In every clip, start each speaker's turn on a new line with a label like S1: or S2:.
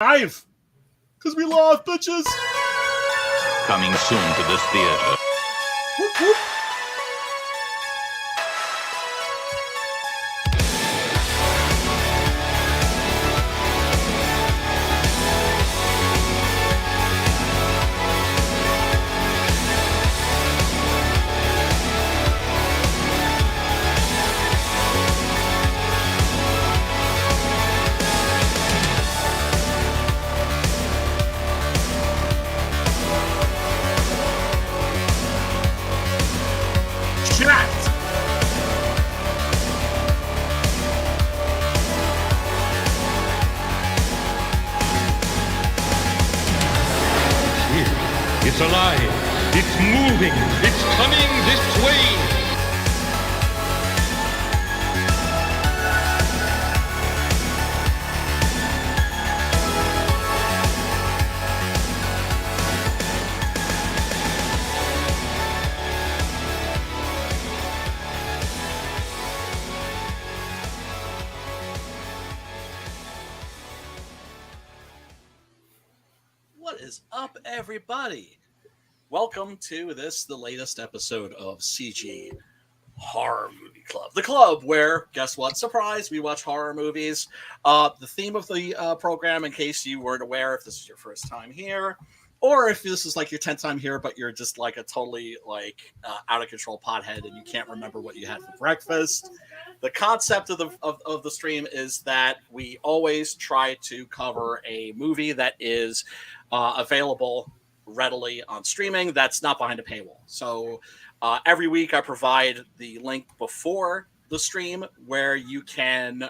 S1: Live! Because we love bitches!
S2: Coming soon to this theater.
S1: Whoop, whoop.
S2: It's alive. It's moving. It's coming this way.
S1: What is up, everybody? Welcome to the latest episode of CG Horror Movie Club. The club where, guess what? Surprise, we watch horror movies. The theme of the program, in case you weren't aware, if this is your first time here, or if this is like your 10th time here, but you're just like a totally out of control pothead and you can't remember what you had for breakfast. The concept of the stream is that we always try to cover a movie that is available readily on streaming that's not behind a paywall. So every week I provide the link before the stream where you can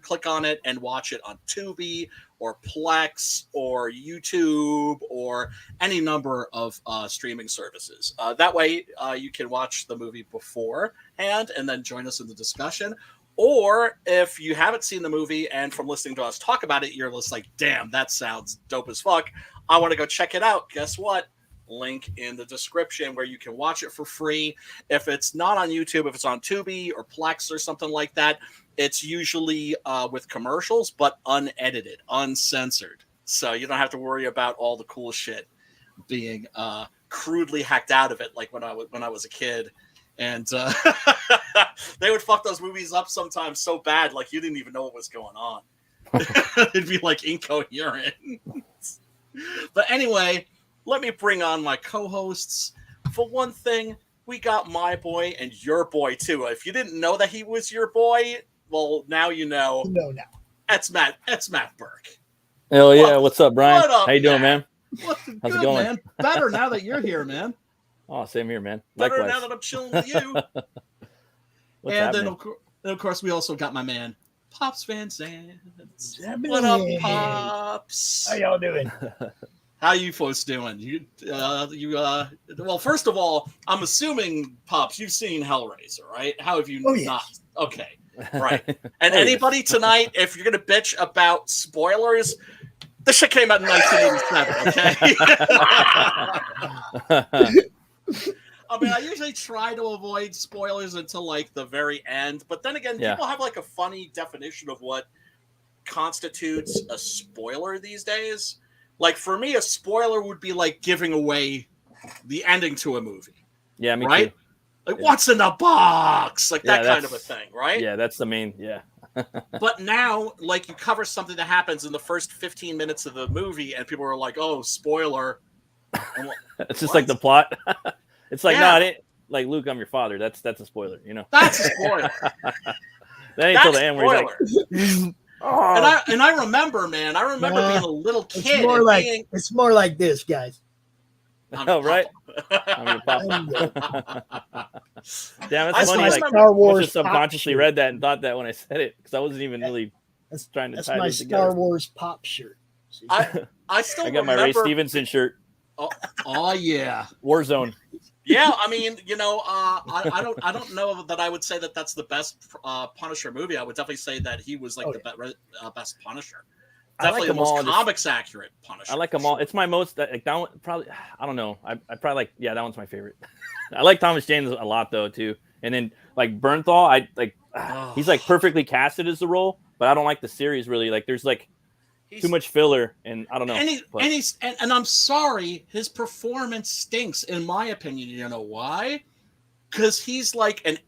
S1: click on it and watch it on Tubi or Plex or YouTube or any number of streaming services. That way you can watch the movie beforehand and then join us in the discussion. Or if you haven't seen the movie and from listening to us talk about it, you're just like, damn, that sounds dope as fuck. I want to go check it out. Guess what? Link in the description where you can watch it for free. If it's not on YouTube, if it's on Tubi or Plex or something like that, it's usually with commercials, but unedited, uncensored. So you don't have to worry about all the cool shit being crudely hacked out of it, like when I was a kid. And they would fuck those movies up sometimes so bad, like you didn't even know what was going on. It'd be like incoherent. But anyway, let me bring on my co-hosts. For one thing, we got my boy and your boy too. If you didn't know that he was your boy, well, now you know.
S3: No, now.
S1: That's Matt Burke.
S4: Hell yeah! What's up, Brian?
S1: What up,
S4: how you doing, man?
S1: What's
S4: How's
S1: good,
S4: it going,
S1: man? Better now that you're here, man.
S4: Oh, same here, man.
S1: Better
S4: Likewise.
S1: now that I'm chilling with you.
S4: What's
S1: and
S4: happening?
S1: then, of course, we also got my man, Pops Van Zandt. What up, Pops?
S3: How y'all doing?
S1: How you folks doing? Well, first of all, I'm assuming, Pops, you've seen Hellraiser, right? How have you
S3: Oh,
S1: not?
S3: yes.
S1: Okay, right. And
S4: Oh,
S1: anybody tonight, if you're gonna bitch about spoilers, this shit came out in 1987. Okay. I mean, I usually try to avoid spoilers until like the very end, but then again, people have like a funny definition of what constitutes a spoiler these days. Like for me, a spoiler would be like giving away the ending to a movie.
S4: Yeah, me
S1: right?
S4: too.
S1: Like what's in the box? Like that kind of a thing, right?
S4: Yeah, that's the main. Yeah.
S1: But now, like you cover something that happens in the first 15 minutes of the movie, and people are like, "Oh, spoiler!"
S4: It's just like the plot. It's like,
S1: Yeah.
S4: no, it ain't, like Luke, I'm your father. That's a spoiler, you know.
S1: That's a spoiler.
S4: That ain't till the end where he's like, oh.
S1: And I remember, man. I remember being a little kid.
S3: It's more like this, guys.
S4: Oh, right. I'm your papa. Damn, it's funny. Like,
S3: Star Wars
S4: I just subconsciously read that and thought that when I said it because I wasn't even really trying to
S3: That's
S4: tie
S3: my
S4: this
S3: Star
S4: together.
S3: Wars pop shirt.
S1: I still
S4: I got my Ray Stevenson shirt.
S1: Oh yeah,
S4: Warzone.
S1: Yeah, I mean, I don't know that I would say that that's the best Punisher movie. I would definitely say that he was like best Punisher. Definitely the most comics accurate Punisher.
S4: I like them all. It's my most like that one. Probably I don't know. I probably like that one's my favorite. I like Thomas James a lot though too. And then like Bernthal, he's like perfectly casted as the role, but I don't like the series really. Like there's like too much filler, and I don't know.
S1: And I'm sorry, his performance stinks, in my opinion. You know why? Because he's like a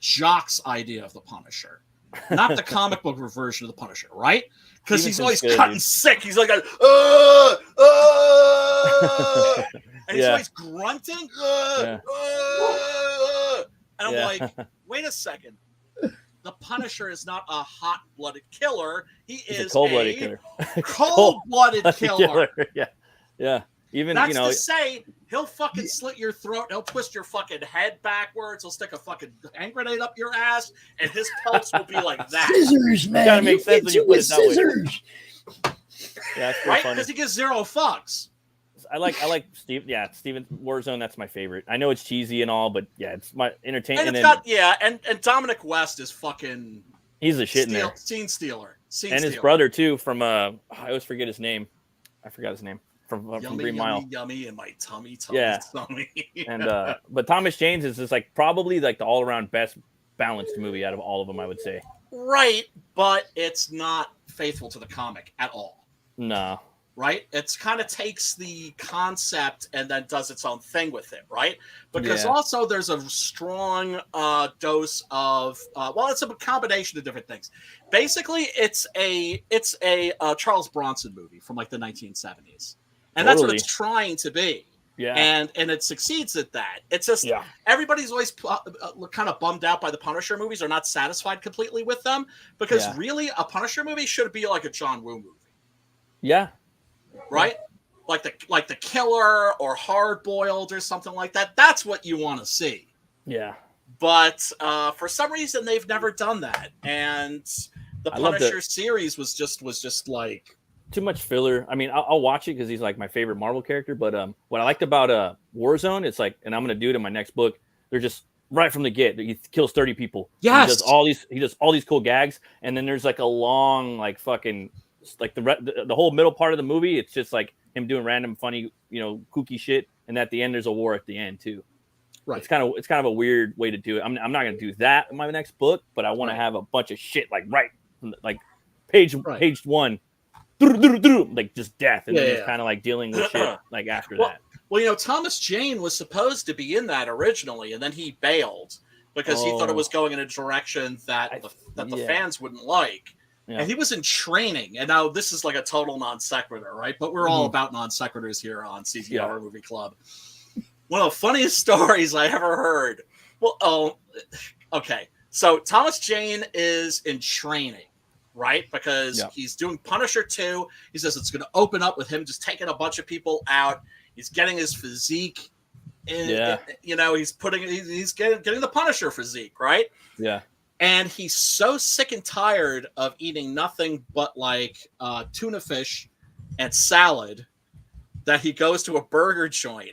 S1: jock's idea of the Punisher, not the comic book version of the Punisher, right? Because he's always cutting sick. He's like, and he's always grunting. And I'm like, wait a second. The Punisher is not a hot-blooded killer. He is a
S4: cold-blooded killer.
S1: Cold-blooded killer.
S4: Yeah. Even
S1: that's to say, he'll fucking slit your throat. He'll twist your fucking head backwards. He'll stick a fucking hand grenade up your ass, and his pulse will be like that.
S3: Scissors, man.
S4: Gotta make sense when you put it that way.
S3: Scissors.
S4: Yeah,
S1: right? Because he gives zero fucks.
S4: I like Steve. Yeah, Steven Warzone. That's my favorite. I know it's cheesy and all, but yeah, it's my entertainment.
S1: And it's got and Dominic West is fucking.
S4: He's a shit in there.
S1: Scene stealer.
S4: His brother too. From I always forget his name. I forgot his name from Green Mile.
S1: Yummy in my tummy.
S4: Tummy. And but Thomas Jane's is just like probably like the all around best balanced movie out of all of them. I would say.
S1: Right, but it's not faithful to the comic at all.
S4: No.
S1: Right? It's kind of takes the concept and then does its own thing with it, right? Because also there's a strong dose of it's a combination of different things. Basically, it's a Charles Bronson movie from like the 1970s. And that's what it's trying to be.
S4: Yeah.
S1: And it succeeds at that. It's just everybody's always kind of bummed out by the Punisher movies, or not satisfied completely with them, because really a Punisher movie should be like a John Woo movie.
S4: Yeah.
S1: Right? Like the Killer or Hard Boiled or something like that. That's what you want to see.
S4: Yeah.
S1: But for some reason they've never done that. And the Punisher series was just like
S4: too much filler. I mean, I'll watch it because he's like my favorite Marvel character. But what I liked about Warzone, it's like, and I'm gonna do it in my next book. They're just right from the get. He kills 30 people.
S1: Yes.
S4: He does all these cool gags, and then there's like a long like fucking. Like the whole middle part of the movie, it's just like him doing random funny, kooky shit, and at the end there's a war at the end too. Right. It's kind of a weird way to do it. I'm not going to do that in my next book, but I want to have a bunch of shit like page one, like just death, and then it's kind of like dealing with shit like after that.
S1: Well, Thomas Jane was supposed to be in that originally, and then he bailed because he thought it was going in a direction that the fans wouldn't like. Yeah. And he was in training, and now this is like a total non sequitur, right? But we're all about non sequiturs here on CG Horror Movie Club. One of the funniest stories I ever heard. Well, okay. So Thomas Jane is in training, right? Because he's doing Punisher 2. He says it's going to open up with him just taking a bunch of people out. He's getting his physique. He's getting the Punisher physique, right?
S4: Yeah.
S1: And he's so sick and tired of eating nothing but like tuna fish and salad that he goes to a burger joint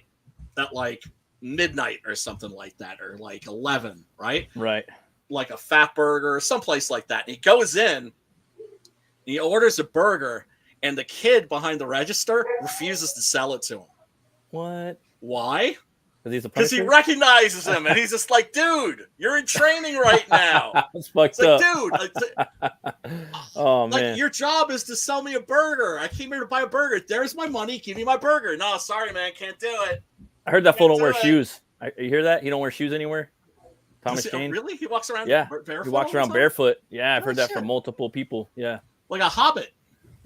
S1: at like midnight or something like that, or like 11, right?
S4: Right.
S1: Like a Fat Burger or someplace like that. And he goes in, and he orders a burger, and the kid behind the register refuses to sell it to him.
S4: What?
S1: Why?
S4: Because
S1: he recognizes him, and he's just like, dude, you're in training right now.
S4: It's fucked up.
S1: Dude.
S4: Man.
S1: Your job is to sell me a burger. I came here to buy a burger. There's my money. Give me my burger. No, sorry, man. Can't do it.
S4: I heard that fool don't wear shoes. You hear that? He don't wear shoes anywhere? Thomas Jane?
S1: Really? He walks around barefoot?
S4: He walks around barefoot. Yeah, I've heard that from multiple people. Yeah.
S1: Like a hobbit.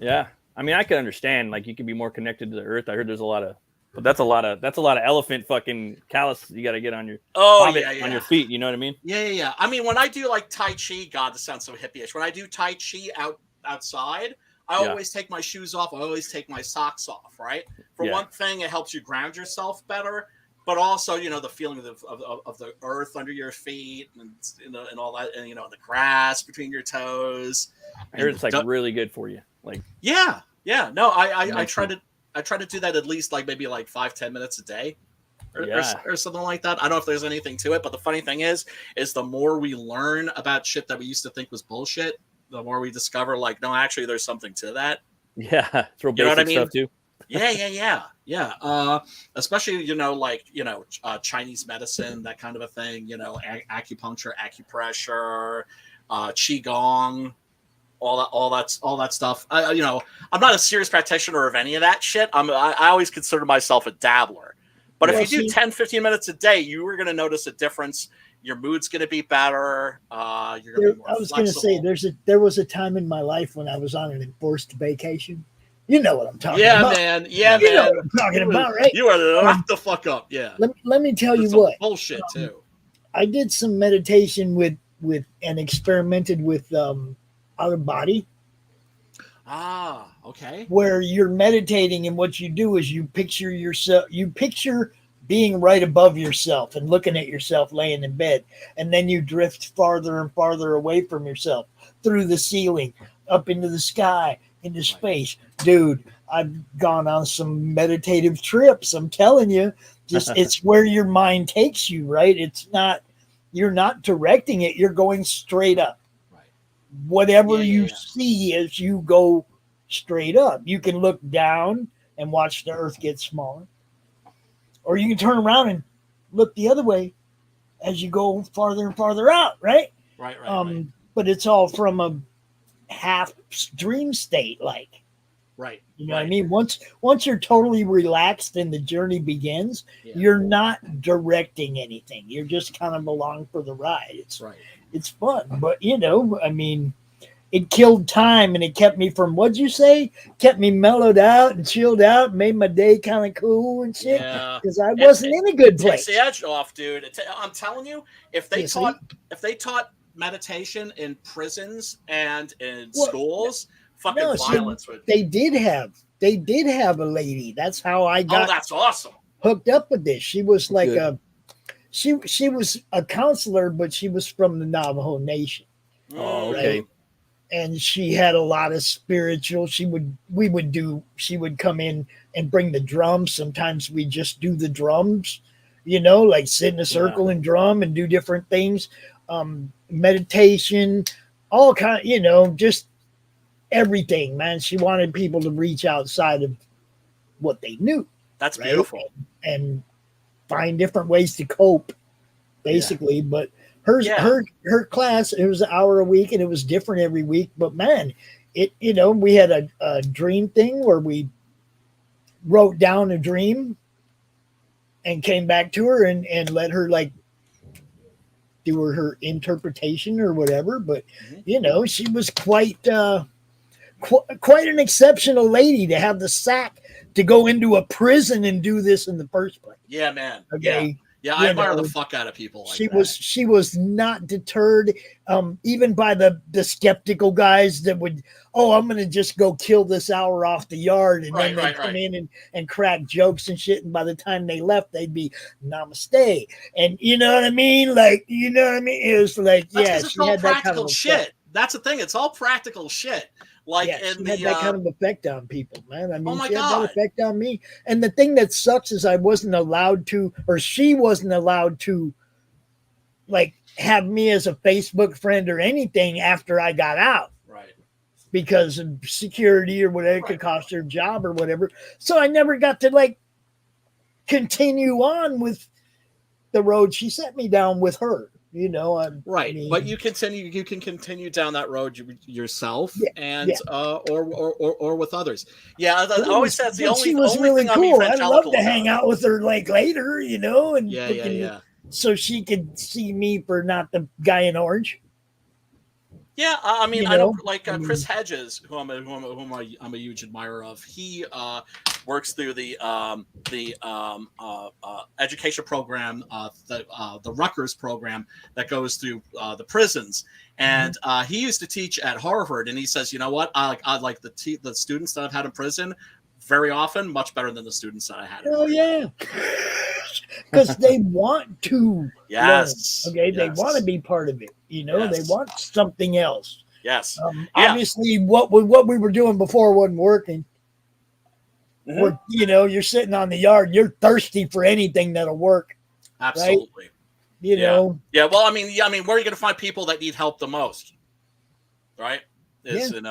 S4: Yeah. I mean, I can understand. Like, you can be more connected to the earth. I heard there's a lot of... But that's a lot of elephant fucking callus you got to get on your on your feet. You know what I mean?
S1: Yeah. I mean, when I do like Tai Chi, God, this sounds so hippie-ish. When I do Tai Chi outside, I always take my shoes off. I always take my socks off. Right. For one thing, it helps you ground yourself better, but also the feeling of the earth under your feet and all that, and the grass between your toes.
S4: I heard it's like really good for you. Like
S1: yeah. No, I try to. I try to do that at least maybe 5-10 minutes a day or something like that. I don't know if there's anything to it, but the funny thing is the more we learn about shit that we used to think was bullshit, the more we discover no, actually there's something to that.
S4: Yeah. It's real basic stuff too.
S1: Yeah. Especially, Chinese medicine, that kind of a thing, acupuncture, acupressure, Qigong, all that stuff. I'm not a serious practitioner of any of that shit. I always consider myself a dabbler. But if you do 10, 15 minutes a day, you are going to notice a difference. Your mood's going to be better. You're going to be more
S3: I was going to say there was a time in my life when I was on an enforced vacation. You know what I'm talking about.
S1: Man.
S3: You know what I'm talking about, right?
S1: You are locked the fuck up. Yeah.
S3: Let me tell you what.
S1: Bullshit too.
S3: I did some meditation with and experimented with out of body.
S1: Ah, okay.
S3: Where you're meditating, and what you do is you picture yourself. You picture being right above yourself and looking at yourself laying in bed, and then you drift farther and farther away from yourself through the ceiling, up into the sky, into space. Dude, I've gone on some meditative trips. I'm telling you, just it's where your mind takes you, right? It's not, you're not directing it. You're going straight up.
S1: Right.
S3: Whatever you see as you go straight up. You can look down and watch the earth get smaller. Or you can turn around and look the other way as you go farther and farther out, right?
S1: Right.
S3: But it's all from a half dream state, like.
S1: Right.
S3: You know what I mean? Once you're totally relaxed and the journey begins, you're not directing anything. You're just kind of along for the ride. It's fun. But, I mean, it killed time and it kept me from, what'd you say? Kept me mellowed out and chilled out, made my day kind of cool and shit. Because I wasn't in a good place.
S1: Takes the edge off, dude. I'm telling you, if they taught meditation in prisons and in schools, fucking violence would.
S3: They did have a lady. That's how I got.
S1: Oh, that's awesome.
S3: Hooked up with this. She was like she was a counselor, but she was from the Navajo Nation.
S4: Oh, okay.
S3: Right? And she had a lot of spiritual. She would come in and bring the drums. Sometimes we just do the drums, like sit in a circle and drum and do different things. Meditation, all kind, just everything, man. She wanted people to reach outside of what they knew.
S1: That's beautiful.
S3: And find different ways to cope, basically. But her class, it was an hour a week and it was different every week. But man, we had a dream thing where we wrote down a dream and came back to her and let her like do her interpretation or whatever. But she was quite an exceptional lady to have the sack to go into a prison and do this in the first place.
S1: Yeah, man.
S3: Okay.
S1: Yeah, I admire the fuck out of people like that.
S3: She was not deterred, even by the skeptical guys that would, I'm going to just go kill this hour off the yard. And then they'd come in and crack jokes and shit. And by the time they left, they'd be namaste. And you know what I mean? Like, It was like,
S1: it's all practical shit. That's the thing. It's all practical shit. Like,
S3: she had that kind of effect on people, man. I mean,
S1: she
S3: had that effect on me. And the thing that sucks is she wasn't allowed to, like, have me as a Facebook friend or anything after I got out.
S1: Right.
S3: Because of security or whatever, it could cost her job or whatever. So I never got to, like, continue on with the road she set me down with her. But you can continue down that road yourself or with others. Yeah, I always said it's the only. She was really cool. I'd love to hang out with her like later, and so she could see me for not the guy in orange.
S1: Yeah, I mean, I don't like Chris Hedges, whom I'm a huge admirer of. He works through the education program, the Rutgers program that goes through the prisons, and he used to teach at Harvard. And he says, you know what, I like the students that I've had in prison very often much better than the students that I had.
S3: Oh yeah. Because they want to learn, okay? They want to be part of it, They want something else.
S1: Yes.
S3: Obviously, what we were doing before wasn't working. You're sitting on the yard, you're thirsty for anything that'll work.
S1: Absolutely.
S3: Right?
S1: Yeah, well, I mean, where are you going to find people that need help the most? Right? Is in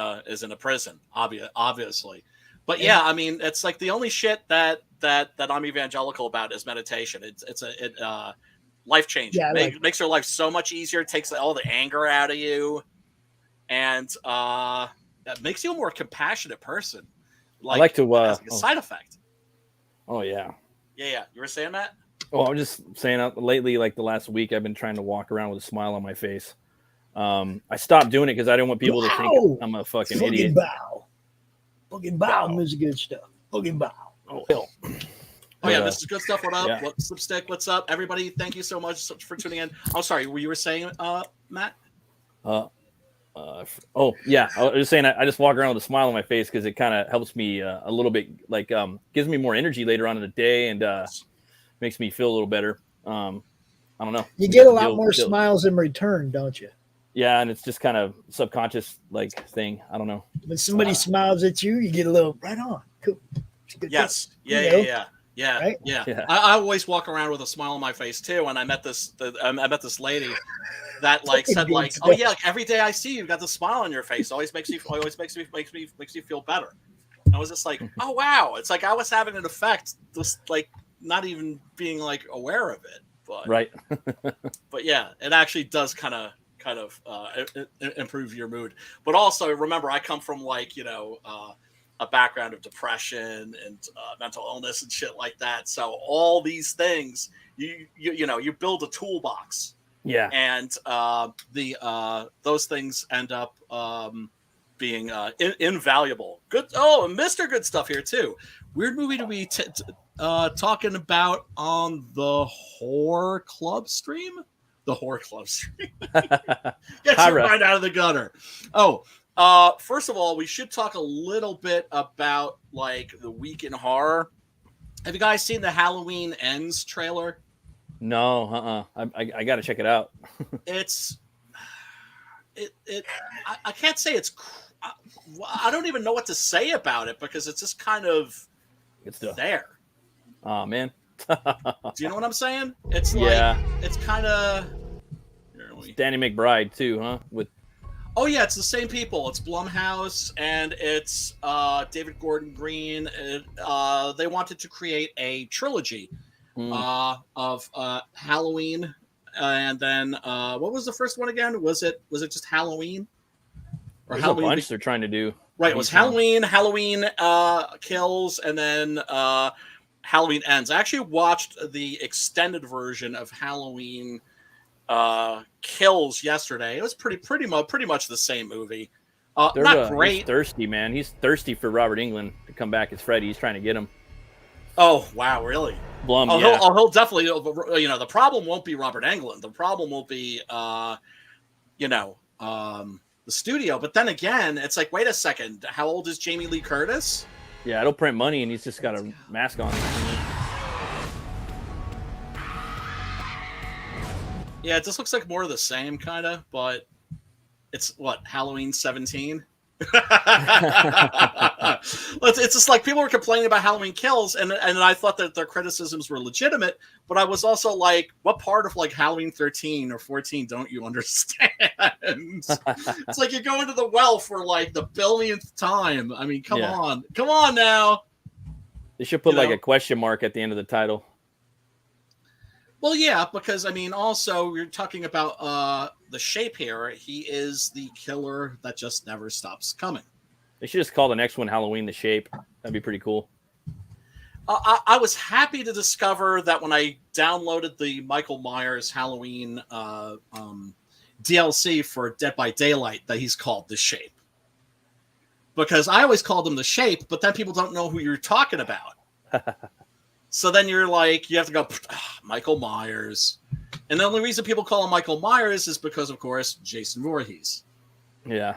S1: a prison, obviously. But I mean, it's like the only shit that I'm evangelical about is meditation. It's life changing. Makes your life so much easier. It takes all the anger out of you, and that makes you a more compassionate person.
S4: I like to
S1: as a side effect.
S4: Oh yeah.
S1: Yeah. You were saying that?
S4: Oh, I'm just saying. Lately, like the last week, I've been trying to walk around with a smile on my face. I stopped doing it because I don't want people to think I'm a fucking idiot.
S3: Fucking bow. Music good stuff. Fucking bow.
S4: Oh hell.
S1: Oh yeah, this is good stuff. What up?
S4: Yeah.
S1: What's Lipstick? What's up, everybody? Thank you so much for tuning in. I'm sorry, you were saying, Matt?
S4: Oh yeah, I was just saying I just walk around with a smile on my face because it kind of helps me a little bit, like gives me more energy later on in the day and makes me feel a little better. I don't know.
S3: You get a lot more smiles in return, don't you?
S4: Yeah, and it's just kind of subconscious like thing. I don't know.
S3: When somebody smiles at you, you get a little right on. Cool.
S1: Yes. Yeah.
S3: Right?
S1: Yeah. I always walk around with a smile on my face too. And I met this lady that like said like, oh yeah, like, every day I see you got the smile on your face. Always makes me feel better. And I was just like, oh wow, it's like I was having an effect, just like not even being like aware of it. But
S4: right.
S1: But yeah, it actually does kind of improve your mood. But also remember, I come from like a background of depression and mental illness and shit like that. So all these things, you build a toolbox.
S4: Yeah.
S1: And those things end up being invaluable. Good. Oh, and Mr. Good Stuff here too. Weird movie to be talking about on the Horror Club stream. The Horror Club stream. Get your mind out of the gutter. Oh. First of all, we should talk a little bit about like the week in horror. Have you guys seen the Halloween Ends trailer?
S4: No, I got to check it out.
S1: I can't say it's. I don't even know what to say about it because it's just kind of there.
S4: Oh man,
S1: do you know what I'm saying? It's like it's kind of.
S4: Danny McBride too, huh?
S1: Oh yeah, it's the same people. It's Blumhouse and it's David Gordon Green. They wanted to create a trilogy of Halloween, and then what was the first one again? Was it just Halloween?
S4: Or Halloween? A bunch they're trying to do.
S1: Right, it was Halloween Kills, and then Halloween Ends. I actually watched the extended version of Halloween Kills yesterday. It was pretty much the same movie. Not great.
S4: He's thirsty, man. He's thirsty for Robert Englund to come back as Freddy. He's trying to get him.
S1: Oh wow, really?
S4: Blum.
S1: He'll definitely. The problem won't be Robert Englund. The problem will be, the studio. But then again, it's like, wait a second. How old is Jamie Lee Curtis?
S4: Yeah, it'll print money, and he's just got a mask on.
S1: Yeah, it just looks like more of the same, kind of, but it's Halloween 17? It's just like people were complaining about Halloween Kills, and I thought that their criticisms were legitimate, but I was also like, what part of like Halloween 13 or 14 don't you understand? It's like you go into the well for like the billionth time. I mean, come on now.
S4: They should put a question mark at the end of the title.
S1: Well, yeah, because, I mean, also, we're talking about the Shape here. He is the killer that just never stops coming.
S4: They should just call the next one Halloween the Shape. That'd be pretty cool.
S1: I was happy to discover that when I downloaded the Michael Myers Halloween DLC for Dead by Daylight that he's called the Shape. Because I always called him the Shape, but then people don't know who you're talking about. So then you're like, you have to go, Michael Myers. And the only reason people call him Michael Myers is because, of course, Jason Voorhees.
S4: Yeah.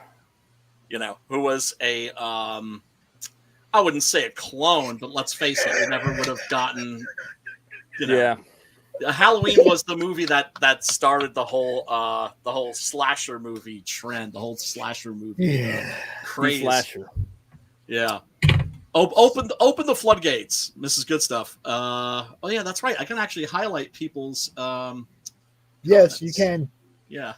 S1: Who was a, I wouldn't say a clone, but let's face it, we never would have gotten,
S4: Yeah.
S1: Halloween was the movie that started the whole slasher movie trend, the whole slasher movie craze.
S4: Slasher.
S1: Yeah. Open the floodgates, Mrs. Good Stuff. Oh yeah, that's right. I can actually highlight people's.
S3: Yes, you can.
S1: Yeah.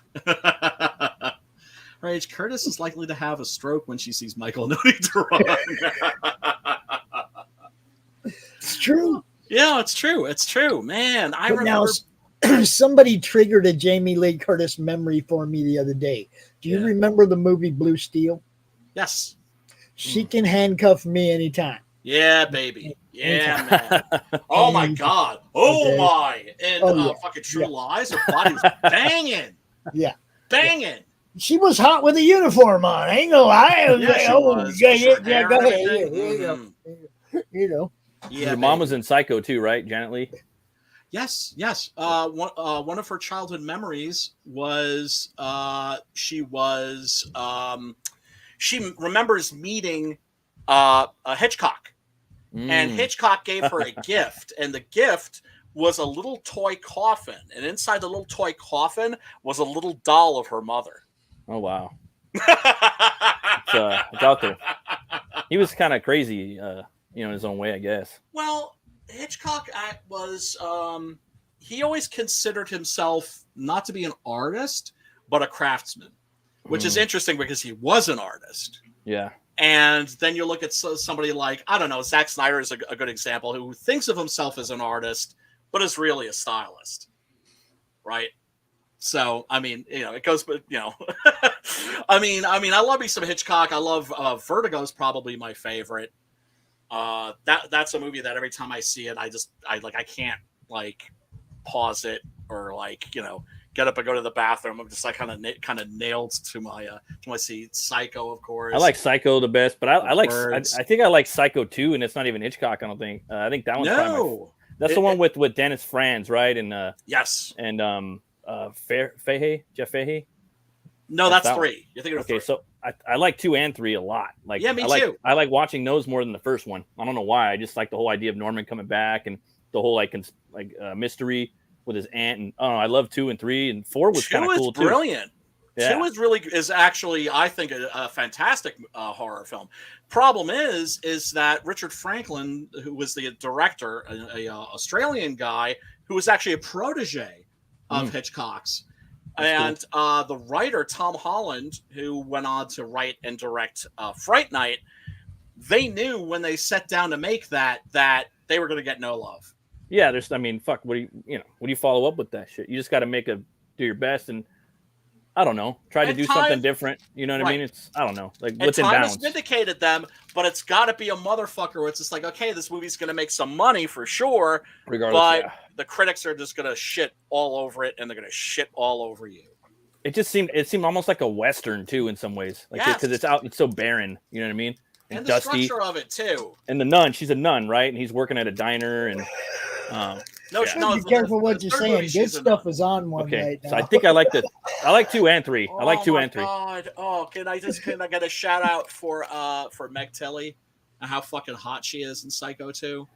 S1: Rage Curtis is likely to have a stroke when she sees Michael. No need to run.
S3: It's true.
S1: Yeah, it's true. It's true, man. I remember.
S3: somebody triggered a Jamie Lee Curtis memory for me the other day. Do you remember the movie Blue Steel?
S1: Yes.
S3: She can handcuff me anytime.
S1: Yeah, baby. Yeah, man. Oh my God. Oh my. And fucking True Lies, her body was banging.
S3: Yeah.
S1: Banging.
S3: Yeah. She was hot with a uniform on. I ain't gonna lie.
S1: Yeah, she was.
S3: Yeah, go ahead. You know.
S4: Yeah, her mom was in Psycho too, right? Janet Leigh.
S1: Yes. One of her childhood memories was she remembers meeting Hitchcock, and Hitchcock gave her a gift, and the gift was a little toy coffin, and inside the little toy coffin was a little doll of her mother.
S4: Oh wow. It's out there. He was kind of crazy, in his own way, I guess.
S1: Well, Hitchcock was he always considered himself not to be an artist, but a craftsman, which is interesting because he was an artist.
S4: Yeah.
S1: And then you look at somebody like, I don't know, Zack Snyder is a good example, who thinks of himself as an artist, but is really a stylist, right? So, I mean, it goes, but I mean, I love me some Hitchcock. I love Vertigo is probably my favorite. That's a movie that every time I see it, I can't pause it or get up and go to the bathroom. I'm just kind of nailed to my seat. Psycho, of course.
S4: I like Psycho the best, but I think I like Psycho 2, and it's not even Hitchcock. I don't think. I think that one's that's the one with Dennis Franz, right? And
S1: yes,
S4: and Jeff Fahey.
S1: No, that's 3. You're thinking of 3.
S4: So I like 2 and 3 a lot. Me
S1: too.
S4: I like watching those more than the first one. I don't know why. I just like the whole idea of Norman coming back and the whole mystery with his aunt. And I love 2 and 3, and 4 was kind of cool too.
S1: Brilliant.
S4: Yeah.
S1: 2 is actually, I think, a fantastic horror film. Problem is that Richard Franklin, who was the director, a Australian guy who was actually a protege of Hitchcock's. That's cool. The writer, Tom Holland, who went on to write and direct Fright Night, they knew when they sat down to make that they were going to get no love.
S4: Yeah, fuck. What do you follow up with that shit? You just got to do your best, and I don't know, try to do something different. You know what I mean? It's, I don't know, what's in
S1: time
S4: balance.
S1: has vindicated them, but it's got to be a motherfucker where it's just okay, this movie's going to make some money for sure,
S4: regardless. But
S1: the critics are just going to shit all over it, and they're going to shit all over you.
S4: It seemed almost like a Western too in some ways, because it's so barren. You know what I mean?
S1: And the
S4: dusty.
S1: Structure of it too.
S4: And the nun, she's a nun, right? And he's working at a diner, and
S3: be careful what you're saying. Good stuff is on one right now.
S4: So I think I like 2 and 3. I like 2 and 3.
S1: God. Oh, can I get a shout out for Meg Tilly and how fucking hot she is in Psycho 2?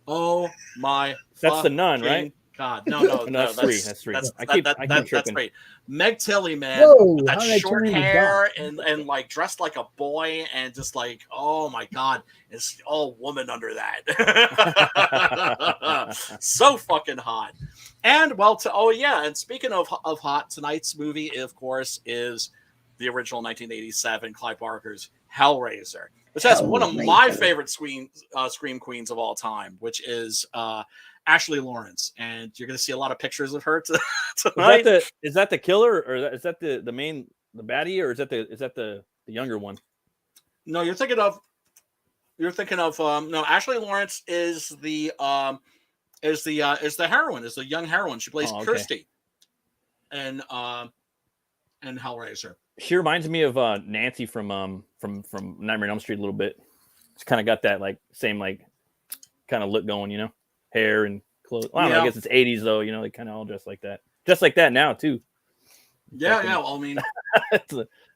S1: Oh my!
S4: That's the nun, right?
S1: God, no,
S4: that's 3. That's 3. I keep tripping.
S1: That's 3. Meg Tilly, man,
S3: whoa,
S1: that short hair and dressed like a boy, and just oh my God, it's all woman under that. So fucking hot. And and speaking of hot, tonight's movie, of course, is the original 1987 Clive Barker's Hellraiser, which has one of my favorite scream queens of all time, which is Ashley Lawrence, and you're going to see a lot of pictures of her tonight.
S4: Is that the killer, or is that the baddie, or is that the younger one?
S1: No, you're thinking of no. Ashley Lawrence is the heroine, is the young heroine. She plays Kirsty, and Hellraiser.
S4: She reminds me of Nancy from Nightmare on Elm Street a little bit. It's kind of got that same kind of look going, hair and clothes. Well, I don't know, I guess it's 80s though. They kind of all dress like that now too.
S1: Yeah. Well, I mean,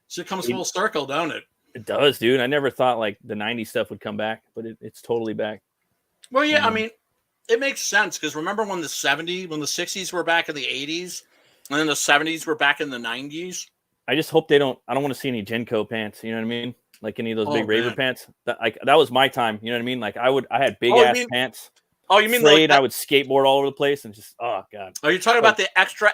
S1: shit comes full circle, don't it?
S4: It does, dude. I never thought the 90s stuff would come back, but it's totally back.
S1: Well, yeah. I mean, it makes sense because remember when the 60s were back in the 80s, and then the 70s were back in the 90s.
S4: I just hope I don't want to see any Genco pants. You know what I mean? Like any of those big raver pants. That was my time. You know what I mean? I had big ass pants.
S1: Oh, you mean
S4: I would skateboard all over the place and just God.
S1: Are you talking about the extra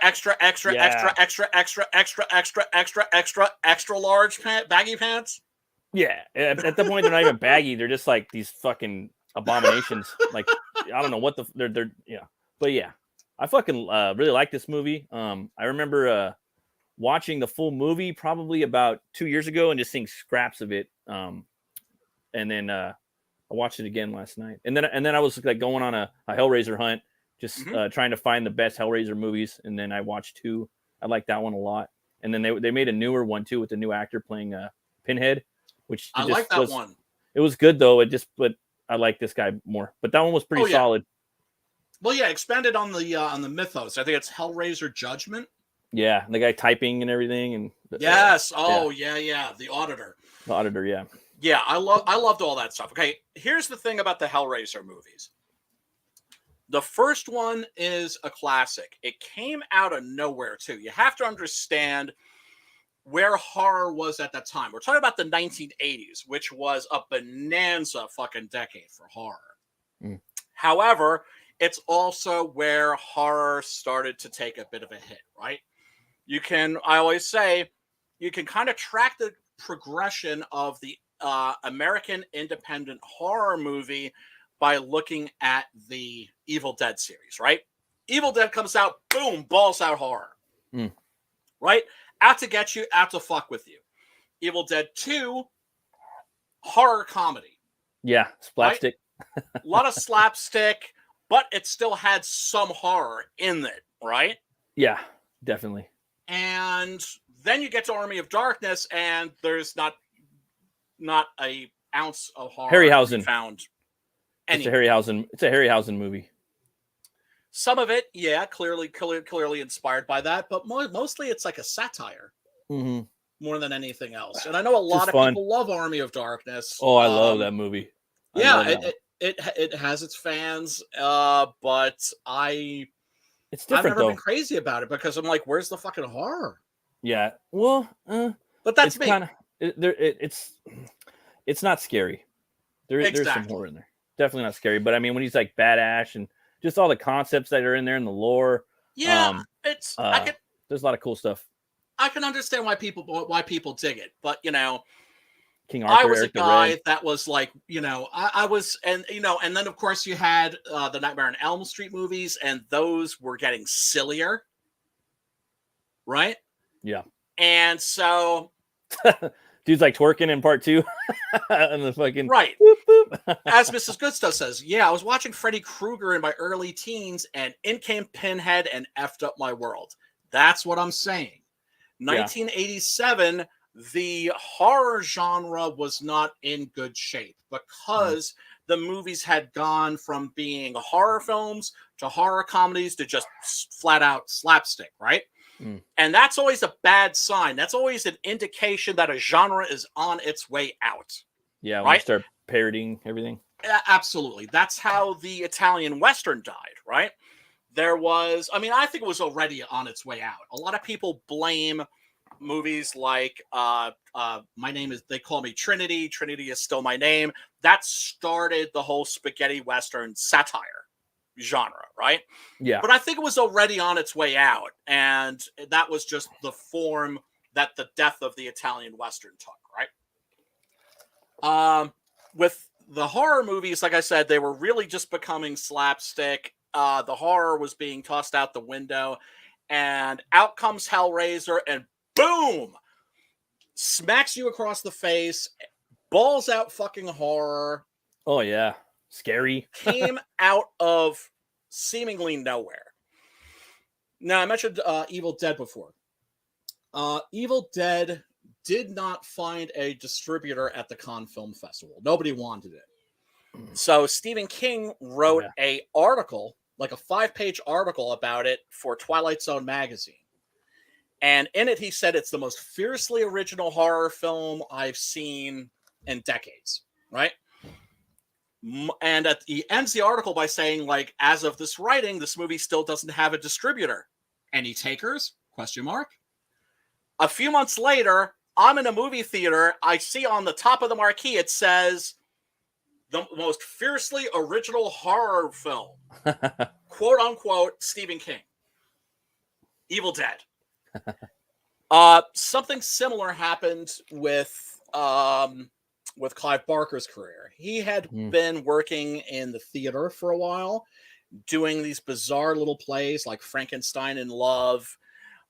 S1: large baggy pants?
S4: Yeah. At that point, they're not even baggy. They're just these fucking abominations. I don't know what they're yeah. But yeah. I fucking really like this movie. I remember watching the full movie probably about 2 years ago and just seeing scraps of it. And then I watched it again last night. And then I was like going on a Hellraiser hunt, just trying to find the best Hellraiser movies. And then I watched 2. I like that one a lot. And then they made a newer one too with the new actor playing Pinhead, which
S1: I like that one.
S4: It was good though. But I like this guy more. But that one was pretty solid.
S1: Well, yeah, expanded on the mythos. I think it's Hellraiser Judgment.
S4: Yeah, the guy typing and everything, and
S1: yes. The auditor.
S4: The auditor, yeah.
S1: Yeah, I loved all that stuff. Okay, here's the thing about the Hellraiser movies. The first one is a classic. It came out of nowhere, too. You have to understand where horror was at that time. We're talking about the 1980s, which was a bonanza fucking decade for horror. Mm. However, it's also where horror started to take a bit of a hit, right? I always say, you can kind of track the progression of the American independent horror movie by looking at the Evil Dead series, right? Evil Dead comes out, boom, balls out horror. Right? Out to get you, out to fuck with you. Evil Dead 2, horror comedy.
S4: Yeah, slapstick.
S1: Right? A lot of slapstick, but it still had some horror in it, right?
S4: Yeah, definitely.
S1: And then you get to Army of Darkness, and there's not a ounce of horror
S4: Harryhausen
S1: found.
S4: It's a Harryhausen movie.
S1: Some of it, yeah, clearly inspired by that, but mostly it's like a satire more than anything else. And I know a lot of people love Army of Darkness.
S4: Oh, I love that movie.
S1: It has its fans, but
S4: it's different.
S1: I've never been crazy about it because I'm like, where's the fucking horror?
S4: Yeah, well,
S1: but that's me.
S4: It's not scary. There's some horror in there. Definitely not scary, but I mean, when he's like badass and just all the concepts that are in there in the lore.
S1: Yeah,
S4: there's a lot of cool stuff.
S1: I can understand why people dig it, but
S4: King Arthur,
S1: I was a guy that was like, I was, and then of course you had the Nightmare on Elm Street movies, and those were getting sillier, right?
S4: Yeah,
S1: and so.
S4: Dude's like twerking in part 2 and the fucking
S1: right.
S4: Whoop, whoop.
S1: As Mrs. Goodstuff says, yeah, I was watching Freddy Krueger in my early teens and in came Pinhead and effed up my world. That's what I'm saying. 1987, the horror genre was not in good shape because the movies had gone from being horror films to horror comedies to just flat out slapstick, right? And that's always a bad sign. That's always an indication that a genre is on its way out.
S4: Yeah, when you start parodying everything.
S1: Absolutely. That's how the Italian Western died, right? I think it was already on its way out. A lot of people blame movies like they call me Trinity. Trinity is still my name. That started the whole spaghetti Western satire genre, right?
S4: Yeah.
S1: But I think it was already on its way out, and that was just the form that the death of the Italian Western took, right? With the horror movies, like I said, they were really just becoming slapstick. The horror was being tossed out the window, and out comes Hellraiser, and boom! Smacks you across the face, balls out fucking horror.
S4: Oh, yeah. Scary.
S1: Came out of seemingly nowhere. Now, I mentioned Evil Dead before. Evil Dead did not find a distributor at the Cannes Film Festival. Nobody wanted it. So Stephen King wrote a article, like a 5-page article about it for Twilight Zone magazine. And in it, he said it's the most fiercely original horror film I've seen in decades, right? And he ends the article by saying, like, as of this writing, this movie still doesn't have a distributor. Any takers? ? A few months later, I'm in a movie theater. I see on the top of the marquee, it says, the most fiercely original horror film. Quote unquote, Stephen King. Evil Dead. Something similar happened with Clive Barker's career. He had been working in the theater for a while. doing these bizarre little plays like Frankenstein in Love.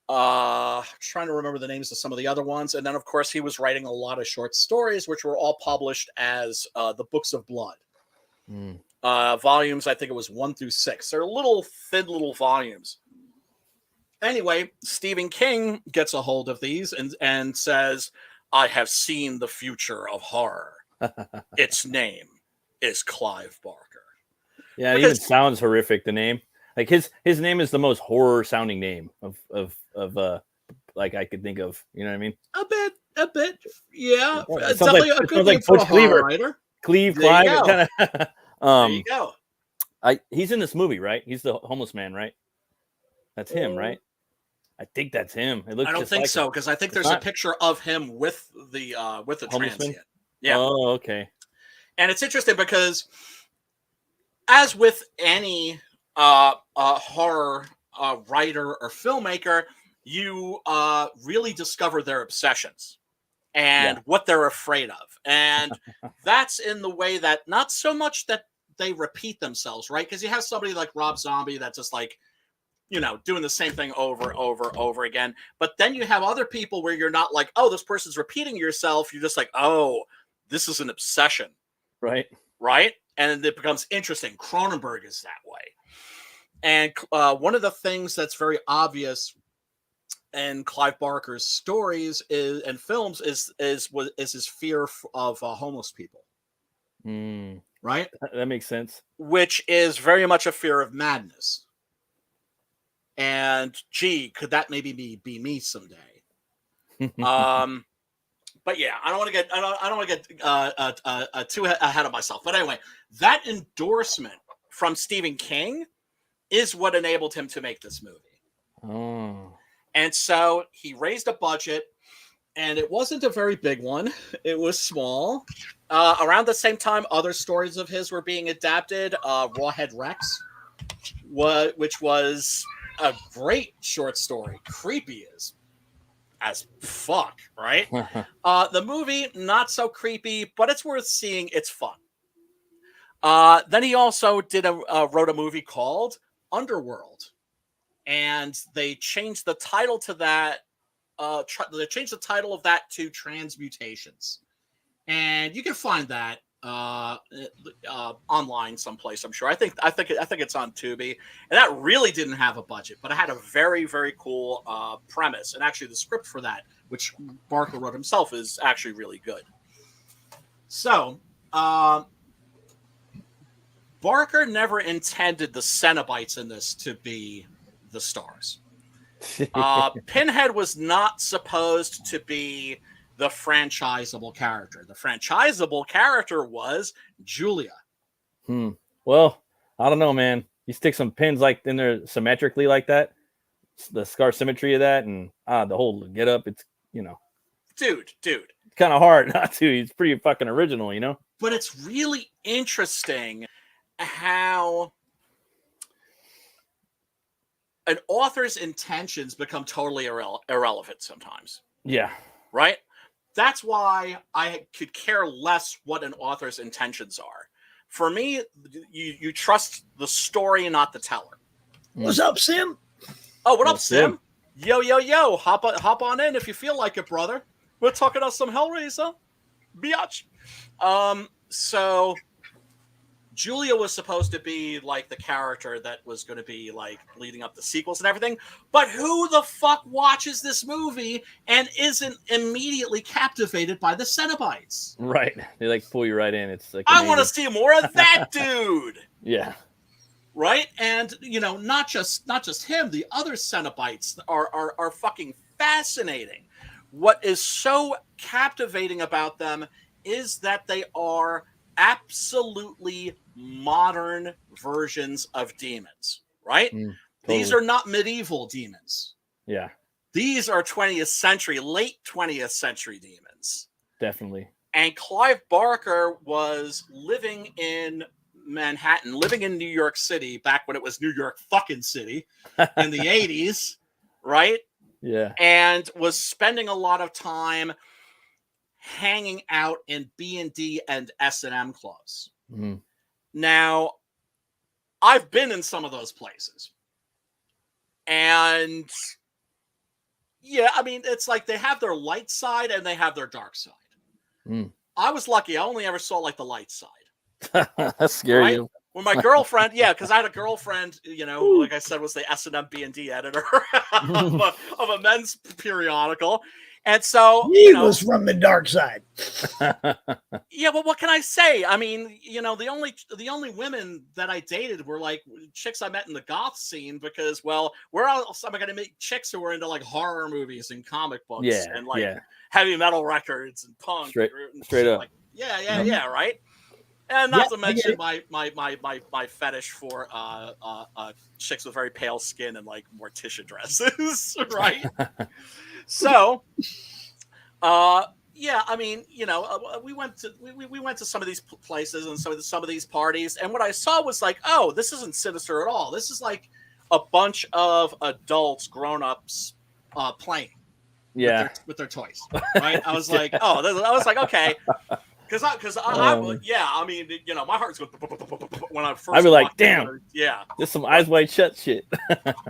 S1: Trying to remember the names of some of the other ones. And then, of course, he was writing a lot of short stories, which were all published as the Books of Blood. Volumes, I think it was 1 through 6. They're little, thin little volumes. Anyway, Stephen King gets a hold of these and says, I have seen the future of horror. Its name is Clive Barker.
S4: Yeah, it even sounds horrific, the name. Like his name is the most horror sounding name of like I could think of. You know what I mean?
S1: A bit. Yeah.
S4: It
S1: Definitely
S4: like,
S1: a good name
S4: like
S1: for
S4: Butch
S1: a horror
S4: Cleaver.
S1: writer.
S4: Clive.
S1: There you go.
S4: He's in this movie, right? He's the homeless man, right? That's him, right? I think that's him. It looks.
S1: I don't think so, because I think there's a picture of him with the transient. Yeah.
S4: Oh, okay.
S1: And it's interesting because, as with any horror writer or filmmaker, you really discover their obsessions and what they're afraid of. And that's in the way that not so much that they repeat themselves, right? Because you have somebody like Rob Zombie that's just like, doing the same thing over again. But then you have other people where you're not like, oh, this person's repeating yourself. You're just like, oh, this is an obsession.
S4: Right.
S1: And it becomes interesting. Cronenberg is that way. And one of the things that's very obvious in Clive Barker's stories and films is his fear of homeless people. Right?
S4: That makes sense.
S1: Which is very much a fear of madness. And gee, could that maybe be me someday? But yeah, I don't want to get too ahead of myself. But anyway, that endorsement from Stephen King is what enabled him to make this movie.
S4: Oh.
S1: And so he raised a budget, and it wasn't a very big one. It was small. Around the same time, other stories of his were being adapted. Rawhead Rex, which was a great short story, creepy as fuck, right? The movie, not so creepy, but it's worth seeing. It's fun. Then he also wrote a movie called Underworld, and they changed the title to that. They changed the title of that to Transmutations, and you can find that online someplace. I'm sure. I think it's on Tubi, and that really didn't have a budget, but it had a very, very cool premise. And actually, the script for that, which Barker wrote himself, is actually really good. So, Barker never intended the Cenobites in this to be the stars. Pinhead was not supposed to be the franchisable character. The franchisable character was Julia.
S4: Well, I don't know, man. You stick some pins like in there symmetrically like that, the scar symmetry of that, and the whole get up. It's
S1: dude,
S4: it's kind of hard not to. He's pretty fucking original,
S1: But it's really interesting how an author's intentions become totally irrelevant sometimes.
S4: Yeah.
S1: Right? That's why I could care less what an author's intentions are. For me, you trust the story, not the teller.
S3: What's up, Sim?
S1: Oh, what up, Sim? Yo. Hop on in if you feel like it, brother. We're talking about some Hellraiser. Biatch. So Julia was supposed to be like the character that was going to be like leading up the sequels and everything. But who the fuck watches this movie and isn't immediately captivated by the Cenobites?
S4: Right. They like pull you right in. It's like
S1: I want to see more of that dude.
S4: Yeah.
S1: Right? And not just him, the other Cenobites are fucking fascinating. What is so captivating about them is that they are absolutely modern versions of demons, right?
S4: Totally.
S1: These are not medieval demons.
S4: Yeah.
S1: These are 20th century, late 20th century demons.
S4: Definitely.
S1: And Clive Barker was living in Manhattan, living in New York City back when it was New York fucking City in the 80s, right?
S4: Yeah.
S1: And was spending a lot of time hanging out in B&D and S&M clubs.
S4: Mm-hmm.
S1: Now, I've been in some of those places. And yeah, I mean, it's like they have their light side and they have their dark side. I was lucky. I only ever saw like the light side.
S4: That's scary.
S1: Right? When my girlfriend, because I had a girlfriend, like I said, was the S&M B&D editor of a men's periodical. And so
S3: he was from the dark side.
S1: Yeah, but what can I say? I mean, the only women that I dated were like chicks I met in the goth scene because, well, where else am I going to meet chicks who are into like horror movies and comic books and like heavy metal records and punk?
S4: Straight up.
S1: Like, yeah, right. And not to mention my fetish for chicks with very pale skin and like Morticia dresses, right? So, yeah, I mean, we went to some of these places and some of these parties, and what I saw was like, oh, this isn't sinister at all. This is like a bunch of adults, grown-ups, playing, with their toys, right? I was like, oh, I was like, okay. Because I mean, my heart's going when I first.
S4: I'd be like, damn, this is some eyes wide shut shit.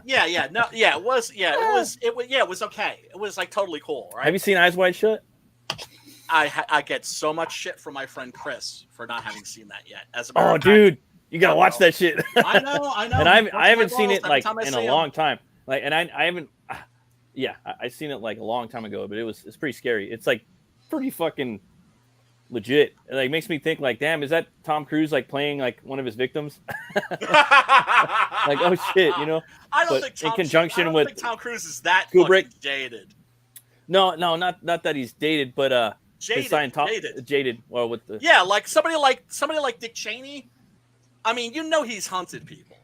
S1: It was okay. It was like totally cool, right?
S4: Have you seen Eyes Wide Shut?
S1: I get so much shit from my friend Chris for not having seen that yet. As a matter of fact,
S4: dude, you gotta watch that shit.
S1: I know.
S4: And I haven't seen it like in a long time. Like, and I haven't. I seen it like a long time ago, but it's pretty scary. It's like pretty fucking legit. It like makes me think like, damn, is that Tom Cruise like playing like one of his victims? Like, oh shit,
S1: I don't think Tom Cruise is that fucking jaded.
S4: No, not that he's dated, but jaded. Well, with the
S1: like somebody like Dick Cheney. I mean, he's hunted people,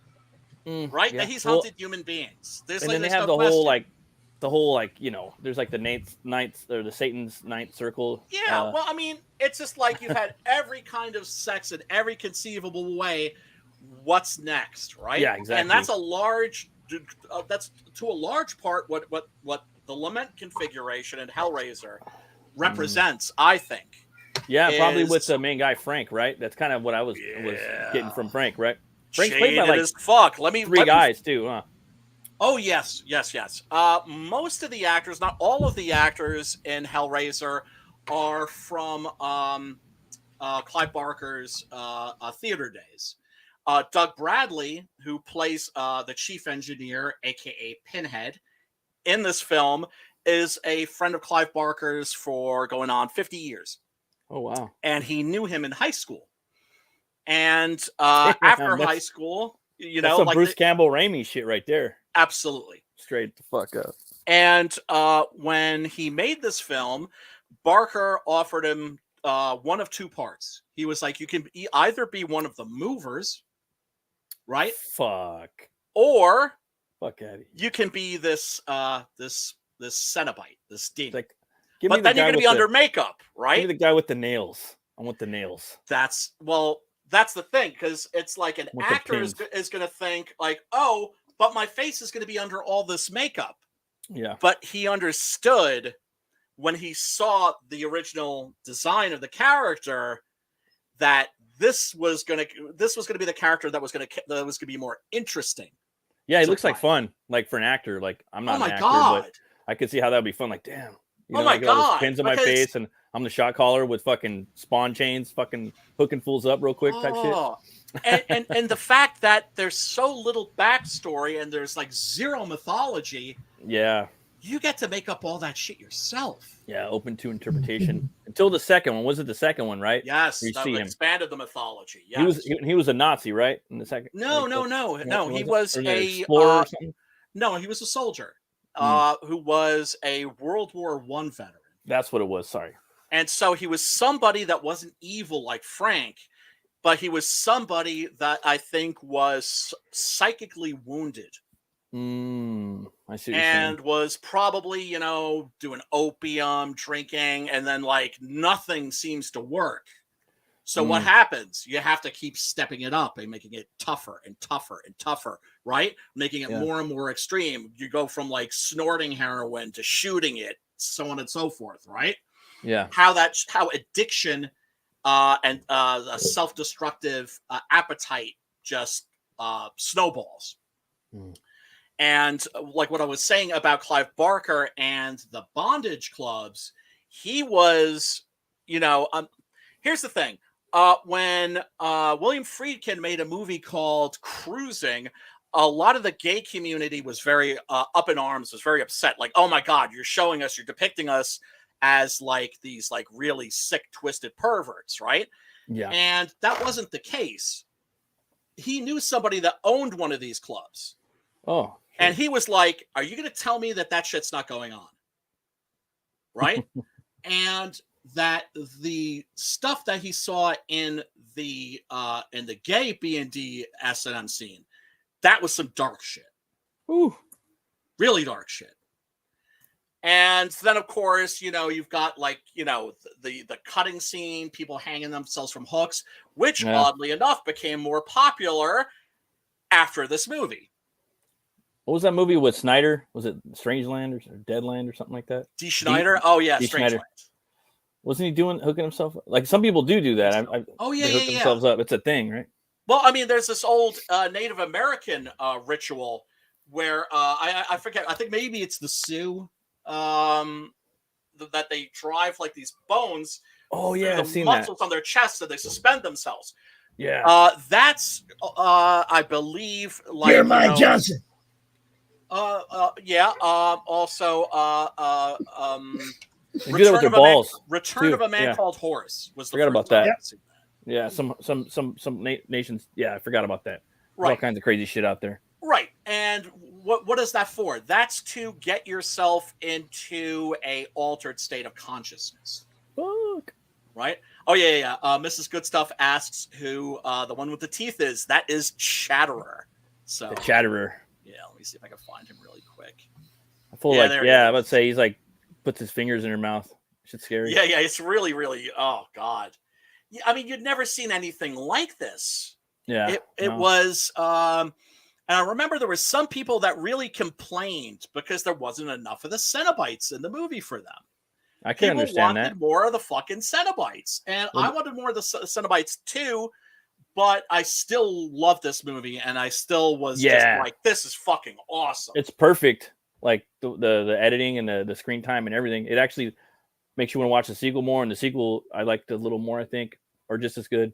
S1: right?
S4: Yeah.
S1: He's hunted human beings.
S4: And then they have the whole there's like the ninth or the Satan's ninth circle.
S1: Yeah, well, I mean, it's just like you've had every kind of sex in every conceivable way. What's next, right?
S4: Yeah, exactly.
S1: And that's to a large part what the Lament configuration in Hellraiser represents, I think.
S4: Yeah, probably with the main guy Frank, right? That's kind of what I was getting from Frank, right? Frank's played by like
S1: as fuck.
S4: Three guys too, huh?
S1: Oh yes. Most of the actors, not all of the actors in Hellraiser, are from Clive Barker's theater days. Doug Bradley, who plays the chief engineer, aka Pinhead, in this film, is a friend of Clive Barker's for going on 50 years.
S4: Oh wow!
S1: And he knew him in high school. And after high school,
S4: that's some like Bruce Campbell Raimi shit right there.
S1: Absolutely.
S4: Straight the fuck up.
S1: And when he made this film, Barker offered him one of two parts. He was like, you can either be one of the movers, right?
S4: Fuck.
S1: Or
S4: fuck out of here.
S1: You can be this Cenobite, this demon.
S4: Like,
S1: but then you're going to be under makeup, right?
S4: Give me the guy with the nails. I want the nails.
S1: That's the thing, because it's like an actor is going to think like, oh, but my face is going to be under all this makeup.
S4: Yeah. But
S1: he understood when he saw the original design of the character that this was going to be the character that was going to be more interesting.
S4: Yeah, it looks like fun, like for an actor. Like I'm not an actor, but I could see how that would be fun. Like, damn.
S1: Oh my god!
S4: Pins on my face, and I'm the shot caller with fucking spawn chains, fucking hooking fools up real quick type shit.
S1: and the fact that there's so little backstory and there's like zero mythology.
S4: Yeah.
S1: You get to make up all that shit yourself.
S4: Yeah, open to interpretation. Until the second one. Was it the second one, right?
S1: Yes, that expanded the mythology. Yes.
S4: He was a Nazi, right? In the second.
S1: No. He was
S4: a explorer or something?
S1: No, he was a soldier. Who was a World War I veteran.
S4: That's what it was. Sorry.
S1: And so he was somebody that wasn't evil like Frank, but he was somebody that I think was psychically wounded.
S4: I see.
S1: And was probably, doing opium, drinking, and then like nothing seems to work. So what happens? You have to keep stepping it up and making it tougher and tougher and tougher, right? Making it more and more extreme. You go from like snorting heroin to shooting it, so on and so forth, right?
S4: Yeah.
S1: How addiction and a self-destructive appetite just snowballs.
S4: Mm.
S1: And like what I was saying about Clive Barker and the bondage clubs, he was, here's the thing. When William Friedkin made a movie called Cruising, a lot of the gay community was very up in arms, was very upset. Like, oh my God, you're depicting us as like these like really sick, twisted perverts, right?
S4: Yeah.
S1: And that wasn't the case. He knew somebody that owned one of these clubs.
S4: Oh.
S1: And he was like, are you going to tell me that shit's not going on? Right? And that the stuff that he saw in the gay B&D S&M scene, that was some dark shit.
S4: Ooh.
S1: Really dark shit. And then, of course, you've got like, the cutting scene, people hanging themselves from hooks, which oddly enough became more popular after this movie.
S4: What was that movie with Snyder? Was it Strangeland or Deadland or something like that?
S1: D. Schneider? Oh, yeah,
S4: Strangeland.
S1: Wasn't
S4: he hooking himself up? Like some people do that. They hook themselves up. It's a thing, right?
S1: Well, I mean, there's this old Native American ritual where I forget. I think maybe it's the Sioux that they drive like these bones.
S4: Oh yeah, I've seen
S1: muscles
S4: that.
S1: On their chest, so they suspend themselves.
S4: Yeah.
S1: That's I believe like
S3: Jeremiah Johnson.
S1: Yeah. Also,
S4: Return with their balls.
S1: Return of a Man Called Horace was the
S4: forgot
S1: first
S4: about that.
S1: I've seen that.
S4: Yeah, some nations. Yeah, I forgot about that.
S1: Right.
S4: All kinds of crazy shit out there.
S1: Right. And what is that for? That's to get yourself into a altered state of consciousness.
S4: Fuck.
S1: Right? Oh, yeah. Mrs. Goodstuff asks who the one with the teeth is. That is Chatterer. So
S4: the Chatterer.
S1: Yeah, let me see if I can find him really quick.
S4: I feel I'm about to say he's like puts his fingers in her mouth. Shit's scary.
S1: Yeah, it's really, really, oh God. Yeah, I mean, you'd never seen anything like this.
S4: Yeah.
S1: It was and I remember there were some people that really complained because there wasn't enough of the Cenobites in the movie for them.
S4: I can understand that.
S1: People wanted more of the fucking Cenobites. And I wanted more of the Cenobites too, but I still love this movie and I still was just like, this is fucking awesome.
S4: It's perfect. Like the editing and the screen time and everything. It actually makes you want to watch the sequel more, and the sequel I liked a little more, I think, or just as good,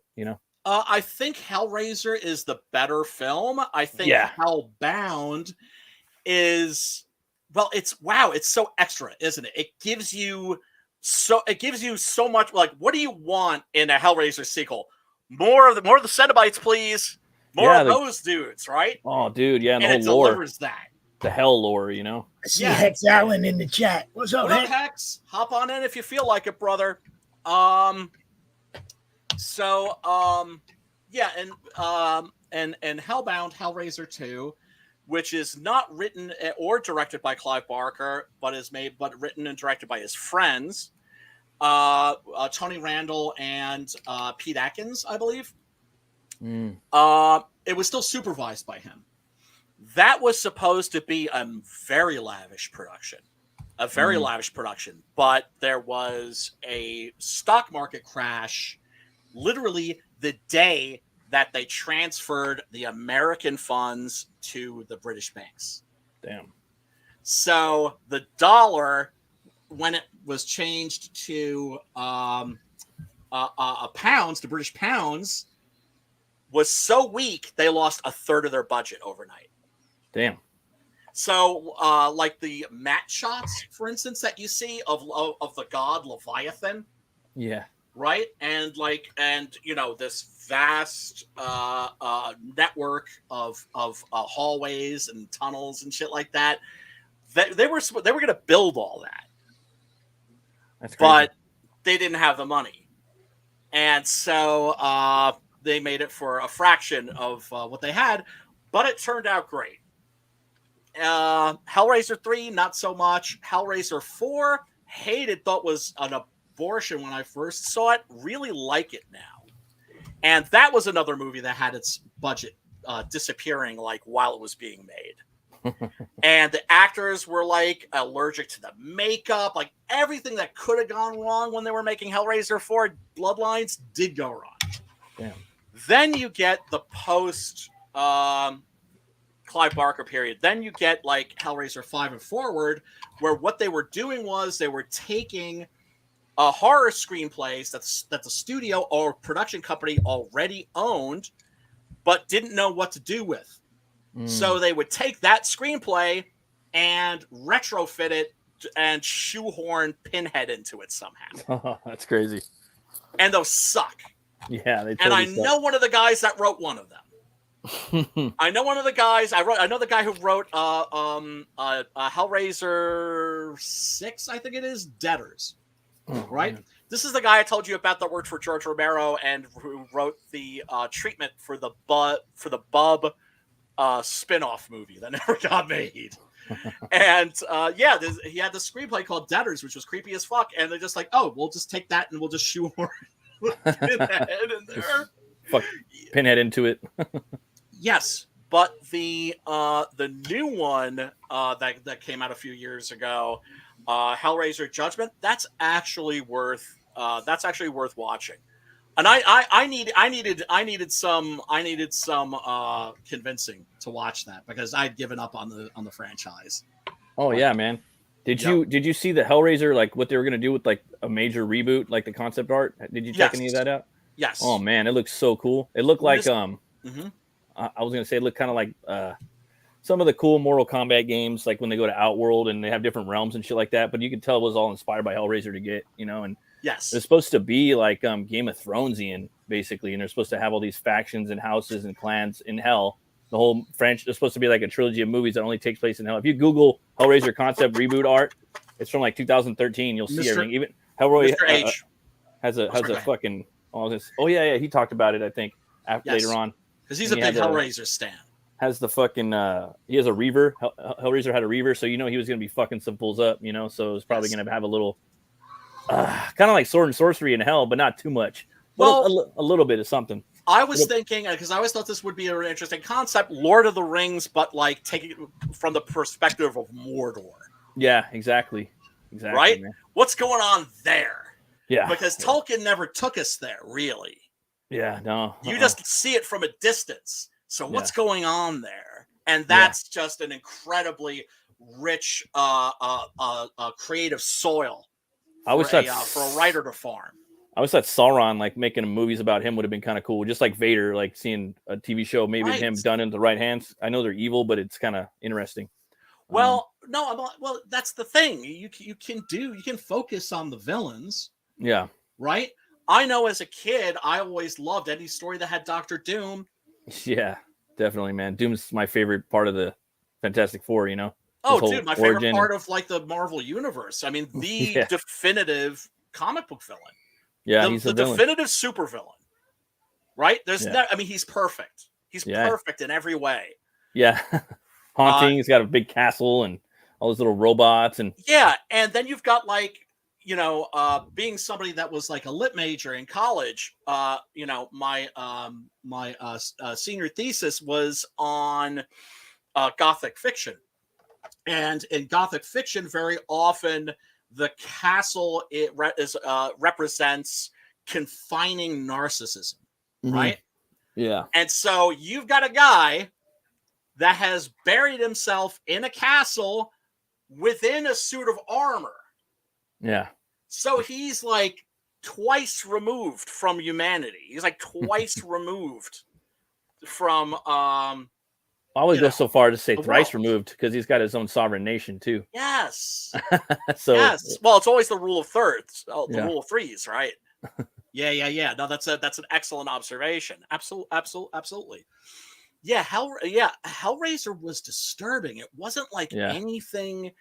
S1: I think Hellraiser is the better film. I think Hellbound is it's so extra, isn't it? It gives you so much. Like, what do you want in a Hellraiser sequel? More of the Cenobites, please. More of those dudes, right?
S4: Oh, dude, yeah,
S1: and
S4: the whole lore.
S1: Delivers that.
S4: The hell lore,
S3: I see Hex Allen in the chat. What's up,
S1: Hex? Hop on in if you feel like it, brother. And Hellbound, Hellraiser 2, which is not written or directed by Clive Barker, but written and directed by his friends, Tony Randall and Pete Atkins, I believe. It was still supervised by him. That was supposed to be a very lavish production. But there was a stock market crash literally the day that they transferred the American funds to the British banks.
S4: Damn.
S1: So the dollar, when it was changed to pounds, to British pounds, was so weak they lost a third of their budget overnight.
S4: Damn.
S1: So, like the matte shots, for instance, that you see of the god Leviathan.
S4: Yeah.
S1: Right. And this vast network of hallways and tunnels and shit like that. They were going to build all that.
S4: That's crazy.
S1: But they didn't have the money. And so they made it for a fraction of what they had, but it turned out great. Hellraiser 3, not so much. Hellraiser 4, thought was an abortion when I first saw it. Really like it now. And that was another movie that had its budget disappearing while it was being made. And the actors were allergic to the makeup. Everything that could have gone wrong when they were making Hellraiser 4 Bloodlines did go wrong.
S4: Damn.
S1: Then you get the post Clive Barker period. Then you get like Hellraiser 5 and forward, where what they were doing was they were taking horror screenplays that the studio or production company already owned, but didn't know what to do with. So they would take that screenplay and retrofit it and shoehorn Pinhead into it somehow.
S4: Oh, that's crazy.
S1: And those suck.
S4: Yeah, they. Totally
S1: and I
S4: suck.
S1: know one of the guys that wrote one of them. I know one of the guys. I know the guy who wrote Hellraiser 6, I think it is, Debtors. Right?
S4: Man.
S1: This is the guy I told you about that worked for George Romero and who wrote the treatment for the Bub spin-off movie that never got made. And he had this screenplay called Debtors, which was creepy as fuck. And they're just like, oh, we'll just take that and we'll just shoehorn Pinhead in there.
S4: Fuck Pinhead into it.
S1: Yes, but the new one that came out a few years ago, Hellraiser Judgment, that's actually worth watching. And I needed some convincing to watch that because I'd given up on the franchise.
S4: Oh yeah, man. Did you see the Hellraiser, like what they were gonna do with like a major reboot, like the concept art? Did you check any of that out?
S1: Yes.
S4: Oh man, it looks so cool. It looked like
S1: Mm-hmm.
S4: I was gonna say it looked kind of like some of the cool Mortal Kombat games, like when they go to Outworld and they have different realms and shit like that. But you could tell it was all inspired by Hellraiser to get, and
S1: yes,
S4: it's supposed to be like Game of Thronesian basically, and they're supposed to have all these factions and houses and clans in hell. The whole French is supposed to be like a trilogy of movies that only takes place in hell. If you Google Hellraiser concept reboot art, it's from like 2013. You'll see everything. Even Hellraiser has a fucking. Oh yeah, he talked about it. I think later on
S1: because he's a big Hellraiser stan.
S4: Has the fucking he has a reaver. Hellraiser had a reaver, so he was gonna be fucking some fools up, so it's probably gonna have a little kind of like sword and sorcery in hell, but not too much. Well, a little bit of something.
S1: I was thinking, because I always thought this would be an interesting concept, Lord of the Rings, but like taking it from the perspective of Mordor.
S4: Yeah, exactly.
S1: Right?
S4: Man.
S1: What's going on there?
S4: Yeah.
S1: Because Tolkien never took us there, really.
S4: Yeah, no.
S1: You just see it from a distance. So what's going on there? And that's just an incredibly rich creative soil for a writer to farm.
S4: I always thought Sauron, like making movies about him would have been kind of cool. Just like Vader, like seeing a TV show, maybe him done in the right hands. I know they're evil, but it's kind of interesting.
S1: Well, well, that's the thing. You can focus on the villains.
S4: Yeah.
S1: Right? I know as a kid, I always loved any story that had Dr. Doom.
S4: Yeah, definitely, man. Doom's my favorite part of the Fantastic Four,
S1: Oh, dude, my favorite part of like the Marvel universe. I mean, the definitive comic book villain.
S4: Yeah, he's the
S1: definitive supervillain. Right? He's perfect. He's perfect in every way.
S4: Yeah. Haunting, he's got a big castle and all those little robots and
S1: and then you've got like being somebody that was like a lit major in college, my senior thesis was on Gothic fiction. And in Gothic fiction, very often the castle represents confining narcissism, right?
S4: Yeah.
S1: And so you've got a guy that has buried himself in a castle within a suit of armor.
S4: Yeah.
S1: So he's like twice removed from humanity. He's like twice removed from
S4: I would go so far to say thrice removed because he's got his own sovereign nation too.
S1: Yes.
S4: Yes.
S1: Well, it's always the rule of thirds, rule of threes, right? Yeah. No, that's an excellent observation. Absolutely. Yeah, Hellraiser was disturbing. It wasn't like anything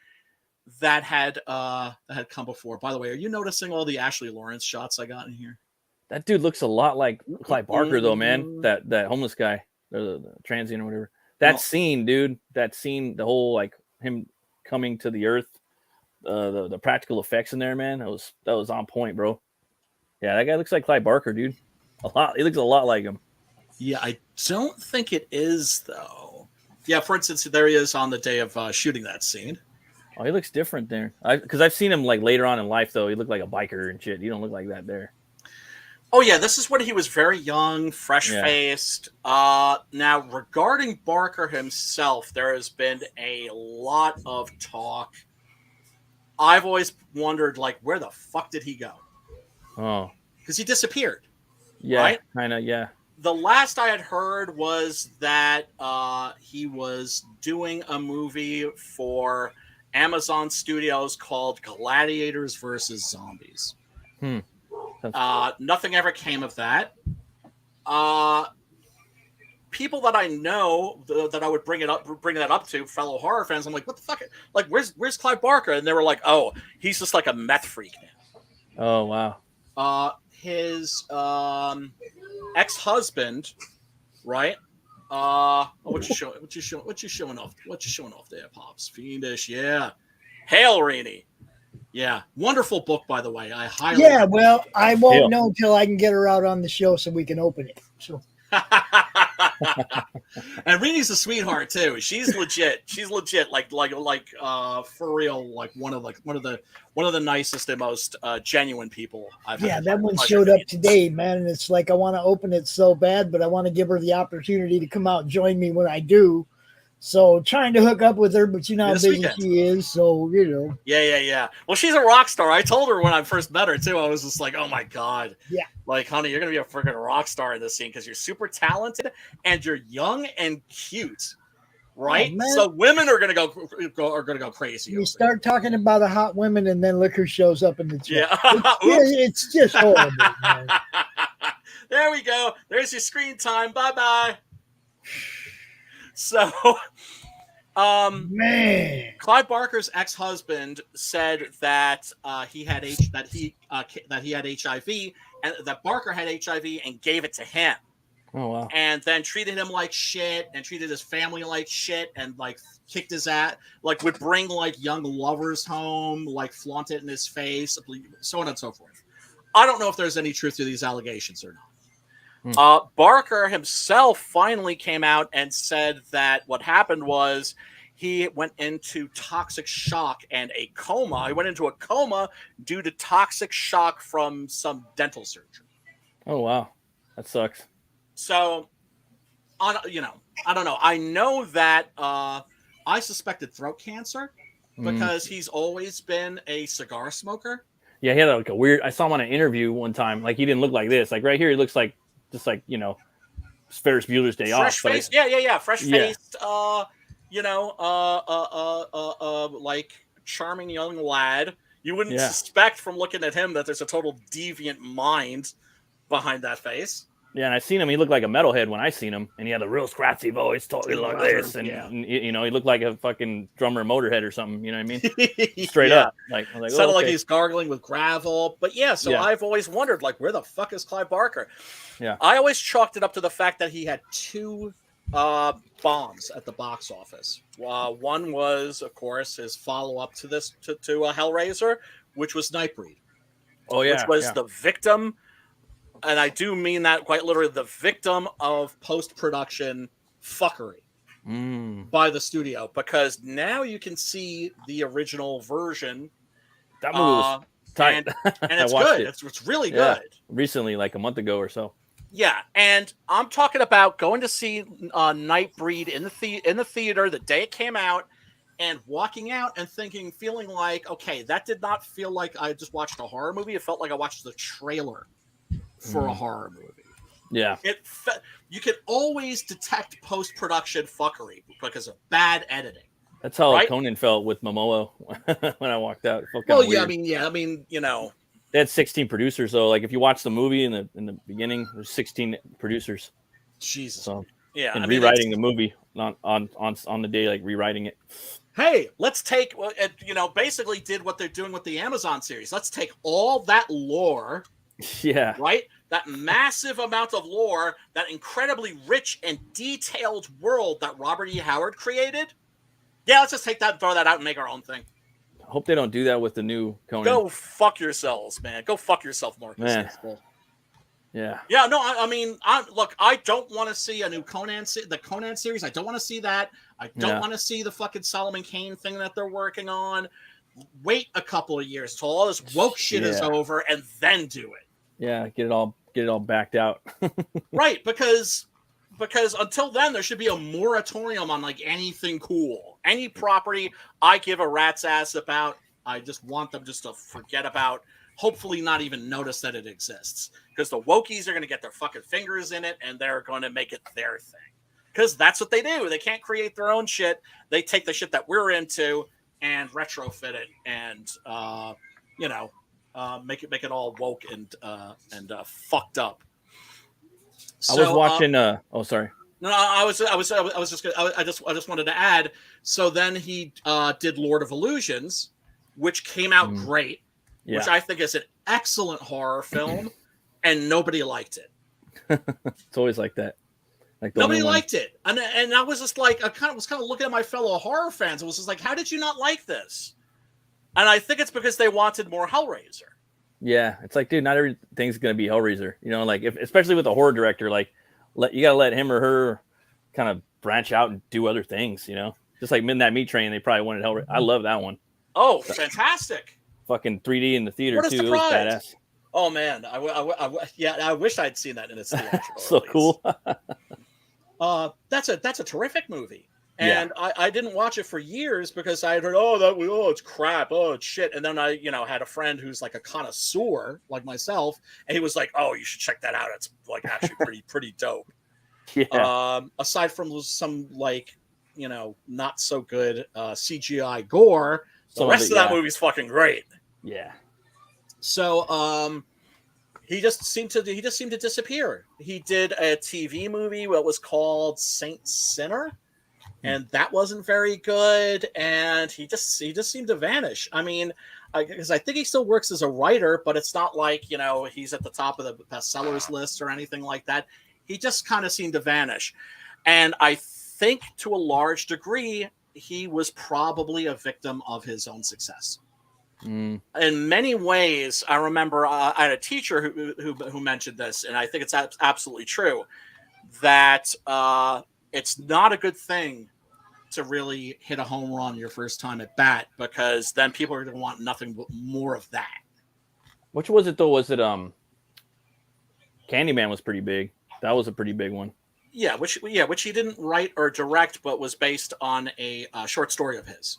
S1: that had come before. By the way, are you noticing all the Ashley Lawrence shots I got in here?
S4: That dude looks a lot like Clive Barker, though, man. That homeless guy, the transient or whatever. That scene, dude. That scene, the whole like him coming to the earth, the practical effects in there, man. That was on point, bro. Yeah, that guy looks like Clive Barker, dude. A lot. He looks a lot like him.
S1: Yeah, I don't think it is though. Yeah, for instance, there he is on the day of shooting that scene.
S4: Oh, he looks different there. Because I've seen him like later on in life, though. He looked like a biker and shit. He don't look like that there.
S1: Oh yeah, this is when he was very young, fresh-faced. Now, regarding Barker himself, there has been a lot of talk. I've always wondered, like, where the fuck did he go?
S4: Oh,
S1: because he disappeared.
S4: yeah,
S1: right?
S4: kind of, yeah.
S1: The last I had heard was that he was doing a movie for Amazon Studios called Gladiators versus Zombies. Nothing ever came of that. People that I know that I would bring that up to, fellow horror fans, I'm like, what the fuck? Like, where's Clive Barker? And they were like, oh, he's just like a meth freak now.
S4: Oh wow.
S1: His ex-husband, right? What you showing off there, Pops? Fiendish, yeah. Hail, Rainey. Yeah, wonderful book, by the way. I highly.
S3: Yeah, well, I won't know until I can get her out on the show so we can open it. So.
S1: And Reenie's a sweetheart too. She's legit. She's legit. Like for real. Like one of the nicest and most genuine people I've had.
S3: Yeah, that one showed up today, man. And it's like I want to open it so bad, but I want to give her the opportunity to come out and join me when I do. So trying to hook up with her, but you know how busy she is. So, you know.
S1: Yeah. Well, she's a rock star. I told her when I first met her, too. I was just like, oh, my God.
S3: Yeah.
S1: Like, honey, you're going to be a freaking rock star in this scene because you're super talented and you're young and cute. Right?
S3: Oh,
S1: so women are going to go crazy.
S3: You start talking about a hot women and then look who shows up in the chat.
S1: Yeah.
S3: It's just horrible, man.
S1: There we go. There's your screen time. Bye-bye. So,
S3: man,
S1: Clive Barker's ex-husband said that he had HIV and that Barker had HIV and gave it to him.
S4: Oh wow!
S1: And then treated him like shit and treated his family like shit and like kicked his ass. Like would bring like young lovers home, like flaunt it in his face, so on and so forth. I don't know if there's any truth to these allegations or not. Barker himself finally came out and said that what happened was he went into toxic shock and a coma. He went into a coma due to toxic shock from some dental surgery.
S4: Oh, wow. That sucks.
S1: So, I don't know. I know that I suspected throat cancer because he's always been a cigar smoker.
S4: Yeah, he had like a weird... I saw him on an interview one time. Like, he didn't look like this. Like, right here, he looks like just like, you know, Ferris Bueller's Day Off.
S1: Fresh-faced, yeah. Fresh-faced, like charming young lad. You wouldn't suspect from looking at him that there's a total deviant mind behind that face.
S4: Yeah, and I seen him. He looked like a metalhead when I seen him, and he had a real scratchy voice, talking like this, and you know, he looked like a fucking drummer in Motorhead or something. You know what I mean? Straight up, like
S1: sounded like he's gargling with gravel. But I've always wondered, like, where the fuck is Clive Barker?
S4: Yeah,
S1: I always chalked it up to the fact that he had two bombs at the box office. One was, of course, his follow-up to Hellraiser, which was Nightbreed.
S4: Oh yeah,
S1: which was the victim. And I do mean that quite literally, the victim of post-production fuckery by the studio, because now you can see the original version.
S4: That movie was tight.
S1: And it's good. It's really good.
S4: Recently, like a month ago or so.
S1: Yeah, and I'm talking about going to see Nightbreed in the theater the day it came out, and walking out and feeling like, okay, that did not feel like I just watched a horror movie. It felt like I watched the trailer for a horror movie.
S4: Yeah.
S1: You can always detect post-production fuckery because of bad editing.
S4: That's how Conan felt with Momoa when I walked out. It felt
S1: well,
S4: weird.
S1: I mean, you know.
S4: They had 16 producers though. Like if you watch the movie in the beginning, there's 16 producers.
S1: Jesus.
S4: So,
S1: yeah.
S4: And rewriting the movie on the day, like rewriting it.
S1: Hey, let's take, basically did what they're doing with the Amazon series. Let's take all that lore.
S4: Yeah.
S1: Right? That massive amount of lore, that incredibly rich and detailed world that Robert E. Howard created. Yeah, let's just take that and throw that out and make our own thing.
S4: I hope they don't do that with the new Conan.
S1: Go fuck yourselves, man. Go fuck yourself, Marcus.
S4: Man. Yeah.
S1: Yeah, no, I mean, I don't want to see a new the Conan series. I don't want to see that. I don't want to see the fucking Solomon Kane thing that they're working on. Wait a couple of years till all this woke shit is over and then do it.
S4: Yeah, get get it all backed out.
S1: Right, because until then there should be a moratorium on like anything cool. Any property I give a rat's ass about, I just want them just to forget about, hopefully not even notice that it exists. Because the wokies are going to get their fucking fingers in it and they're going to make it their thing. Because that's what they do. They can't create their own shit. They take the shit that we're into and retrofit it and, make it all woke and fucked up.
S4: So, I was watching. Sorry.
S1: No, I just wanted to add. So then he did Lord of Illusions, which came out great, which I think is an excellent horror film, and nobody liked it.
S4: It's always like that. Like
S1: nobody liked it, and I was just like, I was kind of looking at my fellow horror fans. It was just like, how did you not like this? And I think it's because they wanted more Hellraiser. Yeah,
S4: it's like, dude, not everything's gonna be Hellraiser. You know, like especially with a horror director, like you gotta let him or her kind of branch out and do other things. You know, just like Midnight Meat Train, they probably wanted Hellraiser. I love that one.
S1: Oh, fantastic!
S4: Fucking 3D in the theater too. It was badass.
S1: Oh man, I wish I'd seen that in its theatrical.
S4: So cool.
S1: That's a terrific movie. And I didn't watch it for years because I had heard, it's crap, it's shit. And then I, had a friend who's like a connoisseur like myself, and he was like, oh, you should check that out. It's like actually pretty dope. Yeah. Aside from some like, not so good CGI gore, the rest of that movie's fucking great.
S4: Yeah.
S1: So he just seemed to disappear. He did a TV movie that was called Saint Sinner. And that wasn't very good, and he just seemed to vanish. I mean, because I think he still works as a writer, but it's not like he's at the top of the bestsellers list or anything like that. He just kind of seemed to vanish, and I think to a large degree he was probably a victim of his own success. In many ways, I remember I had a teacher who mentioned this, and I think it's absolutely true that it's not a good thing to really hit a home run your first time at bat, because then people are going to want nothing but more of that.
S4: Which was it though? Was it Candyman was pretty big. That was a pretty big one.
S1: Yeah, which he didn't write or direct, but was based on a short story of his.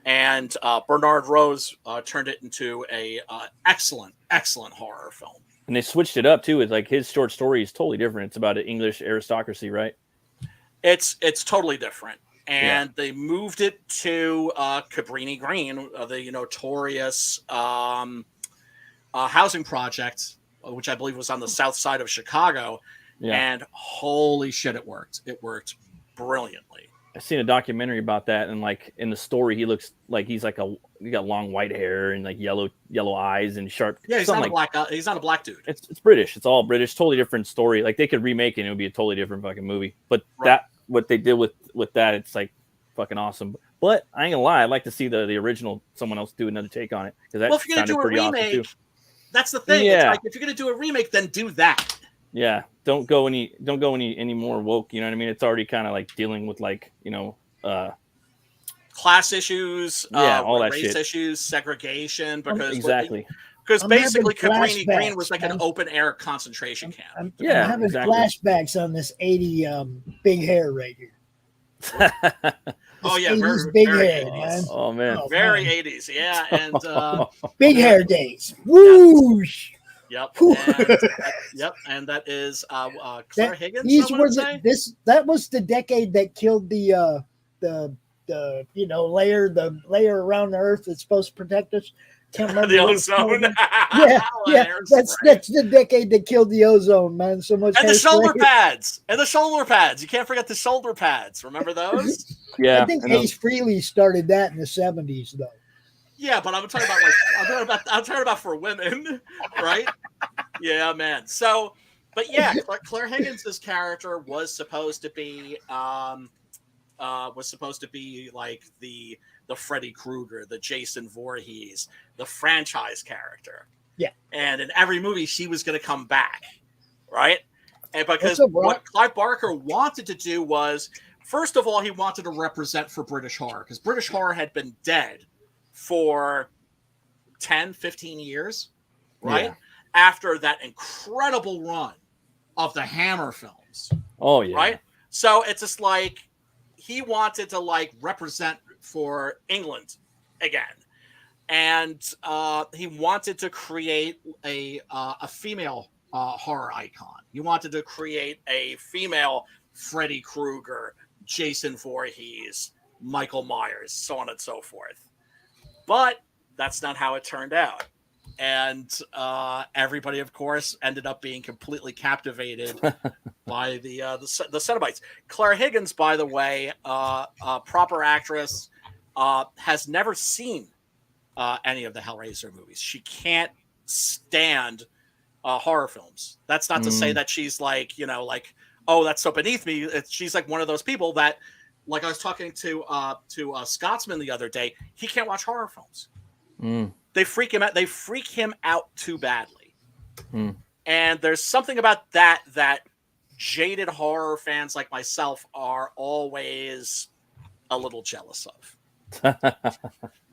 S1: And Bernard Rose turned it into a excellent horror film.
S4: And they switched it up too. It's like his short story is totally different. It's about an English aristocracy, right?
S1: It's totally different. And they moved it to Cabrini Green, the notorious housing project, which I believe was on the south side of Chicago. Yeah. And holy shit, it worked. It worked brilliantly.
S4: I've seen a documentary about that, and like in the story, he looks like he got long white hair and like yellow eyes and sharp.
S1: Yeah, he's not a black dude.
S4: It's British. It's all British. Totally different story. Like they could remake it and it would be a totally different fucking movie. But what they did with that, it's like fucking awesome. But I ain't gonna lie, I'd like to see the original, someone else do another take on it, because that
S1: if you're gonna do a remake, awesome, that's the thing.
S4: Yeah.
S1: It's like, if you're gonna do a remake, then do that.
S4: Yeah, don't go any more woke. You know what I mean? It's already kind of like dealing with like
S1: class issues,
S4: all that
S1: race
S4: shit.
S1: issues, segregation. Because
S4: exactly.
S1: Because basically, Cabrini Green was like an open air concentration camp.
S3: I'm having flashbacks on this 80 big hair right here.
S1: Oh yeah,
S3: very big hair, 80s. Man.
S4: Oh man,
S1: very 80s. Yeah, and
S3: big hair days. Whoosh.
S1: Yep. And that is Claire Higgins.
S3: That was the decade that killed the layer around the Earth that's supposed to protect us. Can't remember
S1: the ozone.
S3: That's the decade that killed the ozone, man. So much.
S1: And the shoulder pads. You can't forget the shoulder pads. Remember those?
S4: Yeah.
S3: I think Ace Frehley started that in the 70s, though.
S1: Yeah, but I'm talking about for women, right? Yeah, man. So, but yeah, Claire Higgins' character was supposed to be like the Freddy Krueger, the Jason Voorhees, the franchise character.
S3: Yeah.
S1: And in every movie, she was going to come back, right? And because what Clive Barker wanted to do was, first of all, he wanted to represent for British horror, because British horror had been dead for 10, 15 years, right? Yeah. after that incredible run of the Hammer films.
S4: Oh yeah.
S1: Right? So it's just like he wanted to like represent for England again. And he wanted to create a female horror icon. He wanted to create a female Freddy Krueger, Jason Voorhees, Michael Myers, so on and so forth. But that's not how it turned out. And everybody, of course, ended up being completely captivated by the Cenobites. Claire Higgins, by the way, proper actress, has never seen any of the Hellraiser movies. She can't stand horror films. That's not to say that she's like, like, oh, that's so beneath me. She's like one of those people that, like I was talking to Scotsman the other day, he can't watch horror films. They freak him out. They freak him out too badly. And there's something about that jaded horror fans like myself are always a little jealous of.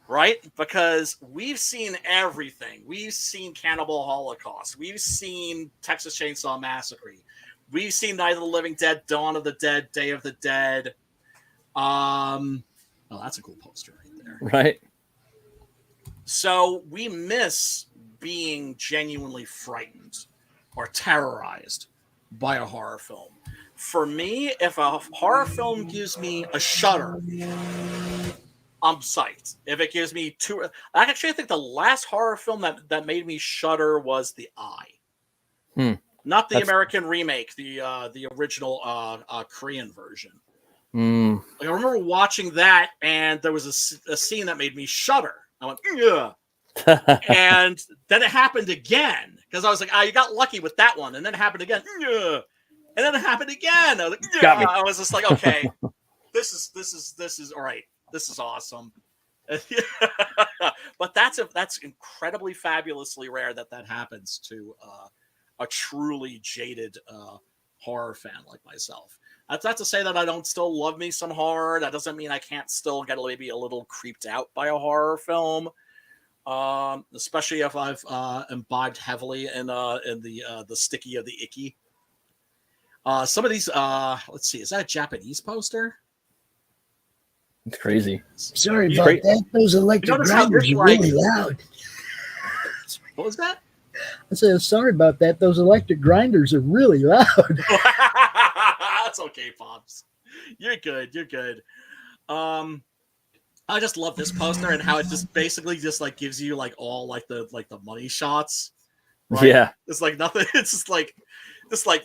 S1: Right? Because we've seen everything. We've seen Cannibal Holocaust. We've seen Texas Chainsaw Massacre. We've seen Night of the Living Dead, Dawn of the Dead, Day of the Dead. Oh, that's a cool poster right there.
S4: Right.
S1: So we miss being genuinely frightened or terrorized by a horror film. For me, if a horror film gives me a shudder, I'm psyched. If it gives me actually, I think the last horror film that made me shudder was The Eye. Not the American remake, the original Korean version. Like, I remember watching that, and there was a scene that made me shudder. I went, yeah. And then it happened again, because I was like, you got lucky with that one. And then it happened again. Yeah. And then it happened again. I was like, yeah. I was just like, okay, this is all right. This is awesome. But that's incredibly fabulously rare that happens to a truly jaded horror fan like myself. That's not to say that I don't still love me some horror. That doesn't mean I can't still get maybe a little creeped out by a horror film, especially if I've imbibed heavily in the sticky of the icky. Some of these, let's see, is that a Japanese poster?
S4: It's crazy.
S3: Sorry about that. Those electric grinders are really loud.
S1: What was that?
S3: I said, sorry about that. Those electric grinders are really loud.
S1: That's okay, Pops. You're good. You're good. I just love this poster and how it just basically just like gives you like all like the money shots. Right? Yeah. It's like nothing. It's just like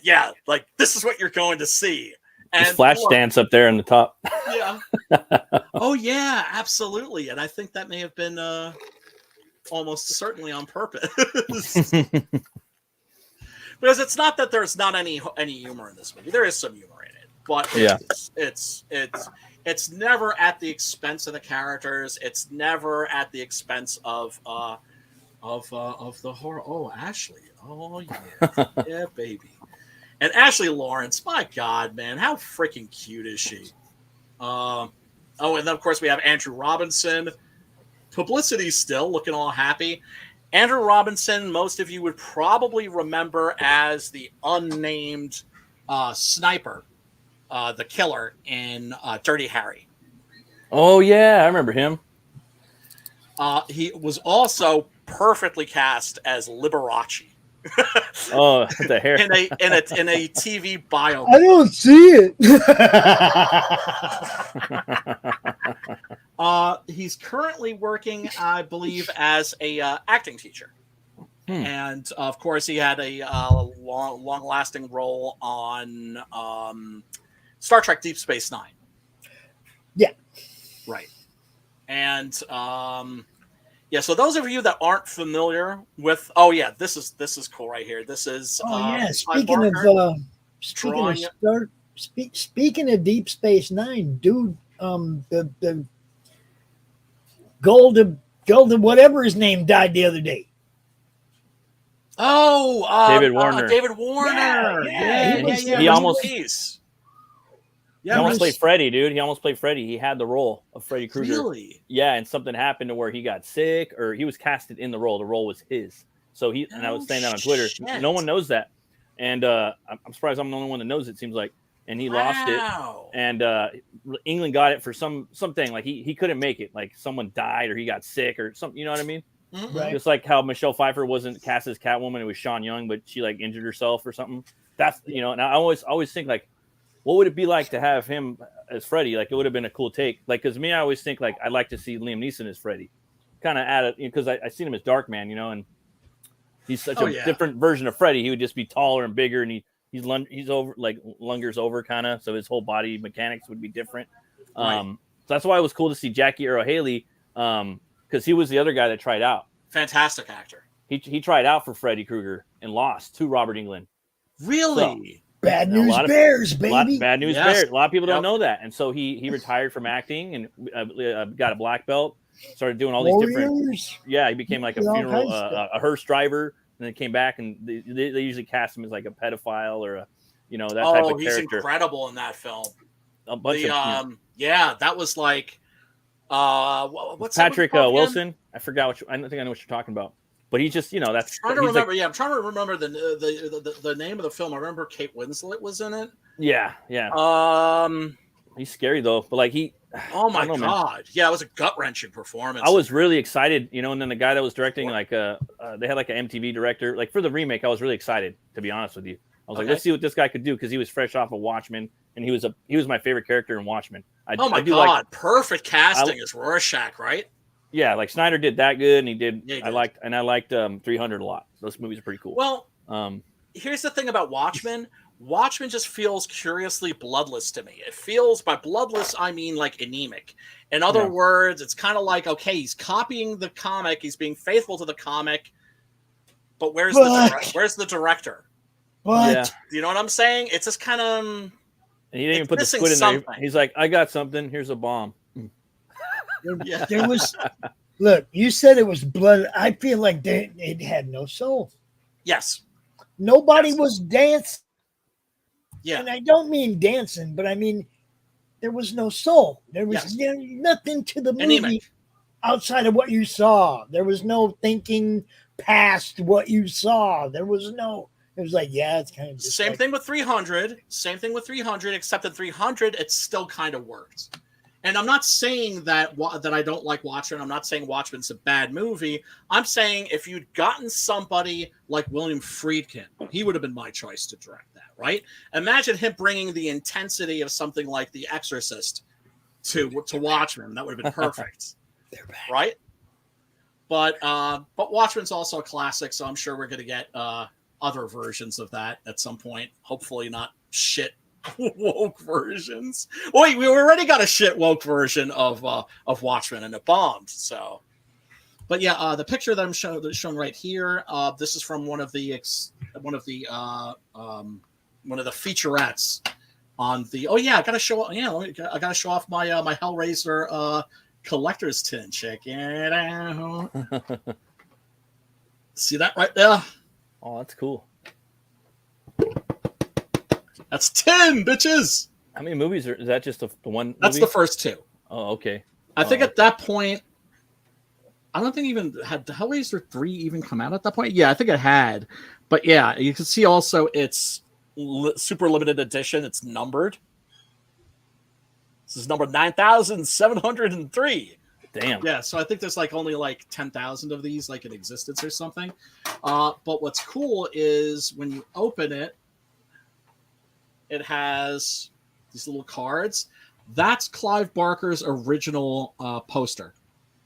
S1: yeah, like this is what you're going to see.
S4: And flash dance up there in the top.
S1: Yeah. Oh yeah, absolutely. And I think that may have been almost certainly on purpose. Because it's not that there's not any humor in this movie. There is some humor in it, but it's never at the expense of the characters. It's never at the expense of the horror. Oh, Ashley. Oh yeah, yeah, baby. And Ashley Lawrence, my God, man, how freaking cute is she? And then of course we have Andrew Robinson. Publicity still looking all happy. Andrew Robinson, most of you would probably remember as the unnamed sniper, the killer in Dirty Harry.
S4: Oh yeah, I remember him.
S1: He was also perfectly cast as Liberace.
S4: Oh, the hair
S1: in a TV bio.
S3: I don't see it.
S1: He's currently working, I believe, as a acting teacher, and of course, he had a long-lasting role on Star Trek: Deep Space Nine.
S3: Yeah,
S1: right, and yeah, so those of you that aren't familiar with, this is cool right here. This is
S3: speaking of Deep Space Nine, dude, the Golden whatever his name died the other day.
S1: David
S4: Warner.
S1: David Warner.
S4: He almost played Freddy, dude. He almost played Freddy. He had the role of Freddy Krueger.
S1: Really?
S4: Yeah, and something happened to where he got sick, or he was casted in the role. The role was his, So and I was saying that on Twitter.
S1: Shit.
S4: No one knows that, and I'm surprised I'm the only one that knows it. Seems like, and he lost it, and England got it for something like he couldn't make it, like someone died or he got sick or something. You know what I mean?
S1: Mm-hmm.
S3: Right.
S4: Just like how Michelle Pfeiffer wasn't cast as Catwoman, it was Sean Young, but she like injured herself or something. That's and I always think like, what would it be like to have him as Freddy? Like it would have been a cool take. Like because me, I always think like I'd like to see Liam Neeson as Freddy, kind of add it because I seen him as Darkman, and he's such a different version of Freddy. He would just be taller and bigger, and he's over like lungers over kind of, so his whole body mechanics would be different.
S1: Right.
S4: So that's why it was cool to see Jackie Earle Haley, because he was the other guy that tried out.
S1: Fantastic actor.
S4: He tried out for Freddy Krueger and lost to Robert Englund.
S1: Really?
S4: So,
S3: Bad News Bears, baby.
S4: Bad News Bears. A lot of people don't know that, and so he retired from acting and got a black belt. Started doing all these different. Yeah, he became like a funeral, a hearse driver, and then came back, and they usually cast him as like a pedophile or a, that type of character.
S1: He's incredible in that film.
S4: A bunch of
S1: that was like, what's
S4: Patrick Wilson? I forgot I don't think I know what you're talking about. But he's just, that's.
S1: I'm trying to remember. I'm trying to remember the name of the film. I remember Kate Winslet was in it.
S4: Yeah. He's scary though, but like
S1: oh my god, man. Yeah, it was a gut wrenching performance.
S4: I was really excited, and then the guy that was directing, like, they had like an MTV director, like for the remake. I was really excited, to be honest with you. I was like, let's see what this guy could do because he was fresh off of Watchmen, and he was my favorite character in Watchmen.
S1: Perfect casting as Rorschach, right?
S4: Yeah, like Snyder did that good, and he did. I liked 300 a lot. Those movies are pretty cool.
S1: Well, here's the thing about Watchmen. Watchmen just feels curiously bloodless to me. It feels, by bloodless, I mean like anemic. In other words, it's kind of like, okay, he's copying the comic, he's being faithful to the comic, but where's the director?
S3: What?
S1: You know what I'm saying? It's just kind of.
S4: And he didn't even put the squid in there. He's like, I got something. Here's a bomb.
S3: There was. Look, you said it was blood. I feel like it had no soul.
S1: Yes.
S3: Nobody was dancing.
S1: Yeah.
S3: And I don't mean dancing, but I mean there was no soul. There was nothing to the movie outside of what you saw. There was no thinking past what you saw. There was no. It was like, it's kind of just
S1: same thing with 300. Same thing with 300, except at 300, it still kind of worked. And I'm not saying that I don't like Watchmen. I'm not saying Watchmen's a bad movie. I'm saying if you'd gotten somebody like William Friedkin, he would have been my choice to direct that, right? Imagine him bringing the intensity of something like The Exorcist to Watchmen. That would have been perfect, right? But Watchmen's also a classic, so I'm sure we're going to get other versions of that at some point. Hopefully not shit woke versions. Wait, we already got a shit woke version of Watchmen, and it bombed. So, but yeah, the picture that I'm showing right here. This is from one of the featurettes on the. Oh yeah, I gotta show. Yeah, I gotta show off my my Hellraiser collector's tin. Check it out. See that right there?
S4: Oh, that's cool.
S1: That's 10, bitches.
S4: How many movies is that? Just the one?
S1: That's
S4: movie?
S1: The first two.
S4: Oh, okay.
S1: I think at that point, I don't think even had Hellraiser 3 even come out at that point. Yeah, I think it had. But yeah, you can see also it's super limited edition. It's numbered. This is number 9,703.
S4: Damn.
S1: Yeah, so I think there's only 10,000 of these in existence or something. But what's cool is when you open it, it has these little cards. That's Clive Barker's original poster.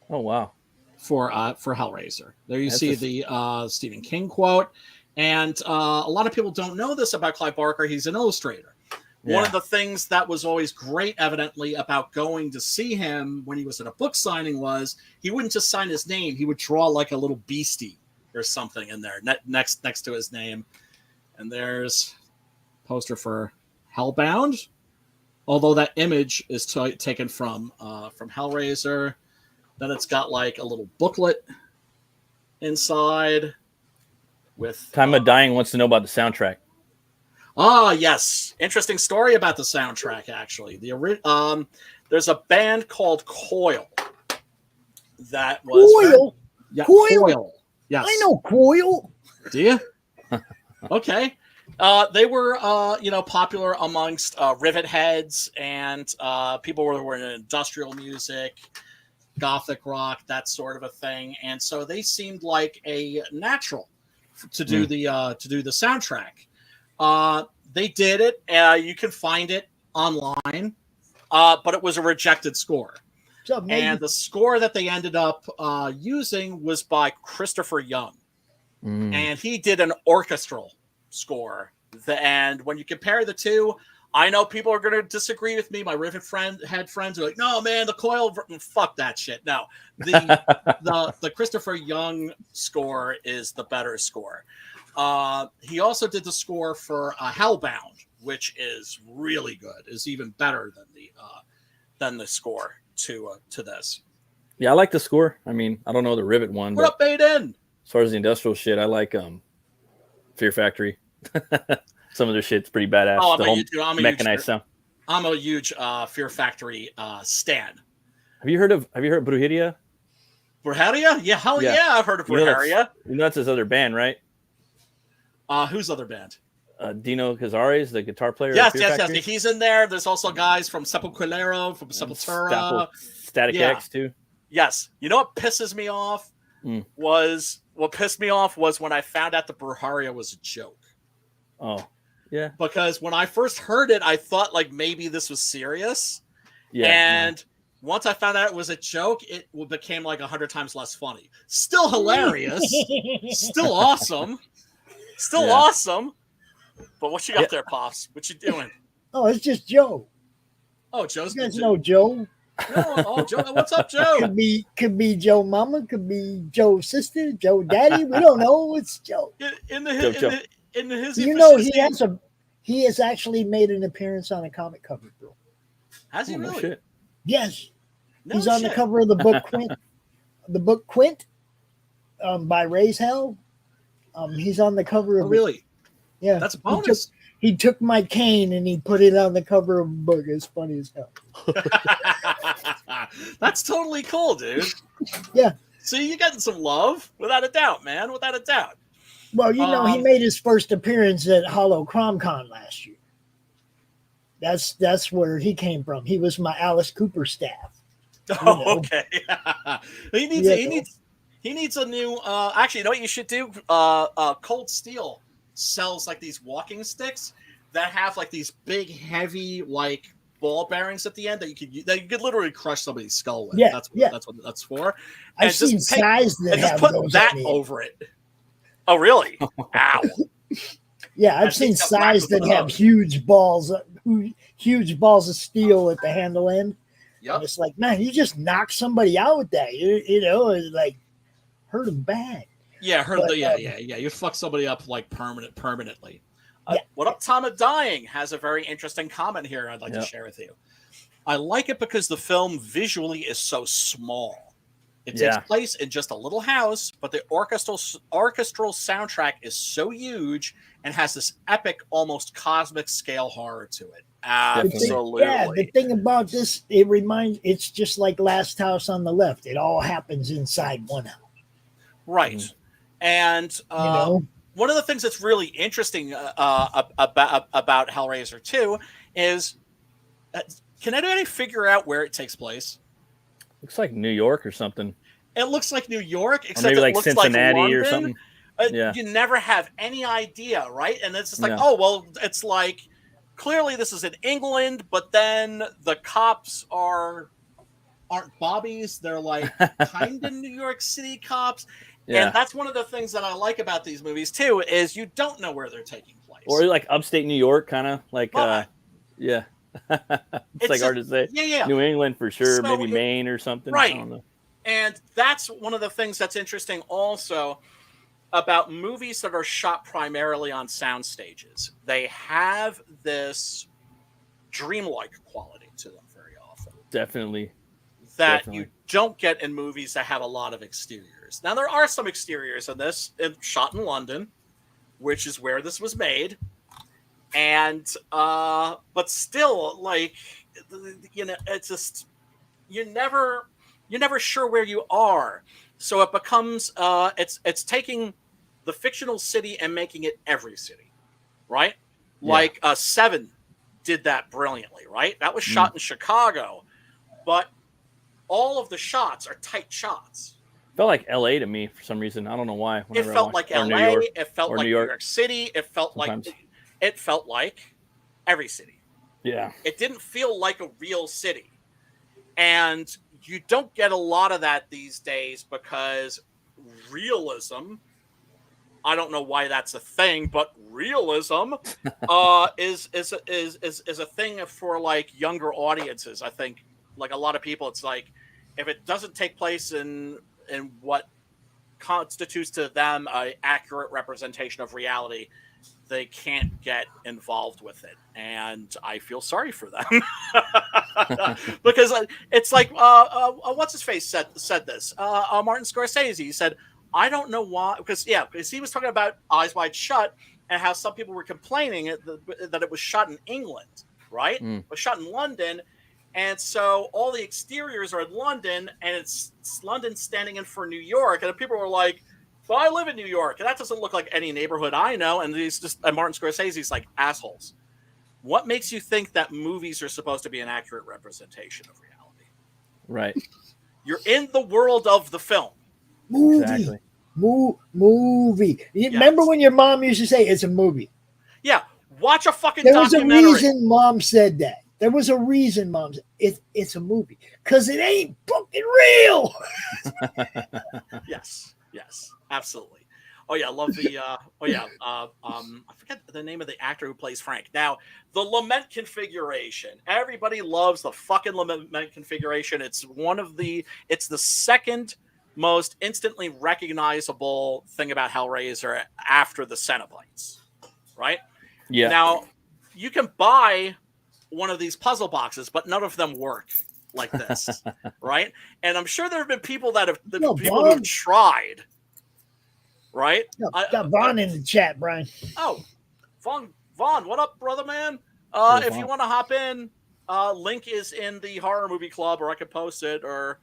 S4: Oh wow!
S1: For Hellraiser. There you see the Stephen King quote, and a lot of people don't know this about Clive Barker. He's an illustrator. Yeah. One of the things that was always great, evidently, about going to see him when he was at a book signing was he wouldn't just sign his name; he would draw a little beastie or something in there next to his name. And there's poster for Hellbound, although that image is taken from Hellraiser. Then it's got a little booklet inside with
S4: Time of Dying wants to know about the soundtrack.
S1: Yes, interesting story about the soundtrack. Actually, there's a band called Coil that was
S3: Coil.
S1: Coil. Yes.
S3: I know Coil.
S1: Do you? Okay. They were, popular amongst rivet heads and people who were in industrial music, gothic rock, that sort of a thing, and so they seemed like a natural to do the soundtrack. They did it. You can find it online, but it was a rejected score. And the score that they ended up using was by Christopher Young. And he did an orchestral score. And when you compare the two, I know people are going to disagree with me. My rivet head friends are like, no, man, the Coil, fuck that shit. No, the Christopher Young score is the better score. He also did the score for Hellbound, which is really good. Is even better than the score to this.
S4: Yeah, I like the score. I mean, I don't know the rivet one.
S1: What up, Baden?
S4: As far as the industrial shit, I like Fear Factory. Some of their shit's pretty badass.
S1: Oh,
S4: the whole mechanized sound.
S1: I'm a huge Fear Factory stan.
S4: Have you heard Brujeria?
S1: Brujeria? Yeah, hell yeah, I've heard of Brujeria.
S4: That's his other band, right?
S1: Whose other band?
S4: Dino Cazares, the guitar player.
S1: Yes. He's in there. There's also guys from Sepultura, from Sepultura.
S4: Static X too.
S1: Yes. You know what pisses me off was when I found out the Brujeria was a joke.
S4: Oh, yeah.
S1: Because when I first heard it, I thought like maybe this was serious. Yeah. And once I found out it was a joke, it became like 100 times less funny. Still hilarious. Still awesome. Awesome. But what you got there, Pops? What you doing?
S3: Oh, it's just Joe.
S1: Oh, Joe's
S3: you guys know Joe.
S1: No, Joe. What's up, Joe?
S3: Could be Joe Mama, could be Joe sister, Joe Daddy. We don't know. It's Joe. He has actually made an appearance on a comic cover, bro.
S1: Has he really?
S4: No shit.
S3: Yes. He's on the cover of the book Quint. The book Quint, by Raise Hell. He's on the cover of.
S1: Oh, really?
S3: Yeah,
S1: that's a bonus.
S3: He took my cane and he put it on the cover of a book. It's funny as hell.
S1: That's totally cool, dude.
S3: Yeah.
S1: See, you're getting some love, without a doubt, man. Without a doubt.
S3: Well, he made his first appearance at Hollow CromCon last year. That's where he came from. He was my Alice Cooper staff.
S1: Oh, okay. He needs a new. Actually, you know what you should do? Cold Steel sells like these walking sticks that have like these big, heavy, like ball bearings at the end that you could literally crush somebody's skull with. That's what that's for.
S3: I've seen size that have
S1: put
S3: those
S1: that over it. Oh, really? Ow.
S3: Yeah, I've seen size that have huge balls of steel at the handle end. Yep. And it's like, man, you just knock somebody out with that. You know, it's like hurt them bad.
S1: Yeah, you fuck somebody up like permanently.
S3: Yeah.
S1: What Up, Tom of Dying has a very interesting comment here I'd like to share with you. I like it because the film visually is so small. It takes place in just a little house, but the orchestral soundtrack is so huge and has this epic, almost cosmic scale horror to it. Absolutely.
S3: The thing about this, it's just like Last House on the Left. It all happens inside one house.
S1: Right. Mm-hmm. And one of the things that's really interesting about Hellraiser 2 is, can anybody figure out where it takes place?
S4: Looks like New York or something.
S1: It looks like New York, except
S4: maybe
S1: it
S4: like
S1: looks
S4: Cincinnati
S1: like London.
S4: Or something.
S1: You never have any idea, right? And it's just like, oh, well, it's like, clearly this is in England, but then the cops aren't bobbies. They're like kind of New York City cops. Yeah. And that's one of the things that I like about these movies, too, is you don't know where they're taking place.
S4: Or like upstate New York, kind of like, it's like hard to say.
S1: Yeah.
S4: New England for sure, maybe Maine or something.
S1: Right.
S4: I don't know.
S1: And that's one of the things that's interesting also about movies that are shot primarily on sound stages. They have this dreamlike quality to them very often.
S4: Definitely.
S1: You don't get in movies that have a lot of exteriors. Now, there are some exteriors in this, shot in London, which is where this was made. And, but still, like, it's just, you never, you're never sure where you are. So it becomes it's taking the fictional city and making it every city, right? Like Seven did that brilliantly, right? That was shot in Chicago, but all of the shots are tight shots.
S4: Felt like L.A. to me for some reason. I don't know why.
S1: It felt like LA. It felt like New York City. It felt
S4: sometimes.
S1: like it felt like every city.
S4: Yeah.
S1: It didn't feel like a real city. And you don't get a lot of that these days because realism, I don't know why that's a thing, but realism is a thing for like younger audiences. I think like a lot of people, it's like if it doesn't take place in what constitutes to them an accurate representation of reality, they can't get involved with it, and I feel sorry for them because it's like what's his face said this Martin Scorsese. He said, I don't know why, because he was talking about Eyes Wide Shut and how some people were complaining that it was shot in England, right? It was shot in London, and so all the exteriors are in London, and it's London standing in for New York, and people were like, well, I live in New York, and that doesn't look like any neighborhood I know. And Martin Scorsese's like, assholes. What makes you think that movies are supposed to be an accurate representation of reality?
S4: Right.
S1: You're in the world of the film.
S3: Movie.
S4: Exactly.
S3: Movie. Remember when your mom used to say it's a movie?
S1: Yeah. Watch a fucking
S3: There was
S1: documentary.
S3: a reason mom said that. There was a reason mom said it's a movie. Because it ain't fucking real.
S1: Yes. Absolutely. Oh yeah, I love the I forget the name of the actor who plays Frank. Now, the lament configuration. Everybody loves the fucking lament configuration. It's the second most instantly recognizable thing about Hellraiser after the Cenobites. Right?
S4: Yeah.
S1: Now, you can buy one of these puzzle boxes, but none of them work like this. Right? And I'm sure there have been people who've tried. Right?
S3: Got Vaughn in the chat, Brian.
S1: Oh, Vaughn, what up, brother man? If you want to hop in, link is in the horror movie club, or I could post it, or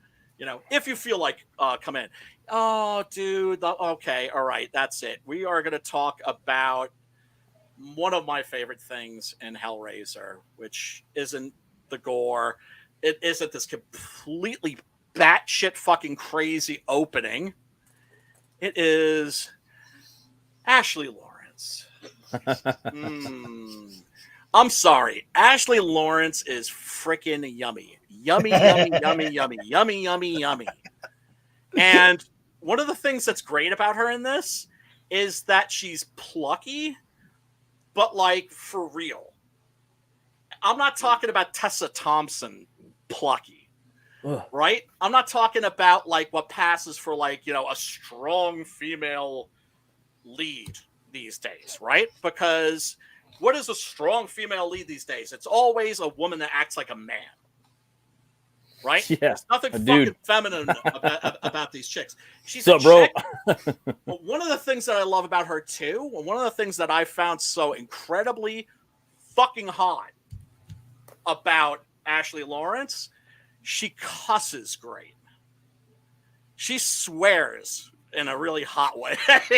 S1: if you feel like come in. Oh, dude. Okay, all right, that's it. We are going to talk about one of my favorite things in Hellraiser, which isn't the gore. It isn't this completely batshit fucking crazy opening. It is Ashley Lawrence. I'm sorry. Ashley Lawrence is freaking yummy. Yummy. And one of the things that's great about her in this is that she's plucky, but like for real. I'm not talking about Tessa Thompson plucky. Right? I'm not talking about like what passes for like, a strong female lead these days, right? Because what is a strong female lead these days? It's always a woman that acts like a man. Right?
S4: Yeah.
S1: There's nothing fucking feminine about these chicks. She's
S4: a
S1: bro.
S4: chick.
S1: But one of the things that I love about her too, one of the things that I found so incredibly fucking hot about Ashley Lawrence, she cusses great. She swears in a really hot way.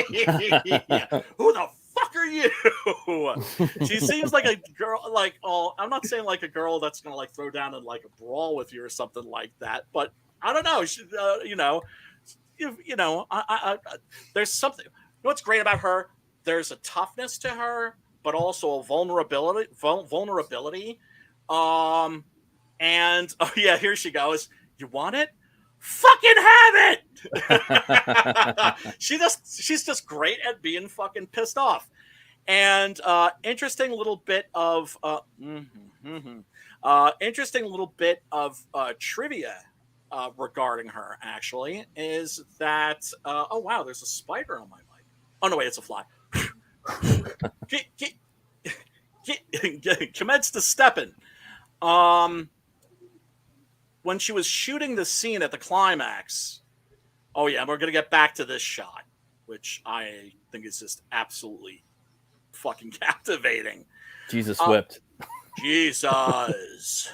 S1: Yeah. Who the fuck are you? She seems like a girl, I'm not saying like a girl that's gonna like throw down and like a brawl with you or something like that, but I don't know. She, there's something. You know what's great about her? There's a toughness to her, but also a vulnerability. And here she goes. You want it? Fucking have it. She's just great at being fucking pissed off. And interesting little bit of trivia regarding her actually is that oh wow, there's a spider on my mic. Oh no, wait, it's a fly. Commence to stepping. When she was shooting the scene at the climax, oh yeah, we're gonna get back to this shot, which I think is just absolutely fucking captivating.
S4: Jesus wept.
S1: Jesus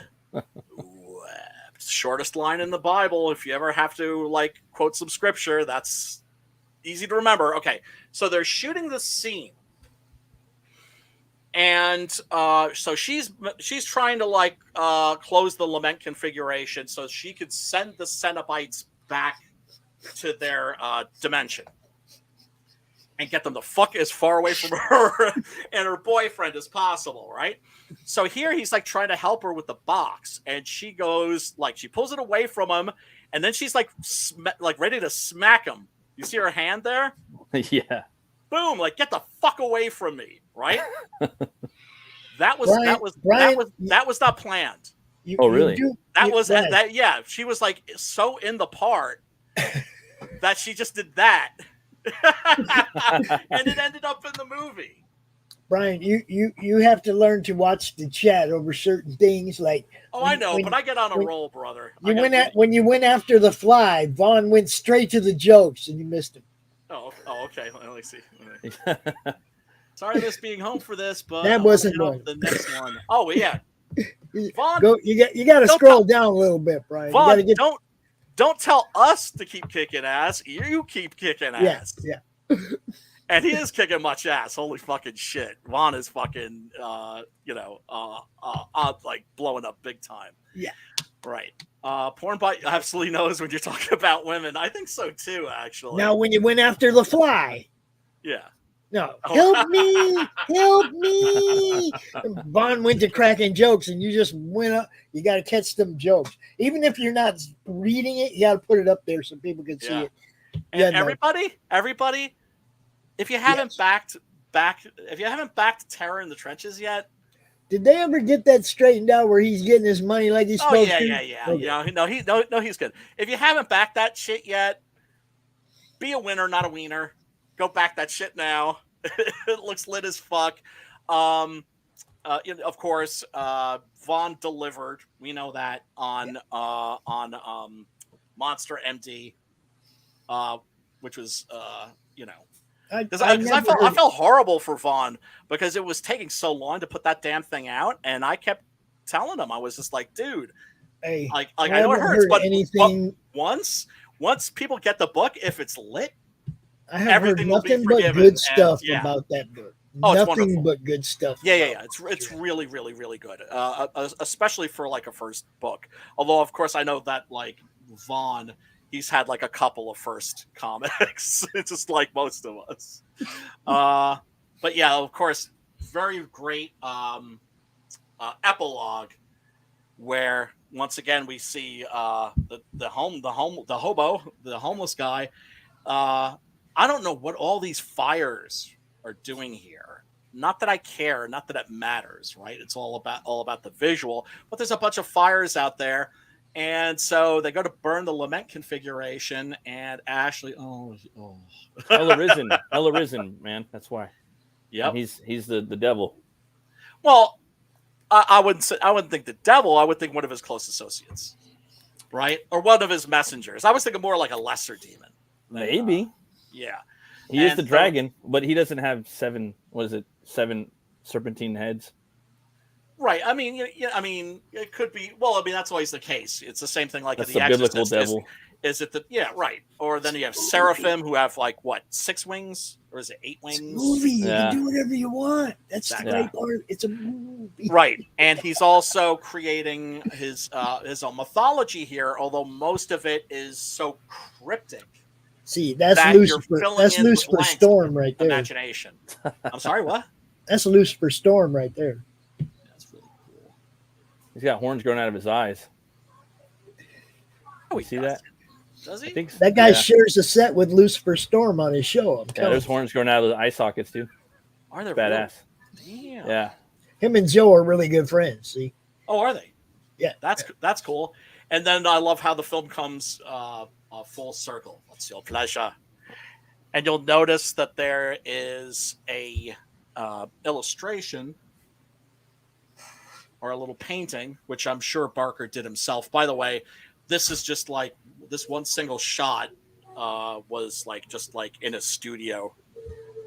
S1: wept. shortest line in the Bible. If you ever have to like quote some scripture, that's easy to remember. Okay, so they're shooting the scene, and so she's trying to like close the lament configuration so she could send the Cenobites back to their dimension and get them the fuck as far away from her and her boyfriend as possible, right? So here he's like trying to help her with the box, and she goes like she pulls it away from him, and then she's like ready to smack him. You see her hand there?
S4: Yeah.
S1: Boom! Like get the fuck away from me, right? That was not planned.
S4: Really?
S1: Yeah. She was like so in the part that she just did that. And it ended up in the movie.
S3: Brian, you have to learn to watch the chat over certain things. Like,
S1: I know, but I get on a roll, brother.
S3: When you went after the fly, Vaughn went straight to the jokes, and you missed him.
S1: Oh, okay. Let me see. Sorry, this being home for this, but
S3: that wasn't one.
S1: The next one. Oh yeah, Vaughn,
S3: you got to scroll down a little bit, Brian.
S1: Vaughn, don't tell us to keep kicking ass. You keep kicking ass.
S3: Yeah.
S1: And he is kicking much ass. Holy fucking shit. Vaughn is fucking, like blowing up big time.
S3: Yeah.
S1: Right. Pornbot absolutely knows when you're talking about women. I think so too, actually.
S3: Now, when you went after the fly.
S1: Yeah.
S3: No. Help me. Vaughn went to cracking jokes, and you just went up. You got to catch them jokes. Even if you're not reading it, you got to put it up there so people can see it.
S1: And everybody, if you haven't backed Terror in the Trenches yet,
S3: did they ever get that straightened out where he's getting his money like he's supposed to?
S1: Yeah. Okay. He's good. If you haven't backed that shit yet, be a winner, not a wiener. Go back that shit now. It looks lit as fuck. Of course, Vaughn delivered. We know that on Monster MD, which was because I felt horrible for Vaughn because it was taking so long to put that damn thing out, and I kept telling him, I was just like, dude,
S3: hey,
S1: I know it hurts, but
S3: anything.
S1: Once people get the book, if it's lit,
S3: I have heard nothing but good stuff about that book. Nothing but good stuff.
S1: Yeah. It's really, really, really good, especially for like a first book. Although, of course, I know that like Vaughn, he's had like a couple of first comics. It's just like most of us. But yeah, of course, very great epilogue where once again we see the homeless guy. I don't know what all these fires are doing here. Not that I care, not that it matters, right? It's all about the visual, but there's a bunch of fires out there. And so they go to burn the lament configuration, and Ashley,
S4: Hella risen, man. That's why.
S1: Yeah,
S4: he's the devil.
S1: Well, I wouldn't think the devil. I would think one of his close associates, right, or one of his messengers. I was thinking more like a lesser demon.
S4: Maybe.
S1: Yeah,
S4: he is the dragon, but he doesn't have 7 serpentine heads.
S1: Right. I mean, it could be. Well, I mean, that's always the case. It's the same thing. Like
S4: that's
S1: the
S4: biblical devil.
S1: Is it the right? Or then you have seraphim who have like what 6 wings, or is it 8 wings?
S3: It's a movie. You can do whatever you want. That's the great part. It's a movie.
S1: Right, and he's also creating his own mythology here, although most of it is so cryptic.
S3: See, that's Lucifer. That's Lucifer Storm right there.
S1: Imagination. I'm sorry, what?
S3: That's Lucifer Storm right there.
S1: That's really cool.
S4: He's got horns growing out of his eyes.
S1: Oh,
S4: you see that?
S1: Does he?
S4: I think so.
S3: That guy shares a set with Lucifer Storm on his show.
S4: There's horns growing out of the eye sockets too.
S1: Are there?
S4: Badass.
S1: Really? Damn.
S3: Yeah. Him and Joe are really good friends. See.
S1: Oh, are they?
S3: Yeah.
S1: That's cool. And then I love how the film comes full circle. What's your pleasure? And you'll notice that there is a illustration or a little painting, which I'm sure Barker did himself. By the way, this is just like this one single shot was like just like in a studio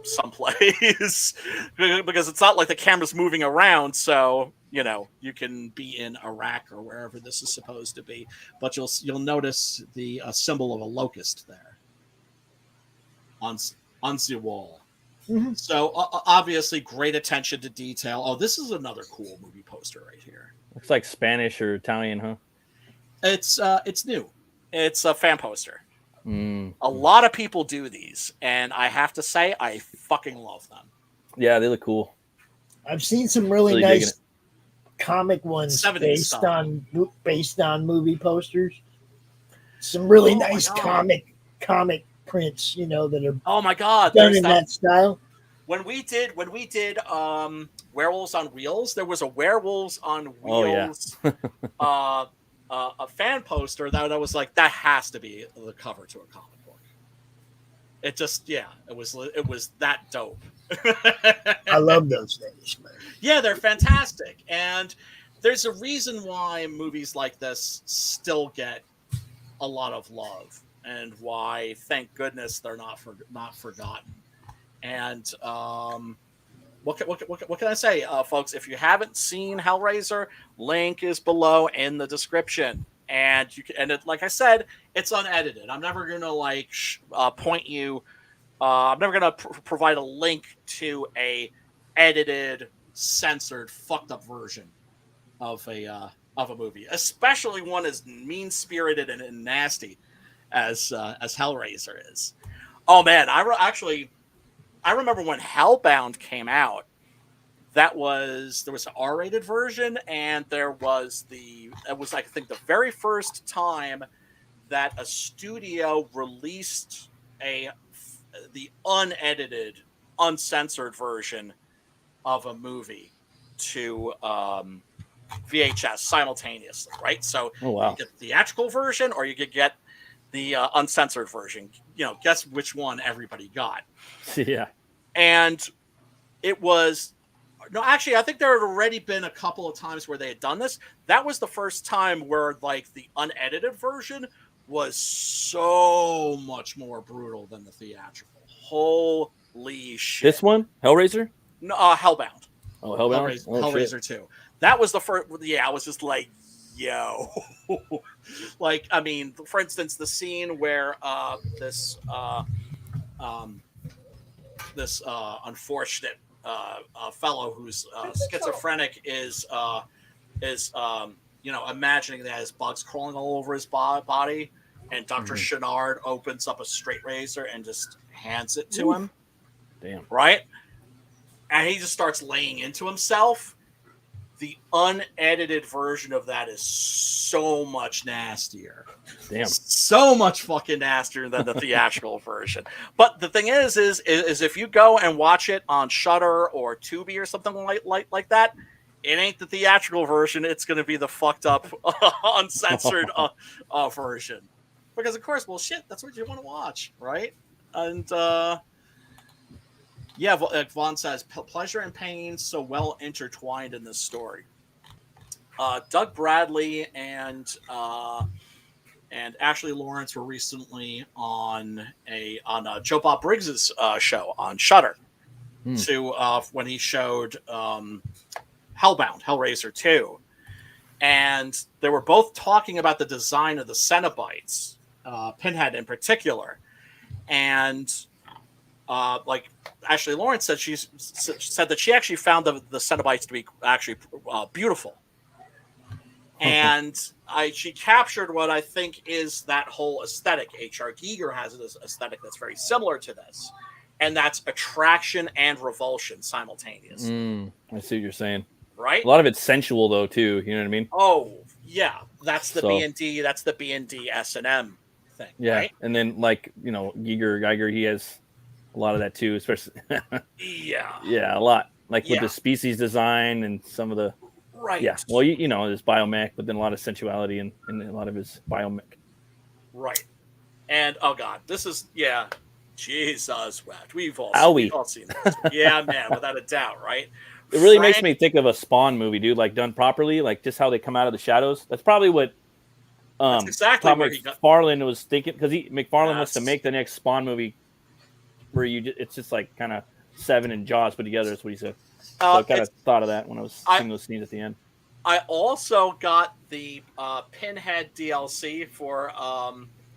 S1: someplace because it's not like the camera's moving around, so you can be in Iraq or wherever this is supposed to be, but you'll notice the symbol of a locust there on the wall.
S3: Mm-hmm.
S1: So obviously great attention to detail. Oh, this is another cool movie poster right here.
S4: Looks like Spanish or Italian, huh?
S1: It's new. It's a fan poster.
S4: Mm.
S1: A lot of people do these, and I have to say I fucking love them.
S4: Yeah, they look cool.
S3: I've seen some really nice comic ones based on movie posters. Some really nice comic prints, that are
S1: oh my god
S3: done in that style.
S1: When we did Werewolves on Wheels, there was a Werewolves on Wheels a fan poster that I was like, that has to be the cover to a comic book. It just it was that dope.
S3: I love those things, man.
S1: Yeah, they're fantastic. And there's a reason why movies like this still get a lot of love, and why, thank goodness, they're not forgotten. And what can I say, folks? If you haven't seen Hellraiser, link is below in the description. And like I said, it's unedited. I'm never gonna point you. I'm never gonna provide a link to a edited, censored, fucked up version of a movie, especially one as mean-spirited and nasty as Hellraiser is. Oh man, I remember when Hellbound came out. There was an R-rated version, and it was I think the very first time that a studio released the unedited, uncensored version of a movie to VHS simultaneously, right? So you get the theatrical version, or you could get the uncensored version. Guess which one everybody got.
S4: Yeah.
S1: And it was... No, actually, I think there had already been a couple of times where they had done this. That was the first time where, the unedited version was so much more brutal than the theatrical. Holy shit.
S4: This one? Hellraiser?
S1: No, Hellbound.
S4: Oh, Hellbound?
S1: Hellraiser 2. That was the first... Yeah, I was just like, yo. For instance, the scene where this unfortunate fellow who's schizophrenic is imagining that his bugs crawling all over his body, and Dr. Chenard opens up a straight razor and just hands it to him.
S4: Damn.
S1: Right? And he just starts laying into himself. The unedited version of that is so much nastier.
S4: Damn.
S1: So much fucking nastier than the theatrical version. But the thing is if you go and watch it on Shudder or Tubi or something like that, it ain't the theatrical version. It's going to be the fucked up, uncensored version. Because, of course, well, shit, that's what you want to watch, right? And, Vaughn says, pleasure and pain so well intertwined in this story. Doug Bradley and Ashley Lawrence were recently on Joe Bob Briggs's show on Shudder when he showed Hellbound, Hellraiser 2. And they were both talking about the design of the Cenobites, Pinhead in particular. And Ashley Lawrence said said that she actually found the Cenobites to be actually beautiful. And she captured what I think is that whole aesthetic. H.R. Giger has this aesthetic that's very similar to this. And that's attraction and revulsion simultaneously.
S4: I see what you're saying.
S1: Right?
S4: A lot of it's sensual, though, too. You know what I mean?
S1: Oh, yeah. That's the B&D. That's the B&D S&M thing.
S4: Yeah.
S1: Right?
S4: And then, Geiger, he has a lot of that, too, especially.
S1: Yeah.
S4: Yeah, a lot. With the species design and some of the...
S1: Right.
S4: Yeah. Well, his biomech, but then a lot of sensuality in a lot of his biomech.
S1: Right. And, oh, God, this is... Yeah. Jesus, we've all seen this. Yeah, man, without a doubt, right?
S4: It really makes me think of a Spawn movie, dude. Done properly, just how they come out of the shadows. That's probably what
S1: that's exactly
S4: Tom
S1: where
S4: McFarlane was thinking, because McFarlane wants to make the next Spawn movie where it's just kind of Seven and Jaws put together. That's what he said. So I kind of thought of that when I was seeing those scenes at the end.
S1: I also got the Pinhead DLC for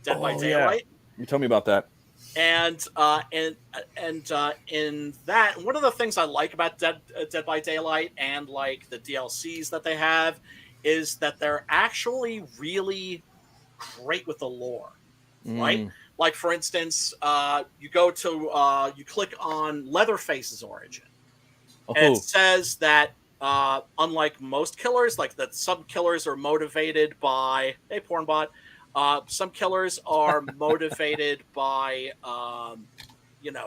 S1: Dead by Daylight.
S4: You told me about that.
S1: And in that, one of the things I like about Dead by Daylight and like the DLCs that they have is that they're actually really great with the lore, right? Like for instance, you go to you click on Leatherface's origin, and it says that unlike most killers, like that some killers are motivated by pornbot. Some killers are motivated by,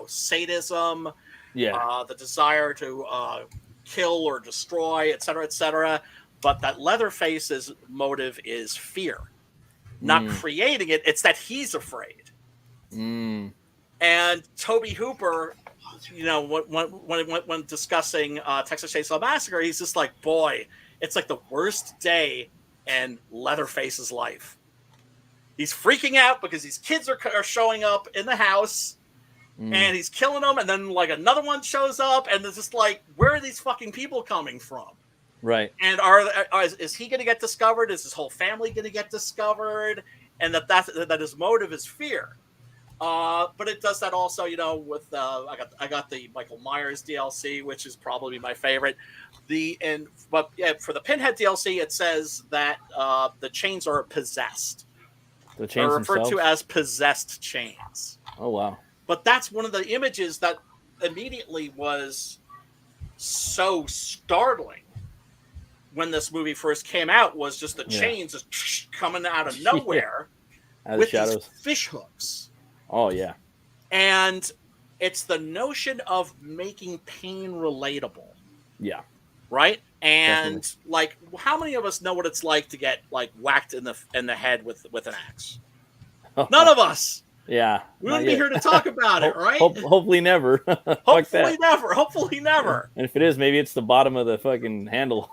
S1: sadism, the desire to kill or destroy, etc., etc. But that Leatherface's motive is fear, not creating it. It's that he's afraid. And Toby Hooper, when discussing Texas Chainsaw Massacre, he's just like, boy, it's like the worst day in Leatherface's life. He's freaking out because these kids are showing up in the house, and he's killing them, and then like another one shows up, and it's just like, where are these fucking people coming from?
S4: Right.
S1: And is he going to get discovered? Is his whole family going to get discovered? And that his motive is fear. But it does that also, with I got the Michael Myers DLC, which is probably my favorite. For the Pinhead DLC, it says that the chains are possessed.
S4: The chains
S1: are referred
S4: themselves?
S1: to as possessed chains.
S4: Oh wow!
S1: But that's one of the images that immediately was so startling when this movie first came out. Was just the chains just coming out of nowhere
S4: out of
S1: with
S4: the shadows.
S1: these fish hooks.
S4: Oh yeah,
S1: and it's the notion of making pain relatable.
S4: Yeah.
S1: Right. And
S4: Definitely.
S1: like, how many of us know what it's like to get like whacked in the head with an axe? None of us.
S4: Yeah.
S1: We wouldn't be here to talk about it, right?
S4: Hopefully never.
S1: Hopefully never. Hopefully never.
S4: And if it is, maybe it's the bottom of the fucking handle.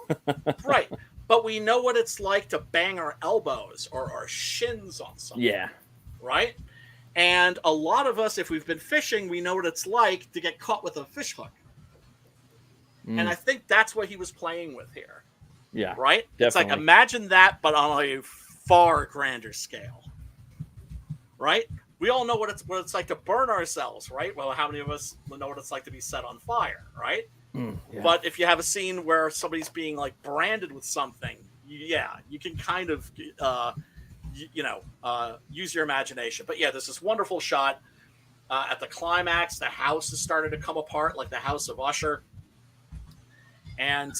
S1: Right. But we know what it's like to bang our elbows or our shins on something.
S4: Yeah.
S1: Right? And a lot of us, if we've been fishing, we know what it's like to get caught with a fish hook. And I think that's what he was playing with here.
S4: Yeah.
S1: Right?
S4: Definitely.
S1: It's like, imagine that, but on a far grander scale. Right? We all know what it's like to burn ourselves, right? Well, how many of us know what it's like to be set on fire, right?
S4: Yeah.
S1: But if you have a scene where somebody's being like branded with something, you can kind of, use your imagination. But yeah, there's this wonderful shot at the climax. The house is starting to come apart, like the house of Usher. And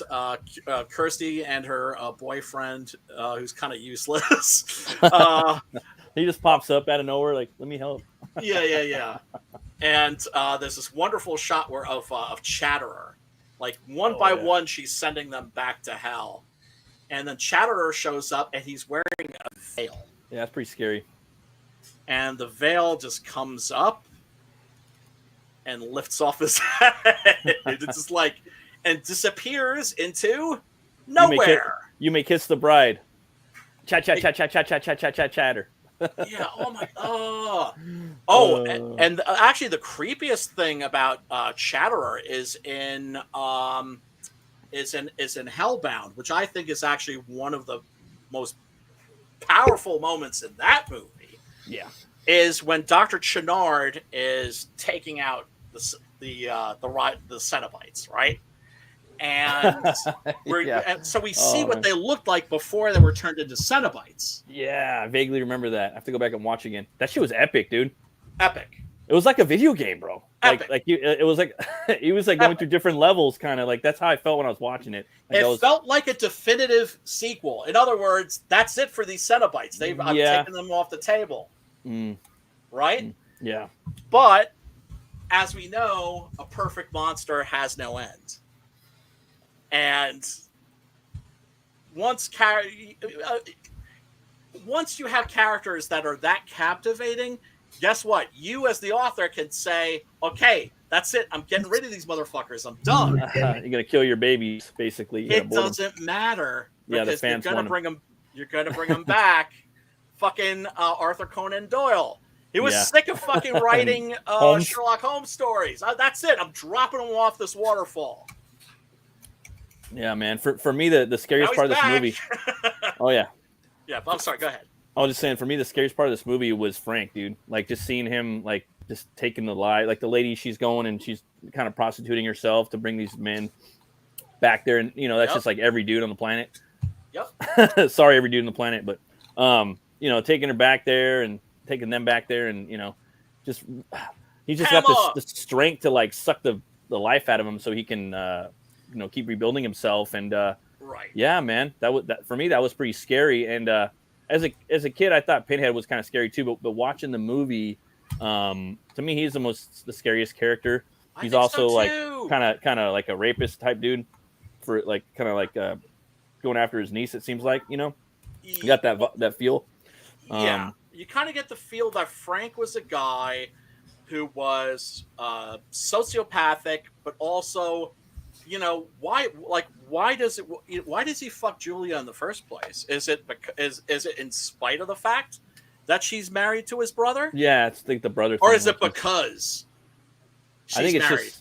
S1: Kirsty and her boyfriend, who's kind of useless.
S4: He just pops up out of nowhere, like, let me help.
S1: Yeah. And there's this wonderful shot of Chatterer. Like, one by one, she's sending them back to hell. And then Chatterer shows up, and he's wearing a veil.
S4: Yeah, that's pretty scary.
S1: And the veil just comes up and lifts off his head. It's just like... and disappears into nowhere.
S4: You may kiss the bride. Chatter.
S1: Yeah. Oh my. Oh. And actually, the creepiest thing about Chatterer is in Hellbound, which I think is actually one of the most powerful moments in that movie.
S4: Yeah.
S1: Is when Dr. Chenard is taking out the Cenobites, right? And so we see what they looked like before they were turned into Cenobites.
S4: Yeah, I vaguely remember that. I have to go back and watch again. That shit was epic, dude.
S1: Epic.
S4: It was like a video game, bro.
S1: Epic.
S4: It was like he was like going through different levels, kind of like that's how I felt when I was watching it. Like
S1: it felt like a definitive sequel. In other words, that's it for these Cenobites. I've taken them off the table. Right?
S4: Yeah.
S1: But as we know, a perfect monster has no end. And once you have characters that are that captivating, guess what? You as the author can say, okay, that's it. I'm getting rid of these motherfuckers. I'm done.
S4: You're going to kill your babies, basically.
S1: It doesn't matter.
S4: Yeah, the
S1: because
S4: fans
S1: you're going to bring them back. Fucking Arthur Conan Doyle. He was sick of fucking writing Sherlock Holmes stories. That's it. I'm dropping him off this waterfall.
S4: Yeah, man. For me, the scariest part of this movie. Oh yeah.
S1: Yeah, I'm sorry. Go ahead.
S4: I was just saying, for me, the scariest part of this movie was Frank, dude. Like, just seeing him, like, just taking the lie. Like, the lady, she's going and she's kind of prostituting herself to bring these men back there. And, that's just like every dude on the planet.
S1: Yep.
S4: Sorry, every dude on the planet. But, taking her back there and taking them back there and, just, he's just got this strength to, like, suck the life out of him so he can, keep rebuilding himself. And,
S1: right.
S4: Yeah, man, that for me, that was pretty scary. And, as a kid, I thought Pinhead was kind of scary too, but watching the movie, to me, he's the scariest character. He's also like kind of like a rapist type dude, for like kind of like going after his niece. It seems like you got that feel.
S1: Yeah, you kind of get the feel that Frank was a guy who was sociopathic, but also, why does he fuck Julia in the first place? Is it in spite of the fact that she's married to his brother?
S4: Yeah, I think the brother.
S1: Or is it because she's married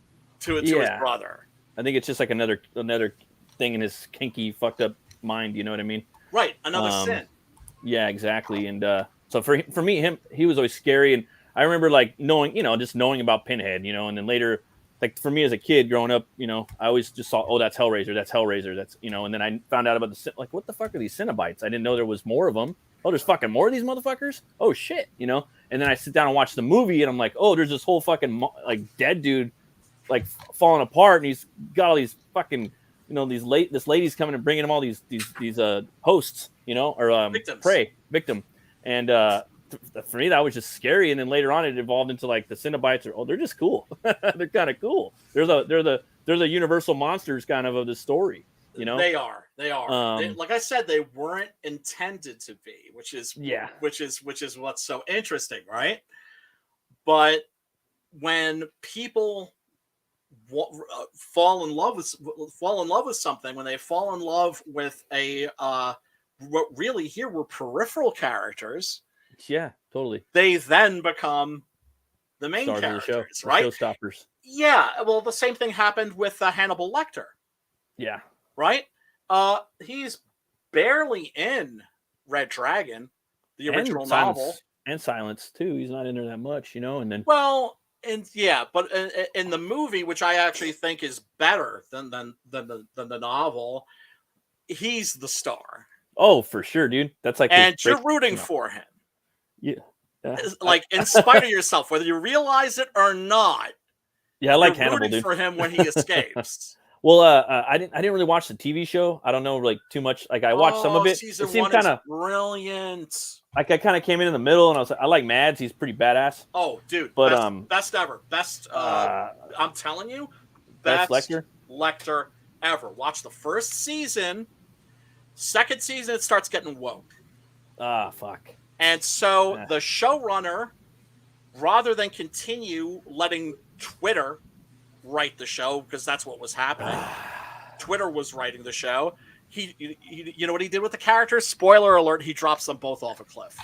S1: to his brother?
S4: I think it's just like another thing in his kinky, fucked up mind. You know what I mean?
S1: Right, another sin.
S4: Yeah, exactly. And so for me, he was always scary. And I remember like knowing about Pinhead, and then later. Like for me as a kid growing up, I always just saw, oh, that's Hellraiser. That's, and then I found out about like, what the fuck are these Cenobites? I didn't know there was more of them. Oh, there's fucking more of these motherfuckers. Oh shit. And then I sit down and watch the movie and I'm like, oh, there's this whole fucking like dead dude, like falling apart. And he's got all these fucking, this lady's coming and bringing him all these hosts, or victim. And, for me, that was just scary, and then later on, it evolved into like the Cenobites. They're just cool. They're kind of cool. They're the universal monsters kind of this story.
S1: They are. Like I said, they weren't intended to be, which is what's so interesting, right? But when people fall in love with something, when they fall in love with what really here were peripheral characters.
S4: Yeah, totally.
S1: They then become the main
S4: stars
S1: characters,
S4: of the show,
S1: right?
S4: Showstoppers.
S1: Yeah, well, the same thing happened with Hannibal Lecter.
S4: Yeah.
S1: Right? He's barely in Red Dragon, the original novel.
S4: And Silence, too. He's not in there that much, and then...
S1: Well, but in the movie, which I actually think is better than the novel, he's the star.
S4: Oh, for sure, dude. That's like...
S1: And you're rooting for him.
S4: Yeah.
S1: Like, in spite of yourself, whether you realize it or not.
S4: Yeah, I like Hannibal, dude.
S1: For him when he escapes.
S4: Well, I didn't really watch the TV show. I don't know like too much. Like I watched some of it. It seemed kind of
S1: brilliant.
S4: Like I kind of came in the middle, and I was like, I like Mads. He's pretty badass.
S1: Oh, dude.
S4: But
S1: best ever. Best. I'm telling you, best Lecter ever. Watch the first season. Second season, it starts getting woke.
S4: Ah, fuck.
S1: And so the showrunner, rather than continue letting Twitter write the show, because that's what was happening, Twitter was writing the show. He, you know what he did with the characters? Spoiler alert: he drops them both off a cliff.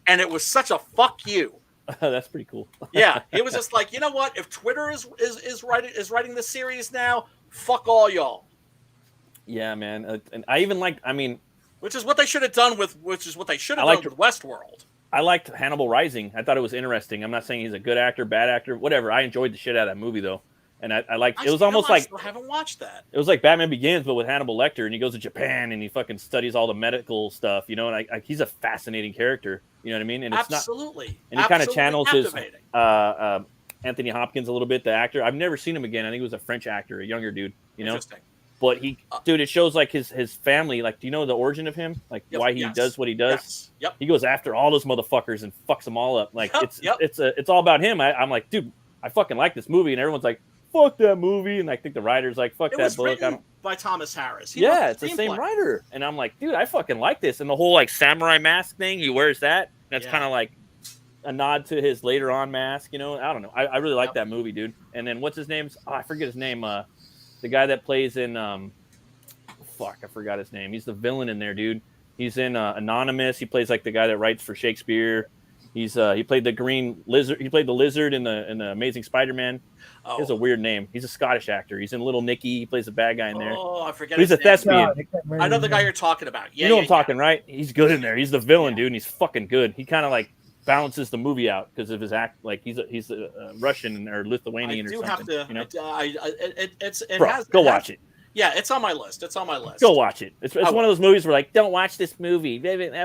S1: And it was such a fuck you.
S4: That's pretty cool.
S1: Yeah, it was just like, you know what? If Twitter is writing the series now, fuck all y'all.
S4: Yeah, man. And I even liked.
S1: Which is what they should have done with Westworld.
S4: I liked Hannibal Rising. I thought it was interesting. I'm not saying he's a good actor, bad actor, whatever. I enjoyed the shit out of that movie though, and I liked. It was almost like
S1: I haven't watched that.
S4: It was like Batman Begins, but with Hannibal Lecter, and he goes to Japan and he fucking studies all the medical stuff, And he's a fascinating character. You know what I mean? And
S1: absolutely.
S4: It's not. And he kind of channels his Anthony Hopkins a little bit, the actor. I've never seen him again. I think he was a French actor, a younger dude. Interesting. But dude, it shows like his family. Like, do you know the origin of him? Like why he does what he does?
S1: Yes. Yep.
S4: He goes after all those motherfuckers and fucks them all up. Like it's all about him. I'm like, dude, I fucking like this movie, and everyone's like, fuck that movie, and I think the writer's like, fuck that book.
S1: By Thomas Harris.
S4: It's the same writer, and I'm like, dude, I fucking like this, and the whole like samurai mask thing. He wears that. That's kind of like a nod to his later on mask. I don't know. I really like that movie, dude. And then what's his name? I forget his name. The guy that plays in, I forgot his name. He's the villain in there, dude. He's in Anonymous. He plays like the guy that writes for Shakespeare. He's he played the Green Lizard. He played the Lizard in the Amazing Spider-Man.
S1: Oh.
S4: He has a weird name. He's a Scottish actor. He's in Little Nicky. He plays the bad guy in there.
S1: Oh, I forget.
S4: He's a thespian.
S1: I know the guy you're talking about. Yeah,
S4: you know what I'm talking, right? He's good in there. He's the villain, dude, and he's fucking good. He kind of like balances the movie out because of his act. Like he's a Russian or Lithuanian or something. I do have to. You know?
S1: Bro,
S4: go watch it.
S1: Yeah, it's on my list. It's on my list.
S4: Go watch it. It's one of those movies where like, don't watch this movie.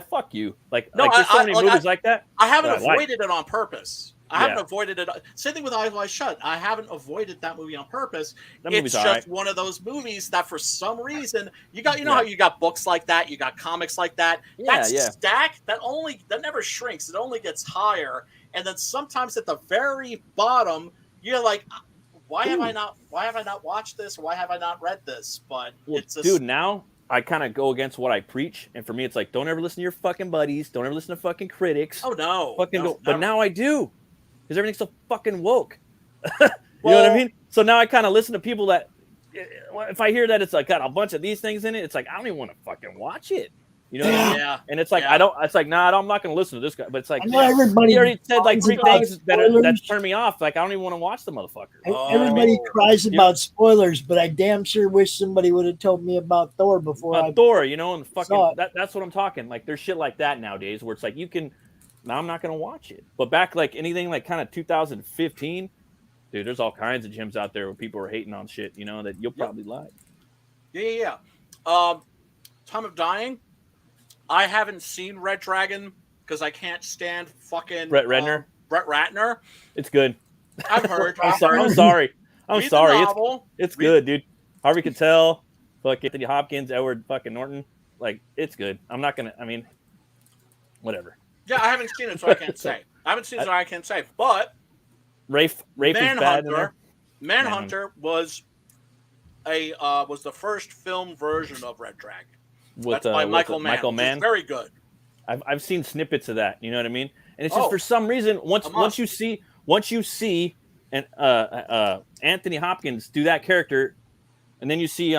S4: Fuck you. Like, no, there's so many movies like that.
S1: I haven't avoided it on purpose. I haven't avoided it. Same thing with Eyes Wide Shut. I haven't avoided that movie on purpose. It's just one of those movies that for some reason you got. You know how you got books like that, you got comics like that. That stack that never shrinks. It only gets higher, and then sometimes at the very bottom, you're like, why have I not watched this? Why have I not read this? But it's
S4: dude. Now I kind of go against what I preach, and for me, it's like, don't ever listen to your fucking buddies. Don't ever listen to fucking critics.
S1: Oh no,
S4: But now I do, because everything's so fucking woke. You know what I mean? So now I kind of listen to people that, if I hear that it's like got a bunch of these things in it, it's like I don't even want to fucking watch it. You know what I mean? Yeah. And it's like I don't. It's like I'm not going to listen to this guy. But it's like
S3: everybody
S4: he already said like 3 things that turn me off. Like I don't even want to watch the motherfucker.
S3: Everybody cries about spoilers, but I damn sure wish somebody would have told me about Thor before
S4: Thor. You know, and fucking that's what I'm talking. Like there's shit like that nowadays where it's like you can. Now I'm not going to watch it. But back like anything like kind of 2015, dude. There's all kinds of gyms out there where people are hating on shit. You know that you'll probably like.
S1: Yeah. Time of Dying. I haven't seen Red Dragon because I can't stand fucking
S4: Brett Ratner. It's good.
S1: I've heard.
S4: I'm sorry. It's good, dude. Harvey Keitel, fucking Anthony Hopkins, Edward fucking Norton. Like, it's good. I'm not gonna. I mean, whatever.
S1: Yeah, I haven't seen it, so I can't say. But
S4: Rafe is bad in there.
S1: Manhunter was the first film version of Red Dragon. That's by Michael Mann. It's very good.
S4: I've seen snippets of that. You know what I mean? And it's just for some reason once you see and Anthony Hopkins do that character, and then you see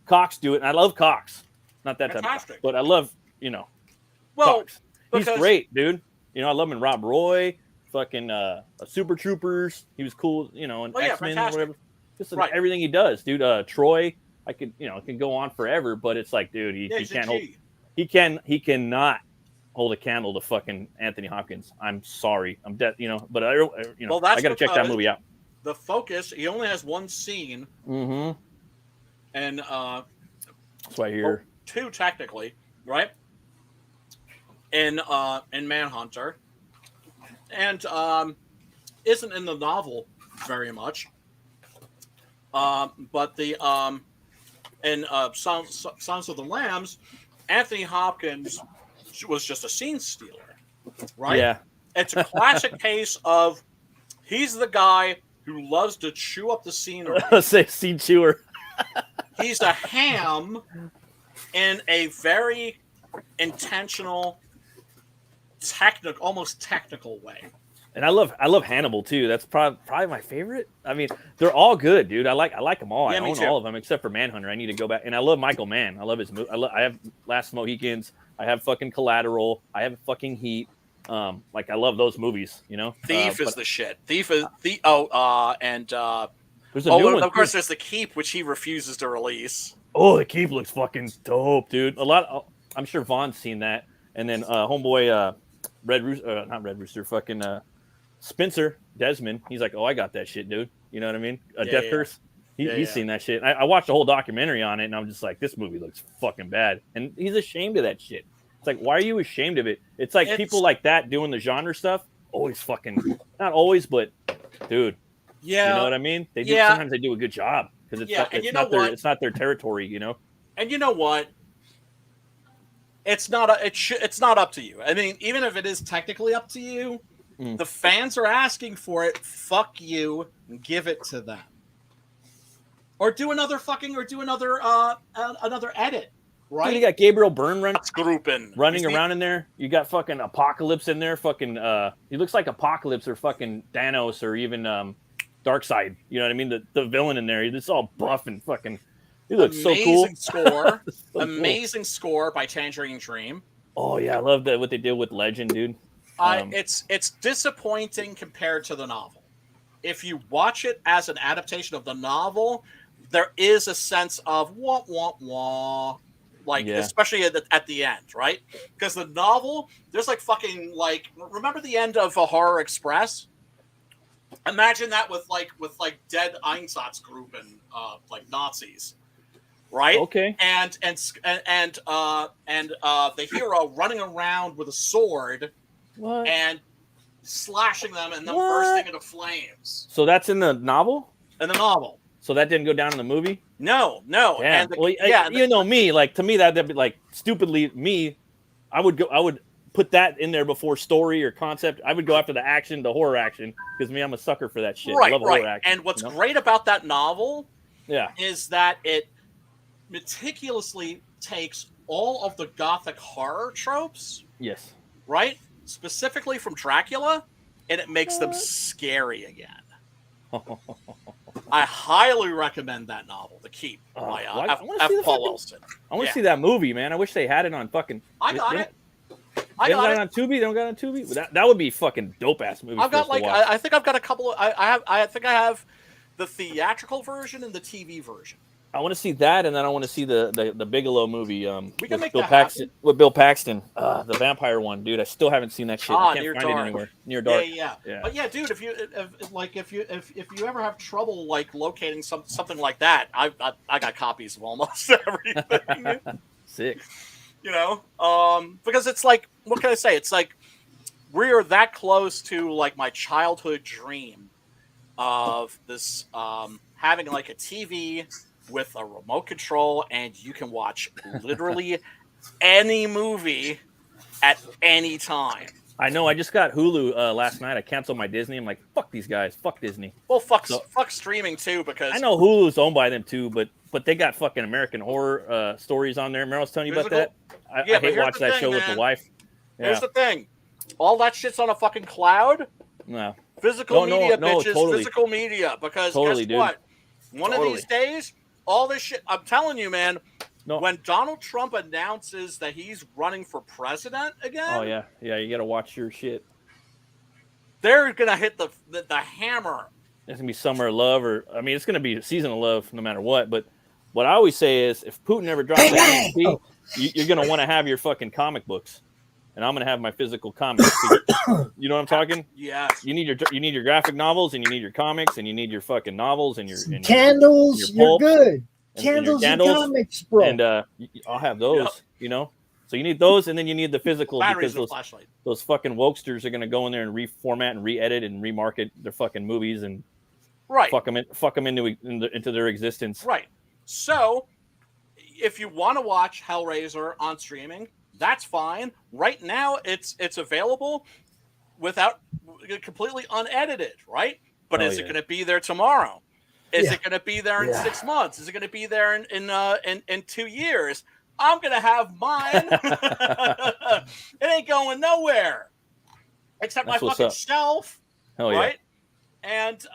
S4: Cox do it. And I love Cox, not that
S1: Fantastic.
S4: type, but I love Cox. He's great, dude. You know I love him in Rob Roy, fucking Super Troopers. He was cool. You know, and X-Men, whatever. Just everything he does, dude. Troy. I could, can go on forever, but it's like, dude, he cannot hold a candle to fucking Anthony Hopkins. I'm sorry, I'm dead, but I got to check that movie out.
S1: The focus, he only has one scene, and
S4: that's why I hear
S1: 2 technically, right? In Manhunter, and isn't in the novel very much, but the in Songs of the Lambs, Anthony Hopkins was just a scene stealer, right?
S4: Yeah.
S1: It's a classic case of he's the guy who loves to chew up the scenery.
S4: Say scene chewer.
S1: He's a ham in a very intentional, almost technical way.
S4: And I love Hannibal too. That's probably my favorite. I mean, they're all good, dude. I like them all. I own all of them except for Manhunter. I need to go back. And I love Michael Mann. I love his movie. I have Last Mohicans. I have fucking Collateral. I have fucking Heat. I love those movies. You know,
S1: Thief is the shit. Thief is the and
S4: there's a new one.
S1: Of course, there's The Keep, which he refuses to release.
S4: Oh, The Keep looks fucking dope, dude. I'm sure Vaughn's seen that. And then homeboy, not Red Rooster, fucking. Spencer Desmond, he's like, oh, I got that shit, dude. You know what I mean? Death Curse. He's seen that shit. I watched a whole documentary on it, and I'm just like, this movie looks fucking bad. And he's ashamed of that shit. It's like, why are you ashamed of it? It's like people like that doing the genre stuff. Always fucking, not always, but dude.
S1: Yeah.
S4: You know what I mean? They do. Sometimes they do a good job because it's not their territory, you know.
S1: And you know what? It's not up to you. I mean, even if it is technically up to you. The fans are asking for it. Fuck you. Give it to them. Or do another another edit. Right?
S4: Dude, you got Gabriel Byrne running around in there. You got fucking Apocalypse in there. Fucking he looks like Apocalypse or fucking Thanos or even Darkseid. You know what I mean? The villain in there. He's all buff and fucking. He looks so cool.
S1: Amazing score by Tangerine Dream.
S4: Oh yeah, I love that what they did with Legend, dude.
S1: It's disappointing compared to the novel. If you watch it as an adaptation of the novel, there is a sense of wah wah wah, like especially at the end, right? Because the novel, there's like fucking like remember the end of a Horror Express? Imagine that with dead Einsatzgruppen and like Nazis, right?
S4: Okay.
S1: And the hero running around with a sword and slashing them and then bursting into flames.
S4: So that's in the novel?
S1: In the novel.
S4: So that didn't go down in the movie?
S1: No.
S4: Damn. You know me, like to me that'd be like stupidly me. I would put that in there before story or concept. I would go after the action, the horror action, because I'm a sucker for that shit.
S1: Right,
S4: I love horror action.
S1: And what's great about that novel is that it meticulously takes all of the gothic horror tropes.
S4: Yes.
S1: Right? Specifically from Dracula, and it makes them scary again. I highly recommend that novel, The Keep, by F. Paul Wilson.
S4: I want to see that movie, man. I wish they had it on fucking.
S1: I got it.
S4: They don't got it on Tubi. They don't got it on Tubi. That would be fucking dope ass movie.
S1: I've got I think I've got a couple of. I think I have the theatrical version and the TV version.
S4: I want to see that, and then I want to see the Bigelow movie.
S1: We can make
S4: Bill
S1: that
S4: Paxton with Bill Paxton, the vampire one, dude. I still haven't seen that shit. I can't find it anywhere. Near Dark.
S1: Yeah. But yeah, dude, if you ever have trouble like locating something like that, I got copies of almost everything.
S4: Sick.
S1: You know, because it's like, what can I say? It's like we're that close to like my childhood dream of this having like a TV with a remote control, and you can watch literally any movie at any time.
S4: I know. I just got Hulu last night. I canceled my Disney. I'm like, fuck these guys. Fuck Disney.
S1: Well, fuck streaming too, because
S4: I know Hulu's owned by them too, but they got fucking American Horror stories on there. Remember I was telling you about that? I hate watching that show with the wife. Yeah.
S1: Here's the thing. All that shit's on a fucking cloud.
S4: No.
S1: Physical media, bitches.
S4: Totally.
S1: Physical media. Because guess what? One of these days, all this shit, I'm telling you, man, when Donald Trump announces that he's running for president again.
S4: Oh, yeah. Yeah, you got to watch your shit.
S1: They're going to hit the hammer.
S4: It's going to be Summer of Love, it's going to be a Season of Love no matter what. But what I always say is if Putin ever drops the AMC, you're going to want to have your fucking comic books. And I'm going to have my physical comics. You know what I'm talking?
S1: Yes.
S4: You need your graphic novels, and you need your comics, and you need your fucking novels, and your
S3: candles. You're good.
S4: Candles
S3: and comics, bro.
S4: And I'll have those. You know, so you need those, and then you need the physical
S1: batteries
S4: because those fucking wokesters are going to go in there and reformat and re-edit and remarket their fucking movies and fuck them into their existence.
S1: Right. So, if you want to watch Hellraiser on streaming, that's fine. Right now, it's available without completely unedited, right? But is it going to be there tomorrow? Is it going to be there in 6 months? Is it going to be there in 2 years? I'm going to have mine. It ain't going nowhere except my fucking shelf, right? And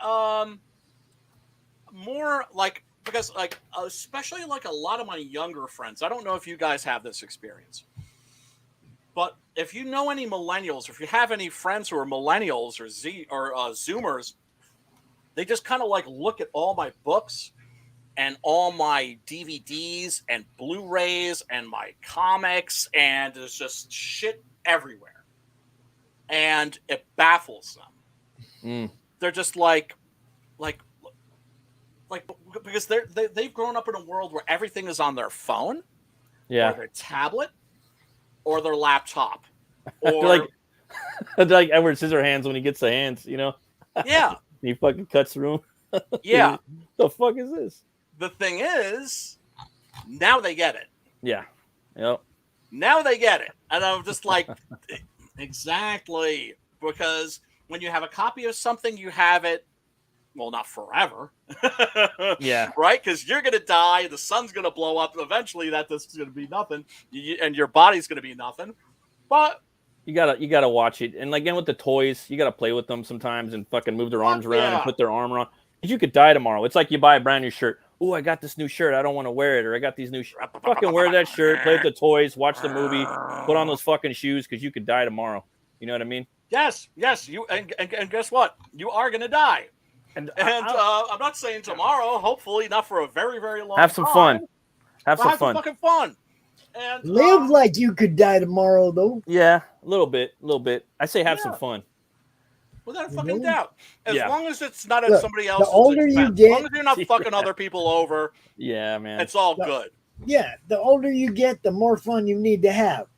S1: more like because like especially like a lot of my younger friends. I don't know if you guys have this experience. But if you know any millennials, or if you have any friends who are millennials or Zoomers, they just kind of like look at all my books and all my DVDs and Blu-rays and my comics, and there's just shit everywhere. And it baffles them. They're just like because they've grown up in a world where everything is on their phone, or their tablet, or their laptop, or
S4: they're like Edward Scissorhands when he gets the hands, you know.
S1: Yeah,
S4: he fucking cuts through them.
S1: Yeah,
S4: the fuck is this?
S1: The thing is, now they get it.
S4: Yeah, yep.
S1: Now they get it, and I'm just like, exactly, because when you have a copy of something, you have it. Well, not forever.
S4: Yeah.
S1: Right? Because you're going to die. The sun's going to blow up. Eventually, that's going to be nothing. And your body's going to be nothing. But
S4: you gotta watch it. And again, with the toys, you got to play with them sometimes and fucking move their arms around and put their armor on. Because you could die tomorrow. It's like you buy a brand new shirt. Oh, I got this new shirt. I don't want to wear it. Or I got these new shirts. Fucking wear that shirt. Play with the toys. Watch the movie. Put on those fucking shoes because you could die tomorrow. You know what I mean?
S1: Yes. You and guess what? You are gonna die. And I'm not saying tomorrow. Hopefully, not for a very, very long time.
S4: Have some fun. Have some fun.
S1: Fucking fun. And
S3: Live like you could die tomorrow, though.
S4: Yeah, a little bit. I say have some fun.
S1: Without a fucking doubt. As long as it's not at somebody else's
S3: the older
S1: expense.
S3: you get,
S1: as long as you're not fucking other people over.
S4: Yeah, man.
S1: It's all good.
S3: Yeah, the older you get, the more fun you need to have.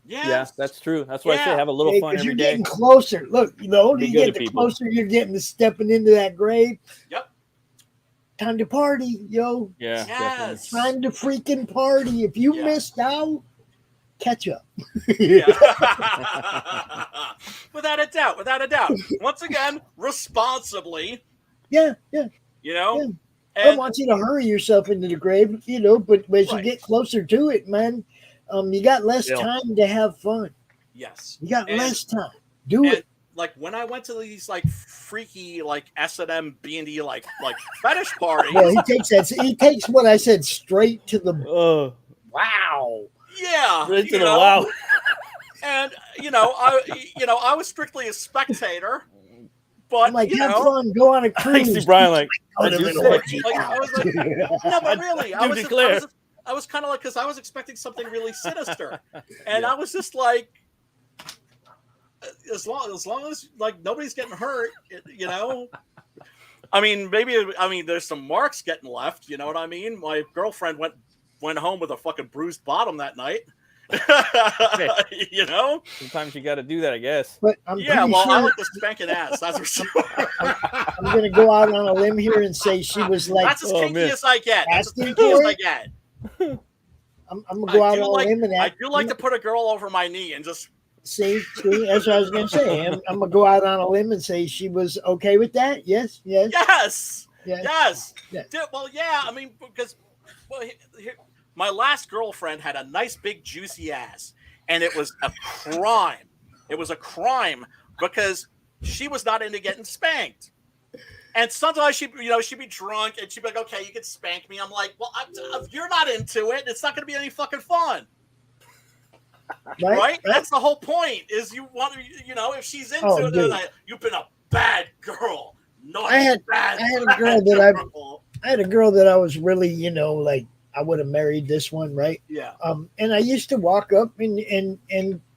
S1: Yes.
S4: Yeah, that's true. That's why I say have a little fun every
S3: you're
S4: day.
S3: Getting closer. Look, the older you get, the closer you're getting to stepping into that grave.
S1: Yep.
S3: Time to party, yo.
S4: Yeah.
S1: Yes.
S3: Time to freaking party. If you missed out, catch up.
S1: Without a doubt. Once again, responsibly.
S3: Yeah.
S1: You know?
S3: Yeah. I don't want you to hurry yourself into the grave, but as you get closer to it, man, you got less time to have fun.
S1: Yes.
S3: You got less time. Do it.
S1: Like when I went to these like freaky like S&M B&D like fetish parties.
S3: Well, he takes what I said straight to the wow.
S1: Yeah.
S4: Straight to the wow.
S1: And I was strictly a spectator. But
S3: I'm like, have fun, go on a cruise.
S4: I see Brian like,
S1: I was like, no, but really, I was kind of like, because I was expecting something really sinister, and I was just like, as long as like nobody's getting hurt, I mean, there's some marks getting left. You know what I mean? My girlfriend went home with a fucking bruised bottom that night.
S4: Sometimes you got to do that, I guess.
S3: But
S1: I like the spanking ass. That's for sure.
S3: I'm gonna go out on a limb here and say she was like,
S1: that's as kinky as I get. That's as kinky as I get.
S3: I'm gonna go out on a limb and
S1: I do like to put a girl over my knee and just
S3: see. That's what I was gonna say. I'm gonna go out on a limb and say she was okay with that. Yes.
S1: Dude, well, yeah. I mean, because my last girlfriend had a nice big juicy ass, and it was a crime. It was a crime because she was not into getting spanked. And sometimes she'd be drunk and she'd be like, "Okay, you can spank me." I'm like, "Well, if you're not into it, it's not going to be any fucking fun." Right? That's the whole point. Is you want if she's into it, like, you've been a bad girl.
S3: I had a girl that I was really, like. I would have married this one, right?
S1: Yeah.
S3: And I used to walk up and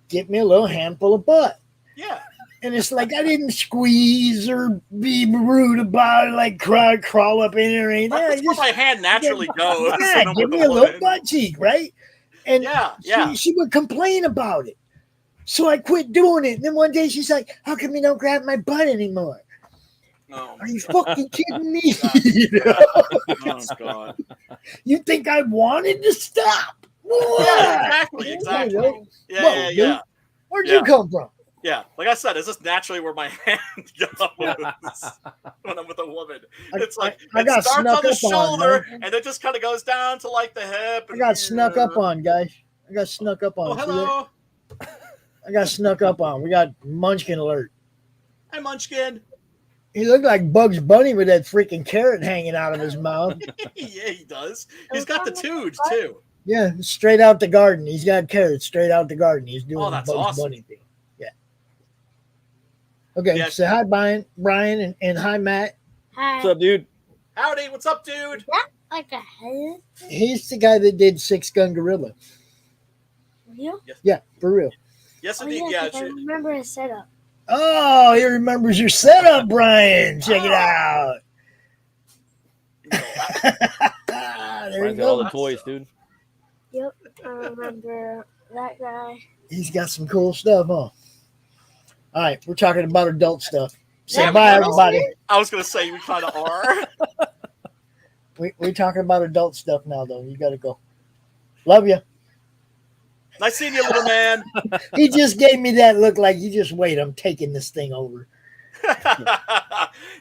S3: get me a little handful of butt.
S1: Yeah.
S3: And it's like I didn't squeeze or be rude about it, like crawl up in it or anything.
S1: That's where my hand naturally goes.
S3: Yeah, give me a little butt cheek, right? And
S1: yeah.
S3: She would complain about it. So I quit doing it. And then one day she's like, "How come you don't grab my butt anymore?"
S1: Oh,
S3: are you fucking kidding me?
S1: Oh, God.
S3: You think I wanted to stop?
S1: Yeah, exactly. Yeah.
S3: Where'd you come from?
S1: Yeah, like I said, it's just naturally where my hand goes when I'm with a woman. It's like it starts on the shoulder and it just kind of goes down to like the hip.
S3: I got snuck up on, guys. I got snuck up on.
S1: Oh, hello.
S3: I got snuck up on. We got Munchkin alert.
S1: Hi, Munchkin.
S3: He looked like Bugs Bunny with that freaking carrot hanging out of his mouth.
S1: Yeah, he does. He's got the tooge, too.
S3: Yeah, straight out the garden. He's got carrots straight out the garden. He's doing the Bugs Bunny thing. Yeah. Okay, so hi, Brian, and hi, Matt.
S5: Hi.
S4: What's up, dude?
S1: Howdy, what's up, dude?
S5: Is that like a head?
S3: He's the guy that did Six Gun Gorilla.
S5: Real?
S3: Yeah, for real.
S1: Yes, indeed.
S5: I remember his setup.
S3: Oh, he remembers your setup, Brian. Check it out.
S4: Brian's got all the toys, dude.
S5: Yep, I remember that guy.
S3: He's got some cool stuff, huh? All right, we're talking about adult stuff. Say bye, everybody.
S1: I was going to say we kind of are.
S3: We're talking about adult stuff now, though. You got to go. Love you.
S1: Nice seeing you, little man.
S3: He just gave me that look like, you just wait, I'm taking this thing over.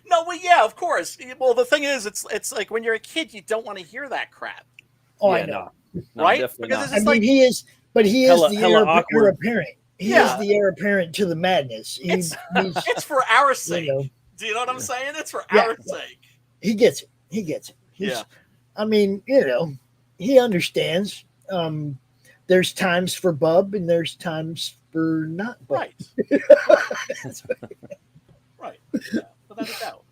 S1: No, well, yeah, of course. Well, the thing is, it's like when you're a kid, you don't want to hear that crap.
S3: Oh, yeah, I know.
S1: No, right? Because
S3: I mean, he is the heir apparent. He is the heir apparent to the madness.
S1: It's for our sake. Do you know what I'm saying? It's for our sake.
S3: He gets it. I mean, he understands. There's times for bub and there's times or not. But
S1: Right. Right. Yeah. Without a doubt.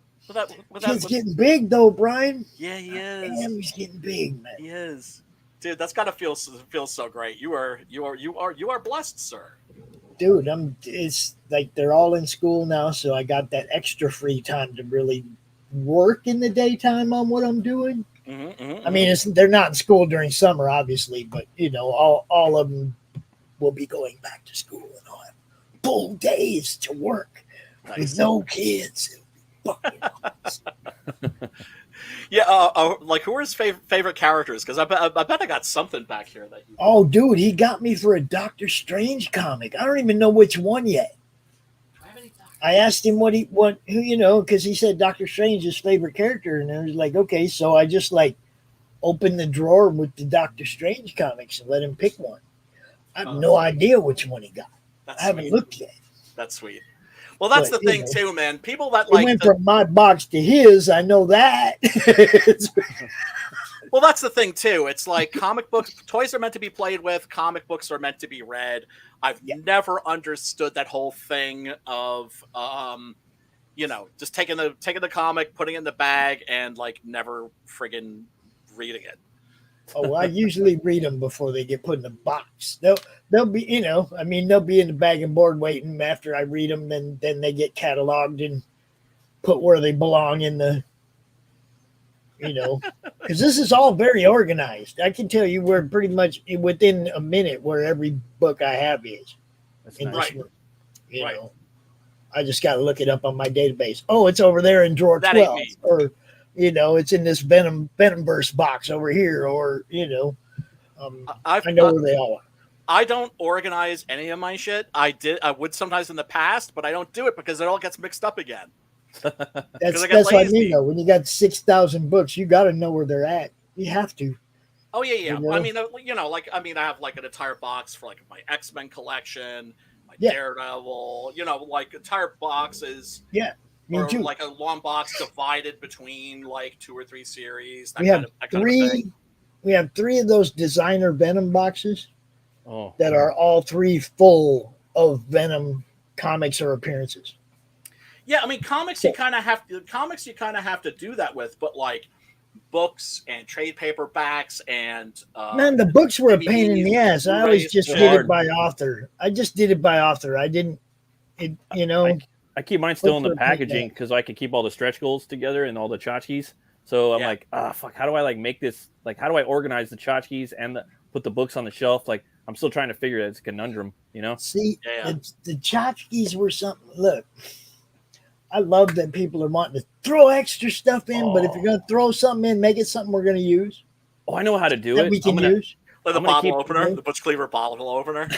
S3: Kid's getting big though, Brian.
S1: Yeah, he is.
S3: Damn, he's getting big, man.
S1: He is. Dude, that's gotta feel so great. You are blessed, sir.
S3: Dude, it's like they're all in school now, so I got that extra free time to really work in the daytime on what I'm doing. I mean, they're not in school during summer, obviously, but all of them will be going back to school and all have full days to work with no kids.
S1: Yeah, like who are his favorite characters? Because I bet I got something back here that you.
S3: Oh, dude, he got me for a Doctor Strange comic. I don't even know which one yet. I asked him because he said Doctor Strange is his favorite character, and I was like, okay, so I just like opened the drawer with the Doctor Strange comics and let him pick one. I have no idea which one he got. I haven't looked yet.
S1: That's sweet. Well, that's the thing too, man. People that
S3: went from my box to his. I know that.
S1: Well, that's the thing too. It's like comic books. Toys are meant to be played with. Comic books are meant to be read. I've never understood that whole thing of, just taking the comic, putting it in the bag, and like never friggin' reading it.
S3: Oh, I usually read them before they get put in the box. They'll be, they'll be in the bag and board waiting after I read them. Then they get cataloged and put where they belong in the, because this is all very organized. I can tell you we're pretty much within a minute where every book I have is.
S4: That's
S3: in
S4: nice.
S3: this room. I just got to look it up on my database. Oh, it's over there in drawer 12, or it's in this Venomverse box over here, or I know where they all are.
S1: I don't organize any of my shit. I would sometimes in the past, but I don't do it because it all gets mixed up again.
S3: That's what I mean, though. When you got 6,000 books, you got to know where they're at. You have to.
S1: Oh yeah. I mean, I have like an entire box for like my X-Men collection, my Daredevil. Like entire boxes.
S3: Yeah. Me too.
S1: Like a long box divided between like 2 or 3 series.
S3: We have three of those designer Venom boxes that are all 3 full of Venom comics or appearances.
S1: Yeah, I mean comics you kind of have to do that with, but like books and trade paperbacks and
S3: man, the books were a pain in the ass. I always just did it by author. I didn't.
S4: I keep mine still in the packaging because I can keep all the stretch goals together and all the tchotchkes. So I'm like, fuck, how do I like make this? Like, how do I organize the tchotchkes and put the books on the shelf? Like, I'm still trying to figure it. It's a conundrum,
S3: See, the tchotchkes were something. Look, I love that people are wanting to throw extra stuff in, but if you're going to throw something in, make it something we're going to use.
S4: Oh, I know how to do it.
S3: We can use.
S1: Like the bottle opener, the Butch Cleaver bottle opener.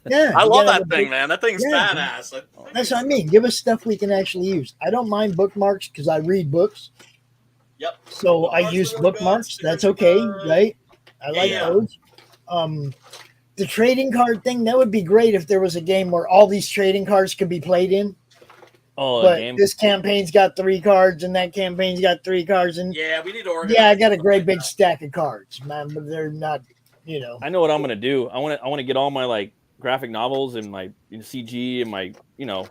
S3: Yeah,
S1: I love that thing, man. That thing's badass.
S3: That's what I mean. Give us stuff we can actually use. I don't mind bookmarks because I read books.
S1: Yep.
S3: So I use bookmarks. That's okay, right? I like those. The trading card thing, that would be great if there was a game where all these trading cards could be played in.
S4: Oh,
S3: but this campaign's got 3 cards and that campaign's got 3 cards. And
S1: we need to organize.
S3: Yeah, I got a great big stack of cards, man, but they're not,
S4: I know what I'm gonna do. I want to get all my like graphic novels and my CG and my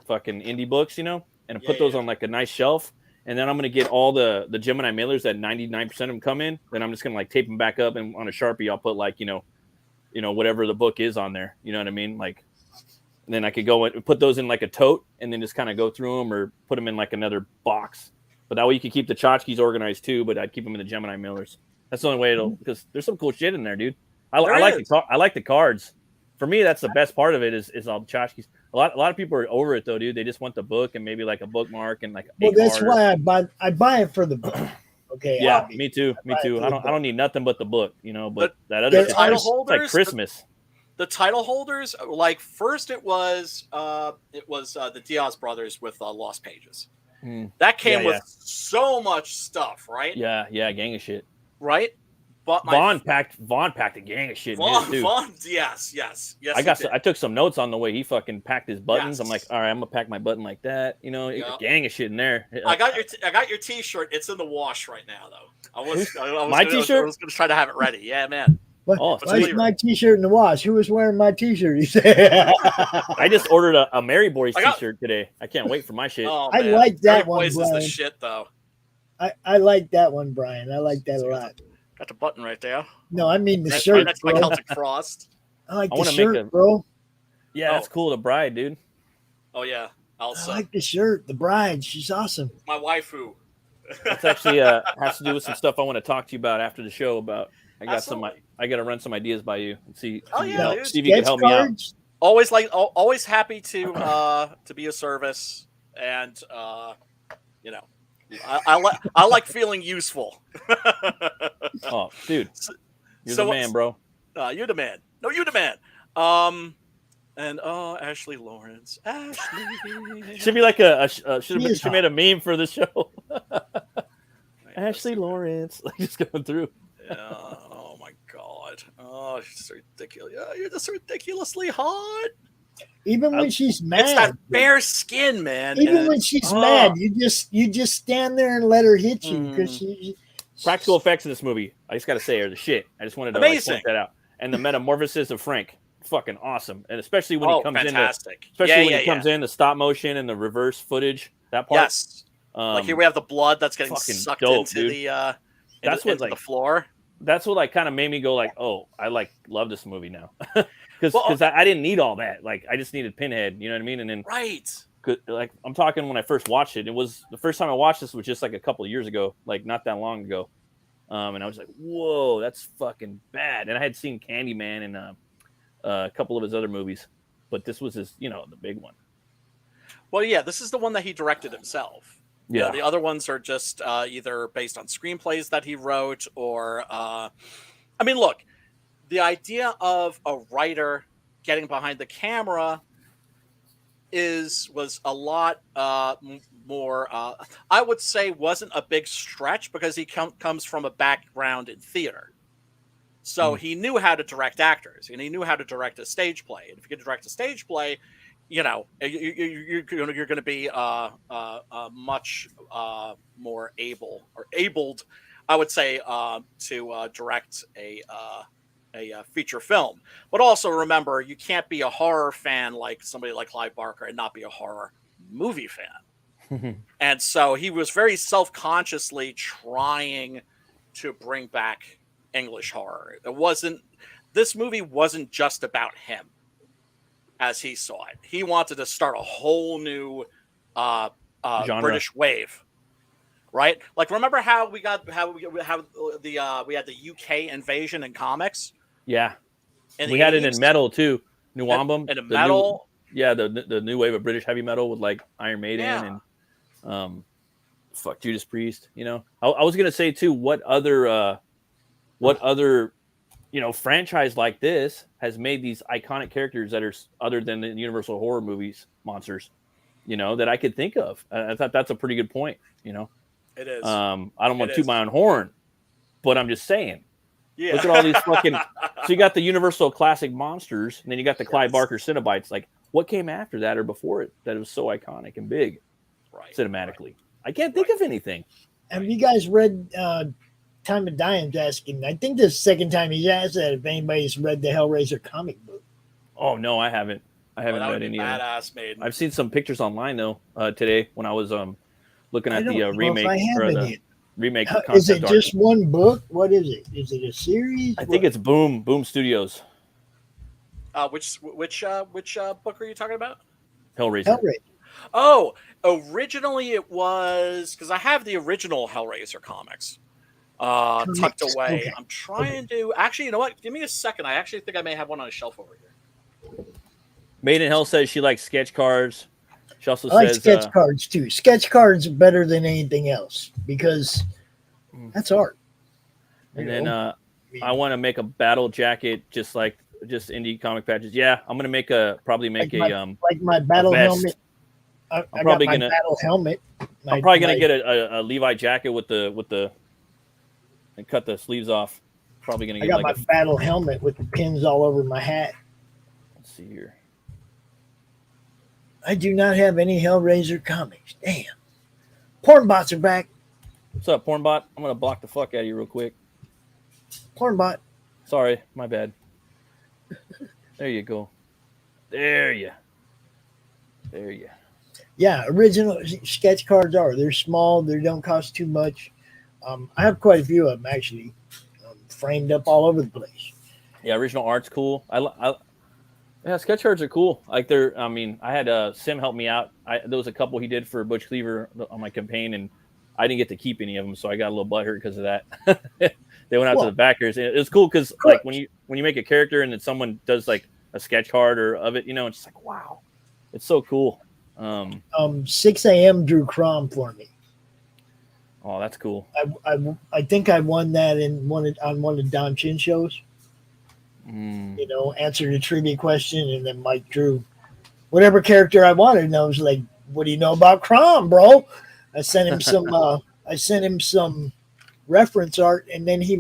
S4: fucking indie books, and put those on like a nice shelf. And then I'm gonna get all the Gemini mailers that 99% of them come in. Then I'm just gonna like tape them back up, and on a Sharpie I'll put like whatever the book is on there. You know what I mean? Like, and then I could go and put those in like a tote, and then just kind of go through them or put them in like another box. But that way you can keep the tchotchkes organized too. But I'd keep them in the Gemini mailers. That's the only way because there's some cool shit in there, dude. I like the cards. For me, that's the best part of it is all the tchotchkes. A lot of people are over it though, dude. They just want the book and maybe like a bookmark and like.
S3: Well, that's why I buy it for the book. Okay.
S4: Yeah, me too. I don't need nothing but the book, But that other shit, it's like Christmas.
S1: The title holders, like first it was the Diaz brothers with Lost Pages. That came with so much stuff, right?
S4: Yeah, gang of shit.
S1: Right? But
S4: Vaughn packed a gang of shit.
S1: Vaughn, yes.
S4: I took some notes on the way he fucking packed his buttons. I'm like, all right, I'm gonna pack my button like that. A gang of shit in there.
S1: I got your T-shirt. It's in the wash right now, though.
S4: My T-shirt.
S1: I was gonna try to have it ready. Yeah, man.
S3: What,
S4: Oh,
S3: why is
S1: sweet.
S3: my T-shirt in the wash? Who was wearing my T-shirt? He said.
S4: I just ordered a Mary Boys
S1: I got-
S4: T-shirt today. I can't wait for my shit.
S1: Oh,
S3: I
S1: man.
S3: like that
S1: Dirty
S3: one,
S1: Boys is the
S3: Brian.
S1: shit, though.
S3: I like that one, Brian. I like that a lot.
S1: Got the button right there.
S3: No, I mean the
S1: Right
S3: shirt,
S1: next to my
S3: bro.
S1: Celtic Frost.
S3: I like
S4: I
S3: the
S4: wanna make
S3: shirt,
S4: a-
S3: bro.
S4: Yeah, that's cool. The bride, dude.
S1: Oh, yeah.
S3: I
S1: Also,
S3: like the shirt. The bride, she's awesome.
S1: my waifu.
S4: That's actually has to do with some stuff I want to talk to you about after the show. I got to run some ideas by you and see.
S1: Oh,
S4: see,
S1: yeah, dude.
S4: see if you can help me out.
S1: Always happy to be of service, and you know, I like feeling useful.
S4: Oh, dude, you're
S1: So
S4: the man, bro.
S1: You're the man. No, you're the man. And Ashley Lawrence. Ashley.
S4: Should be like should
S3: She is
S4: made a meme for the show. Ashley Lawrence, like just going through.
S1: Oh my god. Oh, she's ridiculous. You're just ridiculously hot.
S3: Even when she's mad,
S1: It's that bare skin, man.
S3: even
S1: and
S3: when she's mad, you just stand there and let her hit you because
S4: Practical effects in this movie, I just got to say, are the shit. I just wanted to
S1: Amazing.
S4: point that out. And the metamorphosis of Frank, fucking awesome. And especially when he comes
S1: fantastic.
S4: in, comes in the stop motion and the reverse footage. That part.
S1: Yes. Like here we have the blood that's getting
S4: fucking
S1: sucked
S4: dope,
S1: into
S4: dude.
S1: the
S4: That's what,
S1: into
S4: like,
S1: the floor.
S4: That's what like kind of made me go like, oh, I love this movie now. Because
S1: Well,
S4: I didn't need all that. Like I just needed Pinhead, you know what I mean? And then
S1: Right.
S4: like I'm talking when I first watched it, it was the first time I watched this was just like a couple of years ago, like not that long ago. And I was like, whoa, that's fucking bad. And I had seen Candyman and a couple of his other movies, but this was his, the big one.
S1: Well, yeah, this is the one that he directed himself.
S4: Yeah.
S1: The other ones are just either based on screenplays that he wrote or I mean, look, the idea of a writer getting behind the camera was a lot more I would say wasn't a big stretch because he comes from a background in theater. So he knew how to direct actors and he knew how to direct a stage play. And if you can direct a stage play, you're going to be much more abled, I would say, to direct a feature film. But also remember, you can't be a horror fan like somebody like Clive Barker and not be a horror movie fan. And so he was very self-consciously trying to bring back English horror. This movie wasn't just about him as he saw it. He wanted to start a whole new
S4: genre.
S1: British wave. Right? Like remember how we had the UK invasion in comics?
S4: Yeah.
S1: In
S4: We
S1: the
S4: had it
S1: 80s?
S4: in metal too. New Album.
S1: And a metal.
S4: The new wave of British heavy metal with like Iron Maiden and Judas Priest. I was gonna say too, what other franchise like this has made these iconic characters that are other than the Universal horror movies monsters, that I could think of. I thought that's a pretty good point.
S1: It is.
S4: I don't want
S1: It
S4: to toot
S1: is.
S4: my own horn, but I'm just saying.
S1: Yeah.
S4: Look at all these fucking. So you got the Universal classic monsters, and then you got the Clive Barker Cenobites. Like, what came after that or before it that was so iconic and big, cinematically?
S1: Right.
S4: I can't think of anything.
S3: Have you guys read Time of Dying's asking? I think this is the second time he's asked that if anybody's read the Hellraiser comic book.
S4: Oh no, I haven't. I haven't
S1: that
S4: read
S1: would be
S4: any of them.
S1: badass made.
S4: I've seen some pictures online though today when I was looking
S3: I
S4: at
S3: don't
S4: the
S3: know if
S4: remake
S3: I have
S4: or the
S3: any.
S4: remake.
S3: Is it
S4: concept art.
S3: just one book? What is it? Is it a series?
S4: I think it's Boom Studios.
S1: Which book are you talking about?
S4: Hellraiser.
S3: Hellraiser.
S1: Oh, originally it was because I have the original Hellraiser comics tucked away.
S3: Okay.
S1: I'm trying to actually. You know what? Give me a second. I actually think I may have one on a shelf over here.
S4: Made in Hell says she likes sketch cards. She also
S3: I like
S4: says
S3: sketch cards too. Sketch cards are better than anything else because that's art.
S4: and then I want to make a battle jacket just indie comic patches. Yeah, I'm gonna probably make
S3: like my battle
S4: vest.
S3: helmet. I
S4: probably
S3: got my
S4: gonna-
S3: battle helmet.
S4: I'm probably gonna get a Levi jacket with the and cut the sleeves off. Probably gonna
S3: I
S4: get
S3: got
S4: like
S3: my battle helmet with the pins all over my hat.
S4: let's see here.
S3: I do not have any Hellraiser comics. Damn. Pornbots are back.
S4: What's up, Pornbot? I'm gonna block the fuck out of you real quick.
S3: Pornbot.
S4: Sorry, my bad. There you go. There you.
S3: Yeah, original sketch cards they're small. They don't cost too much. I have quite a few of them actually, framed up all over the place.
S4: Yeah, original art's cool. Yeah, sketch cards are cool. Like they're. I mean, I had Sim help me out. There was a couple he did for Butch Cleaver on my campaign, and I didn't get to keep any of them, so I got a little butthurt because of that. They went out to the backers, and it was cool because like when you make a character and then someone does like a sketch card or of it, it's just like wow, it's so cool.
S3: 6 a.m. drew Crom for me.
S4: Oh, that's cool.
S3: I think I won that on one of Don Chin shows. Answered a trivia question, and then Mike drew whatever character I wanted, and I was like, "What do you know about Crom, bro?" I sent him some reference art, and then he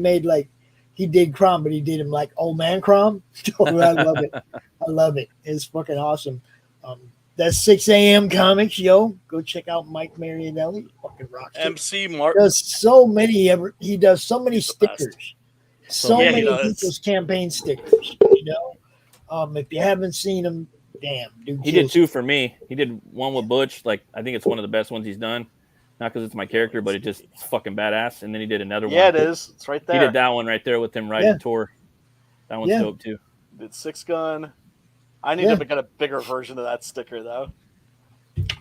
S3: did Crom, but he did him like old man Crom. I love it. I love it. It's fucking awesome. That's 6 a.m. Comics, yo. Go check out Mike Marianelli. Fucking rocks.
S1: MC Martin
S3: does so many. He does so many stickers. So
S1: Yeah,
S3: many people's campaign stickers. If you haven't seen him, damn, dude.
S4: He did 2 for me. He did one with Butch. Like I think it's one of the best ones he's done. Not because it's my character, but it's fucking badass. And then he did another one.
S1: Yeah, it is. It's right there.
S4: He did that one right there with him riding tour. That one's dope too.
S1: Did 6 Gun. I need to get a bigger version of that sticker though.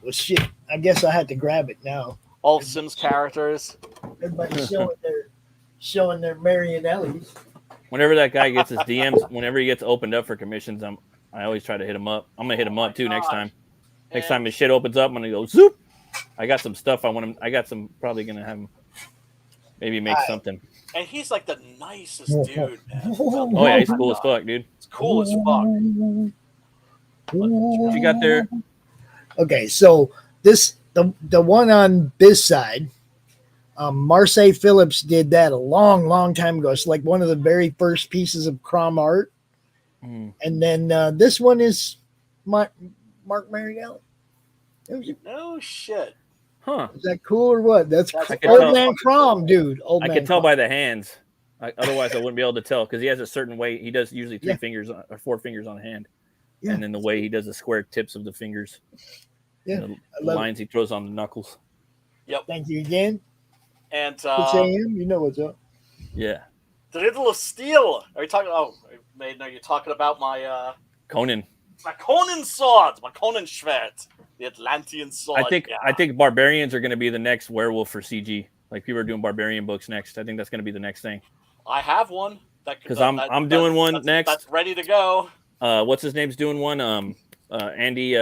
S3: Well, shit. I guess I had to grab it now.
S1: All Sims characters.
S3: Everybody's showing their Marianellis.
S4: Whenever that guy gets his DMs, whenever he gets opened up for commissions, I always try to hit him up. I'm gonna hit him up too next time. Next time his shit opens up, I'm gonna go zoop. I got some stuff I want him. I got some probably gonna have him maybe make something.
S1: And he's like the nicest dude, man.
S4: Oh yeah, he's cool as fuck, dude.
S1: It's cool as fuck.
S4: What you got there?
S3: Okay, so the one on this side, Marseille Phillips did that a long time ago. It's like one of the very first pieces of Crom art. And then this one is Mark Marianelli.
S1: No shit.
S4: Huh?
S3: Is that cool or what? That's
S4: cool.
S3: Old Man Crom, dude.
S4: I can tell by the hands. Otherwise, I wouldn't be able to tell because he has a certain way. He does usually 3 fingers or 4 fingers on a hand. Yeah. And then the way he does the square tips of the fingers.
S3: Yeah.
S4: The lines he throws on the knuckles.
S1: Yep.
S3: Thank you again.
S1: And
S3: 6 a.m. You know what's up.
S4: Yeah.
S1: The Riddle of Steel. Are you talking? Oh, no, you're talking about my
S4: Conan.
S1: My Conan sword, my Conan Schwert, the Atlantean sword.
S4: I think barbarians are going to be the next werewolf for CG. Like people are doing barbarian books next. I think that's going to be the next thing.
S1: I have one.
S4: Because I'm doing one next.
S1: That's ready to go.
S4: What's his name's doing one? Andy.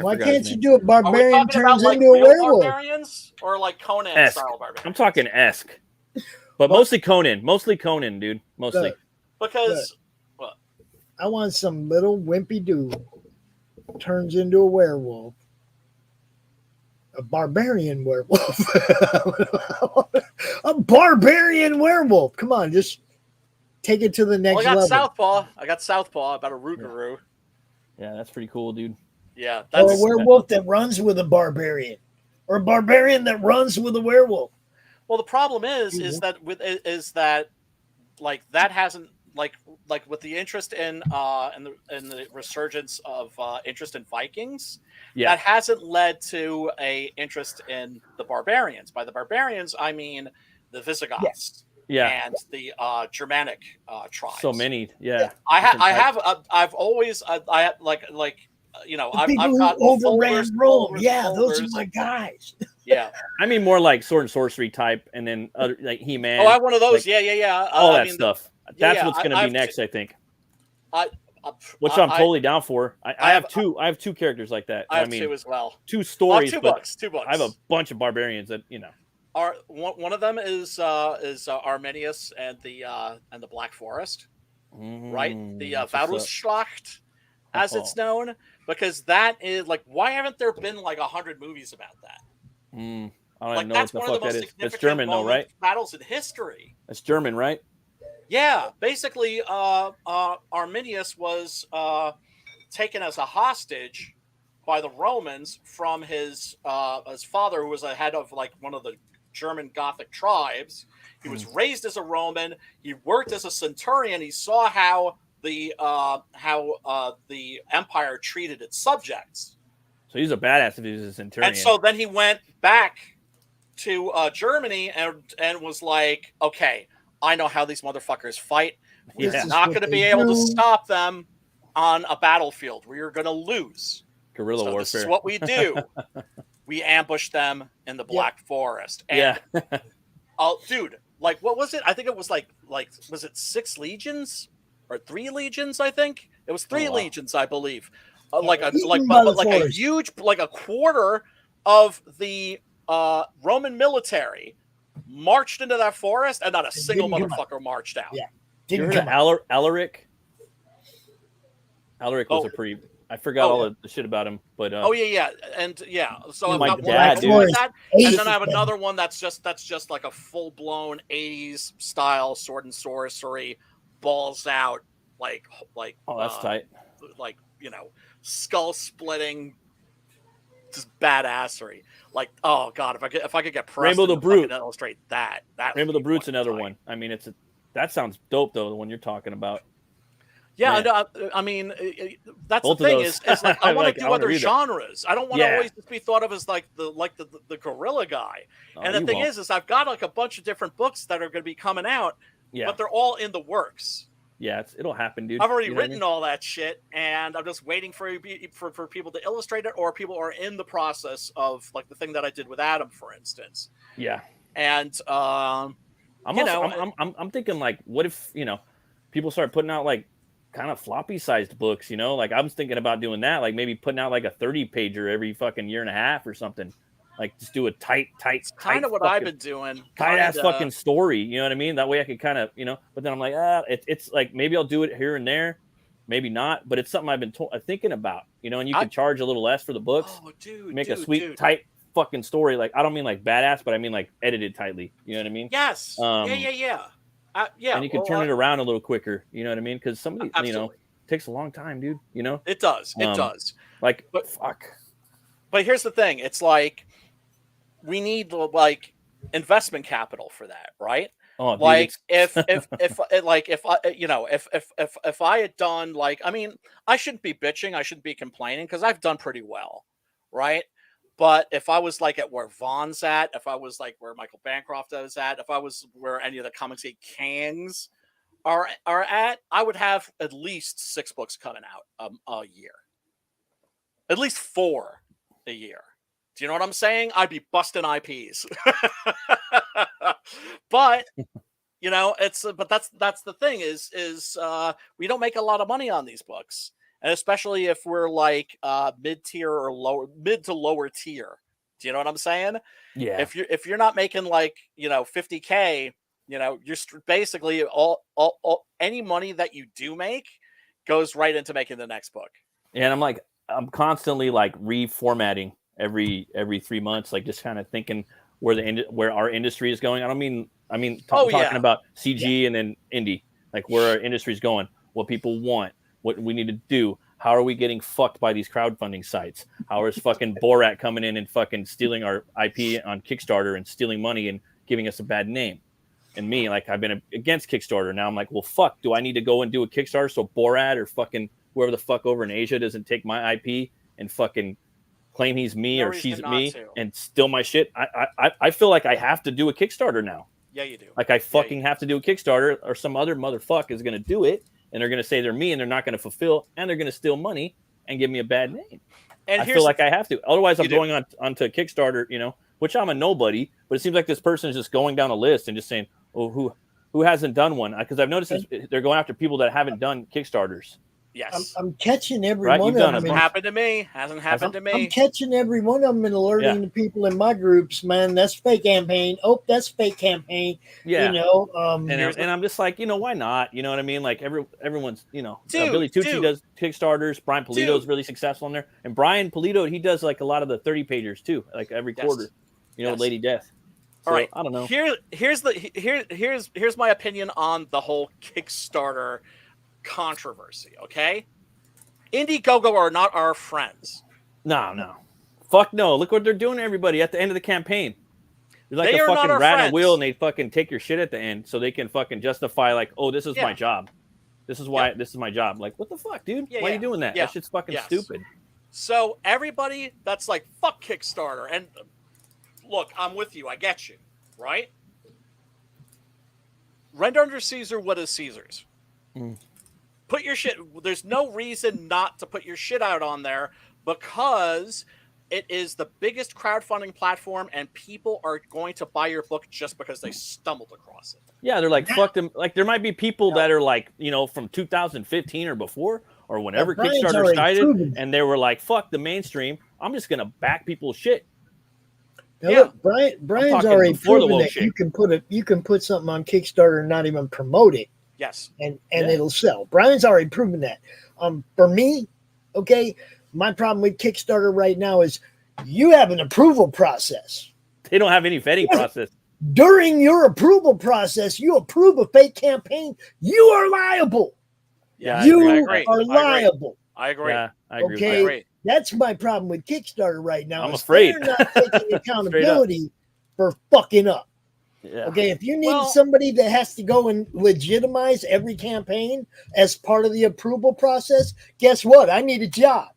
S3: Why can't you do a barbarian turns into a werewolf?
S1: Barbarians or like Conan style barbarians?
S4: I'm talking esque, but mostly Conan. Mostly Conan, dude. Mostly
S1: because.
S3: I want some little wimpy dude turns into a werewolf. A barbarian werewolf. A barbarian werewolf. Come on, just take it to the next level.
S1: I got Southpaw about a Rougarou.
S4: Yeah, that's pretty cool, dude.
S1: Yeah.
S3: Or a werewolf that runs with a barbarian. Or a barbarian that runs with a werewolf.
S1: Well, the problem is that like that hasn't like with the interest in the resurgence of interest in Vikings, that hasn't led to a interest in the barbarians. By the barbarians, I mean the Visigoths, and the Germanic tribes.
S4: So many, I've
S3: got overran Rome. Yeah, those are my guys.
S1: Yeah,
S4: I mean more like sword and sorcery type, and then other like He-Man.
S1: Oh, I have one of those. All
S4: that stuff. That's what's going to be next, I think. Which I'm totally down for. I have two. I have 2 characters like that.
S1: I have 2 as well.
S4: 2 stories.
S1: 2 books. 2 books.
S4: I have a bunch of barbarians that
S1: One of them is Arminius and the Black Forest, right? The Varusschlacht, as it's known, because that is like, why haven't there been like 100 movies about that?
S4: I don't know what the fuck that is. It's German though, right?
S1: Battles in history.
S4: It's German, right?
S1: Yeah, basically, Arminius was taken as a hostage by the Romans from his father, who was a head of like one of the German Gothic tribes. He was raised as a Roman. He worked as a centurion. He saw how the empire treated its subjects.
S4: So he's a badass if he was a centurion.
S1: And so then he went back to Germany and was like, okay, I know how these motherfuckers fight. We're not going to be able to stop them on a battlefield. We are going to lose.
S4: Guerrilla warfare.
S1: This is what we do. We ambush them in the Black Forest. And, oh, dude, like, what was it? I think it was like, was it 6 legions or 3 legions? I think it was 3 legions, I believe. Like a huge, like a quarter of the Roman military marched into that forest, and not a single motherfucker marched out.
S3: Yeah,
S4: you heard of Alaric? Alaric was a pretty. I forgot all the shit about him, but
S1: So I've
S4: my
S1: got
S4: dad,
S1: one
S4: dude.
S1: that, and then I have another one that's just like a full blown 80s style sword and sorcery, balls out like
S4: oh, that's tight.
S1: Like, you know, skull splitting, just badassery. Like, oh god, if I could get
S4: Rainbow the Brute,
S1: illustrate that
S4: Rainbow the Brute's another one. I mean, that sounds dope though. The one you're talking about.
S1: Yeah, no, I mean, that's both the thing is like I want to do other genres. I don't want to always just be thought of as like the guerrilla guy. Oh, and the thing is I've got like a bunch of different books that are going to be coming out, but they're all in the works.
S4: Yeah, it'll happen, dude.
S1: I've already written all that shit, and I'm just waiting for people to illustrate it, or people are in the process of like the thing that I did with Adam, for instance.
S4: Yeah,
S1: and
S4: I'm thinking like, what if people start putting out like kind of floppy sized books, like I was thinking about doing that, like maybe putting out like a 30-pager every fucking year and a half or something. Like just do a tight
S1: kind of what I've been doing.
S4: Tight ass fucking story, you know what I mean? That way I could kind of, but then I'm like, it's like maybe I'll do it here and there, maybe not, but it's something I've been thinking about, and you can charge a little less for the books.
S1: Oh, dude,
S4: make a sweet tight fucking story. Like I don't mean like badass, but I mean like edited tightly. You know what I mean?
S1: Yes. Yeah.
S4: And you can turn it around a little quicker. You know what I mean? Because somebody, takes a long time, dude.
S1: It does. It does.
S4: Like,
S1: fuck. But here's the thing: it's like we need like investment capital for that, right?
S4: Oh, dude,
S1: like if I had done like, I mean, I shouldn't be bitching, I shouldn't be complaining because I've done pretty well, right? But if I was like at where Vaughn's at, if I was like where Michael Bancroft is at, if I was where any of the Comics 8 Kangs are at, I would have at least 6 books coming out a year. At least 4 a year. Do you know what I'm saying? I'd be busting IPs. But but that's the thing is we don't make a lot of money on these books. And especially if we're like mid-tier or mid to lower tier. Do you know what I'm saying?
S4: Yeah.
S1: If you're not making like, $50K, you're basically all any money that you do make goes right into making the next book.
S4: And I'm constantly like reformatting every 3 months, like just kind of thinking where our industry is going. I mean talking about CG and then indie, like where our industry is going, what people want, what we need to do. How are we getting fucked by these crowdfunding sites? How is fucking Borat coming in and fucking stealing our IP on Kickstarter and stealing money and giving us a bad name? And me, like, I've been against Kickstarter. Now I'm like, well, fuck, do I need to go and do a Kickstarter so Borat or fucking whoever the fuck over in Asia doesn't take my IP and fucking claim he's me or she's me and steal my shit? I feel like I have to do a Kickstarter now.
S1: Yeah, you do.
S4: Like I fucking have to do a Kickstarter or some other motherfucker is going to do it. And they're going to say they're me and they're not going to fulfill and they're going to steal money and give me a bad name. And I feel like I have to. Otherwise, I'm going onto Kickstarter, which I'm a nobody. But it seems like this person is just going down a list and just saying, oh, who hasn't done one? Because I've noticed they're going after people that haven't done Kickstarters.
S1: Yes.
S3: I'm catching every one of them.
S1: Hasn't happened to me. Hasn't happened to me.
S3: I'm catching every one of them and alerting the people in my groups, man, that's fake campaign. Oh, that's fake campaign.
S4: Yeah.
S3: And
S4: I'm just like, why not? You know what I mean? Like everyone's, Billy Tucci does Kickstarters. Brian Polito's really successful in there. And Brian Polito, he does like a lot of the 30 pagers too, like every quarter, with Lady Death. So,
S1: all right.
S4: I don't know.
S1: Here's my opinion on the whole Kickstarter controversy. Okay, Indiegogo are not our friends.
S4: No, fuck no. Look what they're doing to everybody at the end of the campaign. You're like
S1: They
S4: a
S1: are not
S4: fucking
S1: our
S4: rat in a
S1: friends.
S4: wheel, and they fucking take your shit at the end, so they can fucking justify like, oh, this is
S1: Yeah.
S4: my job. This is why this is my job. Like, what the fuck, dude?
S1: Yeah,
S4: Why are
S1: yeah.
S4: you doing that?
S1: Yeah.
S4: That shit's fucking
S1: Yes.
S4: stupid.
S1: So everybody that's like, fuck Kickstarter, and look, I'm with you. I get you, right? Render under Caesar what is Caesar's. Put your shit. There's no reason not to put your shit out on there because it is the biggest crowdfunding platform, and people are going to buy your book just because they stumbled across it.
S4: Yeah, they're like, fuck them. Like, there might be people that are like, you know, from 2015 or before, or whenever
S3: Brian's
S4: Kickstarter
S3: already
S4: started,
S3: proven that.
S4: and they were like, fuck the mainstream. I'm just gonna back people's shit.
S3: Now
S1: Yeah.
S3: look, Brian's
S4: talking
S3: already
S4: before the
S3: proven
S4: woke
S3: that
S4: shit.
S3: you can put something on Kickstarter and not even promote it,
S1: Yes.
S3: and
S4: Yeah.
S3: it'll sell. Brian's already proven that. For me, okay, my problem with Kickstarter right now is you have an approval process.
S4: They don't have any vetting process.
S3: During your approval process, you approve a fake campaign, you are liable.
S4: Yeah,
S3: You
S4: I
S1: agree.
S3: are
S1: I agree.
S3: liable.
S1: I agree.
S4: Yeah, I agree.
S1: I
S3: Okay.
S1: agree.
S3: That's my problem with Kickstarter right now.
S4: I'm
S3: is
S4: afraid.
S3: They're not taking accountability for fucking up.
S4: Yeah.
S3: Okay, if you need
S1: Well-
S3: somebody that has to go and legitimize every campaign as part of the approval process, guess what? I need a job.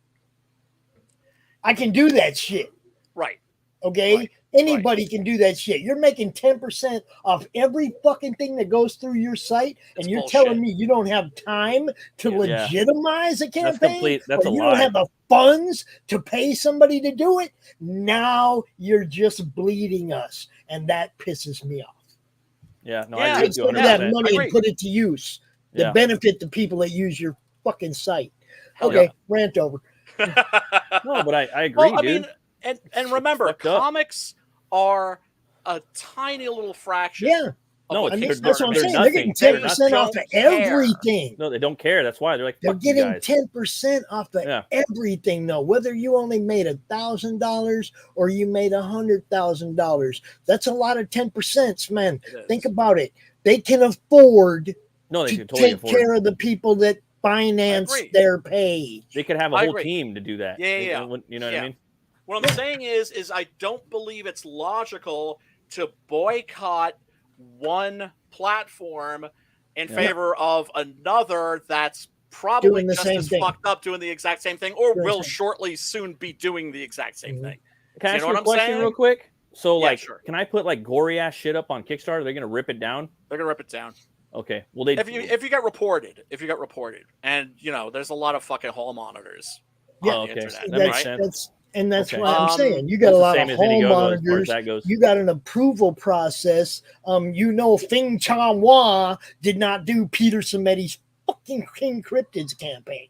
S3: I can do that shit.
S1: Right.
S3: Okay?
S1: Right,
S3: Anybody can do that shit. You're making 10% off every fucking thing that goes through your site,
S1: It's
S3: and you're
S1: bullshit.
S3: telling me you don't have time to
S1: Yeah.
S3: legitimize a campaign?
S4: complete- that's
S3: or
S4: a
S3: you
S4: lie.
S3: don't have the funds to pay somebody to do it? Now you're just bleeding us, and that pisses me off.
S4: Yeah, no,
S1: Yeah.
S4: I agree
S3: Take
S4: with you
S3: some of that
S4: 100%.
S3: money
S1: Agree.
S3: and put it to use to
S4: Yeah.
S3: benefit the people that use your fucking site.
S1: Hell
S3: Okay,
S1: yeah.
S3: rant over.
S4: No, but I agree,
S1: Well, I
S4: dude.
S1: mean, and remember,
S4: fucked up.
S1: comics are a tiny little fraction.
S3: Yeah,
S1: of
S4: No,
S1: what
S3: I mean,
S4: they're-
S3: that's what I'm
S4: they're
S3: saying.
S4: nothing.
S3: They're getting
S4: They're
S3: 10% off of
S1: nothing. Don't care.
S3: everything.
S4: No, they don't care. That's why they're like,
S3: They're
S4: fuck you
S3: getting
S4: guys.
S3: 10% off of
S4: Yeah.
S3: everything, though. Whether you only made $1,000 or you made $100,000, that's a lot of 10%, man.
S1: It is.
S3: Think about it. They can afford
S4: No, they
S3: to
S4: can totally
S3: take
S4: afford it.
S3: care of the people that finance
S1: agree.
S3: their page.
S4: They could have a
S1: I
S4: whole
S1: agree.
S4: team to do that.
S1: Yeah,
S4: They-
S1: yeah.
S4: You know what
S1: Yeah.
S4: I mean?
S1: What I'm saying is I don't believe it's logical to boycott one platform in
S4: Yeah.
S1: favor of another that's probably
S3: Doing the
S1: just
S3: same
S1: as
S3: thing.
S1: fucked up doing the exact same thing, or
S3: Doing the
S1: will
S3: same.
S1: shortly soon be doing the exact same
S3: Mhm.
S1: thing.
S4: Can I
S1: You
S4: ask
S1: know
S4: you
S1: what
S4: a
S1: I'm
S4: question
S1: saying?
S4: real quick? So,
S1: Yeah,
S4: like,
S1: sure.
S4: can I put like gory ass shit up on Kickstarter? They're gonna rip it down.
S1: They're gonna rip it down.
S4: Okay. Well, they
S1: If you get reported, and you know, there's a lot of fucking hall monitors
S3: Yeah.
S1: on
S4: Oh,
S1: the
S4: okay.
S1: internet,
S4: That makes
S1: right?
S4: sense.
S3: That's
S4: Okay.
S3: why I'm saying you got
S4: That's
S3: a
S4: the
S3: lot
S4: same
S3: of
S4: as
S3: hall
S4: Indiegogo as far as
S3: monitors.
S4: that goes.
S3: You got an approval process. You know, Fing Changhua did not do Peter Sameti's fucking King Cryptids campaign.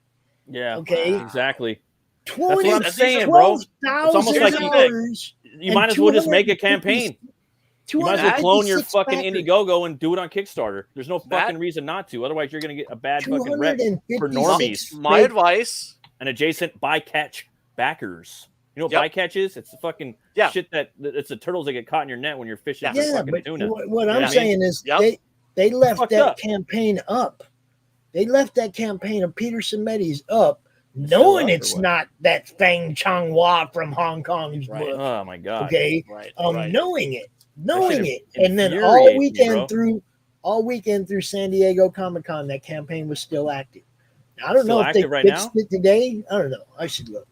S4: Yeah.
S3: Okay.
S4: Exactly.
S3: $20,
S4: what I'm
S1: That's
S4: saying, bro. It's almost like
S3: $12,000.
S4: You might as well just make a campaign. You might as well clone your
S3: 256
S4: fucking
S3: backers.
S4: Indiegogo and do it on Kickstarter. There's no
S1: That-
S4: fucking reason not to. Otherwise, you're gonna get a bad fucking rep for
S3: 256
S4: normies
S1: My
S3: fake-
S1: advice,
S4: and adjacent bycatch backers. You know what
S1: Yep.
S4: bycatch is? It's the fucking
S1: Yeah.
S4: shit it's the turtles that get caught in your net when you're fishing for
S3: Yeah,
S4: fucking
S3: but
S4: tuna.
S3: what I'm
S4: Yeah.
S3: saying is
S1: Yep.
S3: they left
S4: Fucked
S3: that
S4: up.
S3: campaign up. They left that campaign of Peter Sameti's up,
S4: Still
S3: knowing
S4: up or
S3: it's
S4: what?
S3: not that Fang Changhua from Hong Kong's
S1: Right.
S3: book.
S4: Oh my god.
S3: Okay,
S1: right?
S3: knowing it,
S4: shit
S3: and then
S4: infuriates me, bro.
S3: all weekend through San Diego Comic-Con, that campaign was still active. Now, I don't
S4: Still
S3: know if they
S4: active right
S3: fixed
S4: now?
S3: it today. I don't know. I should look.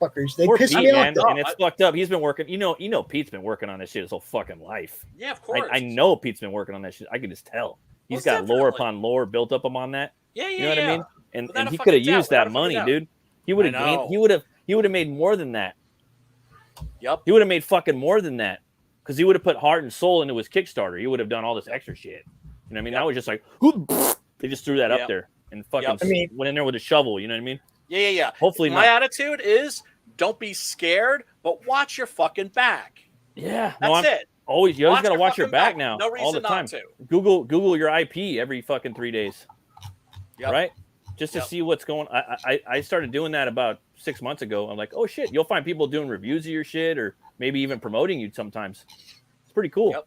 S3: Fuckers, they
S4: Poor
S3: pissed
S4: Pete,
S3: me
S4: man,
S3: off. though.
S4: and it's fucked up. He's been working. You know, Pete's been working on this shit his whole fucking life.
S1: Yeah, of course.
S4: I know Pete's been working on that shit. I can just tell. He's
S1: Most
S4: got lore
S1: definitely.
S4: upon lore built up him on that.
S1: Yeah,
S4: You know what I mean? And
S1: Without a
S4: he
S1: fucking
S4: could have
S1: doubt,
S4: used
S1: without
S4: that
S1: a
S4: money,
S1: fucking doubt.
S4: dude. He would have
S1: I
S4: gained.
S1: know.
S4: He would have made more than that.
S1: Yep.
S4: He would have made fucking more than that because he would have put heart and soul into his Kickstarter. He would have done all this extra shit. You know what I mean?
S1: Yep.
S4: That was just like, who? They just threw that
S1: Yep.
S4: up there and fucking
S1: Yep.
S3: I mean-
S4: went in there with a shovel. You know what I mean?
S1: Yeah.
S4: Hopefully
S1: My
S4: not.
S1: attitude is don't be scared, but watch your fucking back.
S4: Yeah.
S1: That's it.
S4: Always, you always gotta watch your
S1: fucking
S4: back now.
S1: No
S4: all
S1: reason
S4: the time.
S1: not to.
S4: Google your IP every fucking 3 days.
S1: Yep.
S4: Right? Just to
S1: Yep.
S4: see what's going. I started doing that about 6 months ago. I'm like, oh shit, you'll find people doing reviews of your shit or maybe even promoting you sometimes. It's pretty cool.
S1: Yep.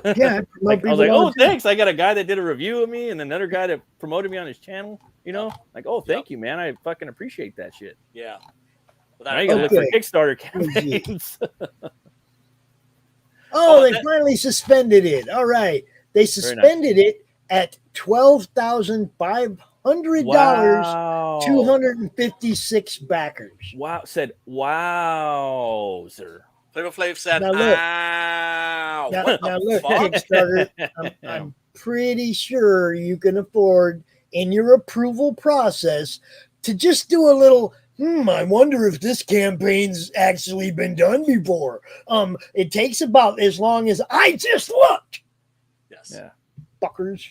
S1: Yep.
S3: Yeah, I promote
S4: Like, I was
S3: people
S4: like,
S3: all
S4: oh,
S3: the time.
S4: thanks. I got a guy that did a review of me and another guy that promoted me on his channel. You know, like, oh, thank you, man. I fucking appreciate that shit.
S1: Yeah.
S4: Now you gotta look
S3: Okay.
S4: for Kickstarter
S3: Oh, gee.
S4: campaigns.
S3: Oh, they finally suspended it. All right. They suspended it at $12,500.
S4: Wow.
S3: 256 backers.
S4: Wow. Said, wowzer.
S1: Flavor Flav said,
S3: Now look.
S1: ow.
S3: Now,
S1: What
S3: now
S1: the
S3: look,
S1: fuck?
S3: Kickstarter, I'm pretty sure you can afford in your approval process to just do a little, I wonder if this campaign's actually been done before. It takes about as long as I just looked.
S1: Yes.
S4: Yeah.
S3: Fuckers.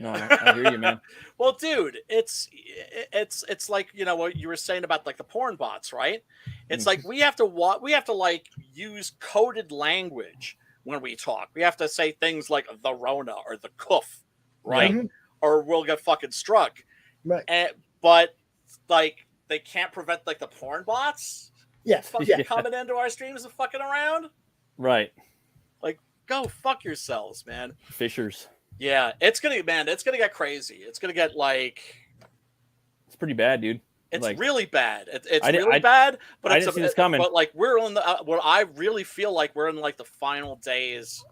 S4: No, I hear you, man.
S1: Well, dude, it's like, you know, what you were saying about like the porn bots, right? It's like we have to like use coded language when we talk. We have to say things like the Rona or the Coof, right?
S3: Mhm.
S1: Or we'll get fucking struck.
S3: Right.
S1: But like they can't prevent like the porn bots
S3: Yeah.
S1: fucking coming into our streams and fucking around.
S4: Right.
S1: Like, go fuck yourselves, man.
S4: Fishers.
S1: Yeah, it's gonna get crazy. It's gonna get like,
S4: It's pretty bad, dude.
S1: it's
S4: like,
S1: really bad. It's
S4: I
S1: really bad, but
S4: I
S1: it's
S4: didn't see this coming.
S1: But like we're on the what I really feel like we're in like the final days